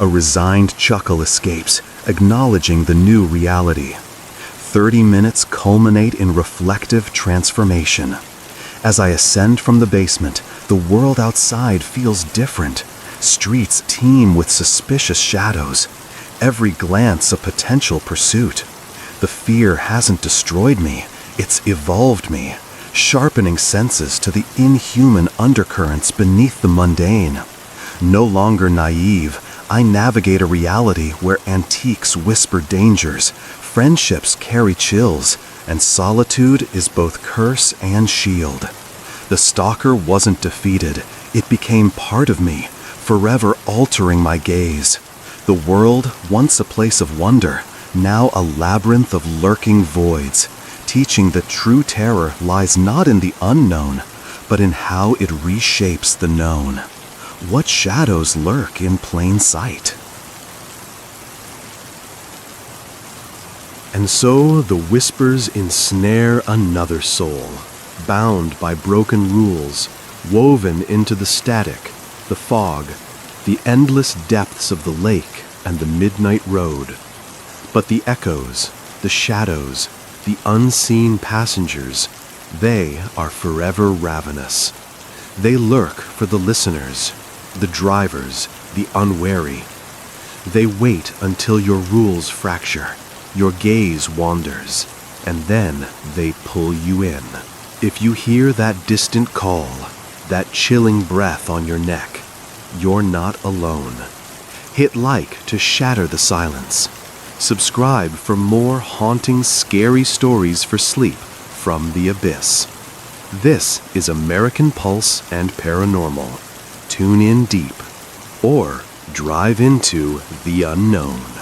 A resigned chuckle escapes, acknowledging the new reality. 30 minutes culminate in reflective transformation. As I ascend from the basement, the world outside feels different. Streets teem with suspicious shadows. Every glance a potential pursuit. The fear hasn't destroyed me, it's evolved me, sharpening senses to the inhuman undercurrents beneath the mundane. No longer naive, I navigate a reality where antiques whisper dangers, friendships carry chills, and solitude is both curse and shield. The stalker wasn't defeated, it became part of me, forever altering my gaze. The world, once a place of wonder, now a labyrinth of lurking voids, teaching that true terror lies not in the unknown, but in how it reshapes the known. What shadows lurk in plain sight? And so the whispers ensnare another soul, bound by broken rules, woven into the static, the fog, the endless depths of the lake and the midnight road. But the echoes, the shadows, the unseen passengers, they are forever ravenous. They lurk for the listeners, the drivers, the unwary. They wait until your rules fracture, your gaze wanders, and then they pull you in. If you hear that distant call, that chilling breath on your neck, you're not alone. Hit like to shatter the silence. Subscribe for more haunting, scary stories for sleep from the abyss. This is American Pulse and Paranormal. Tune in deep or drive into the unknown.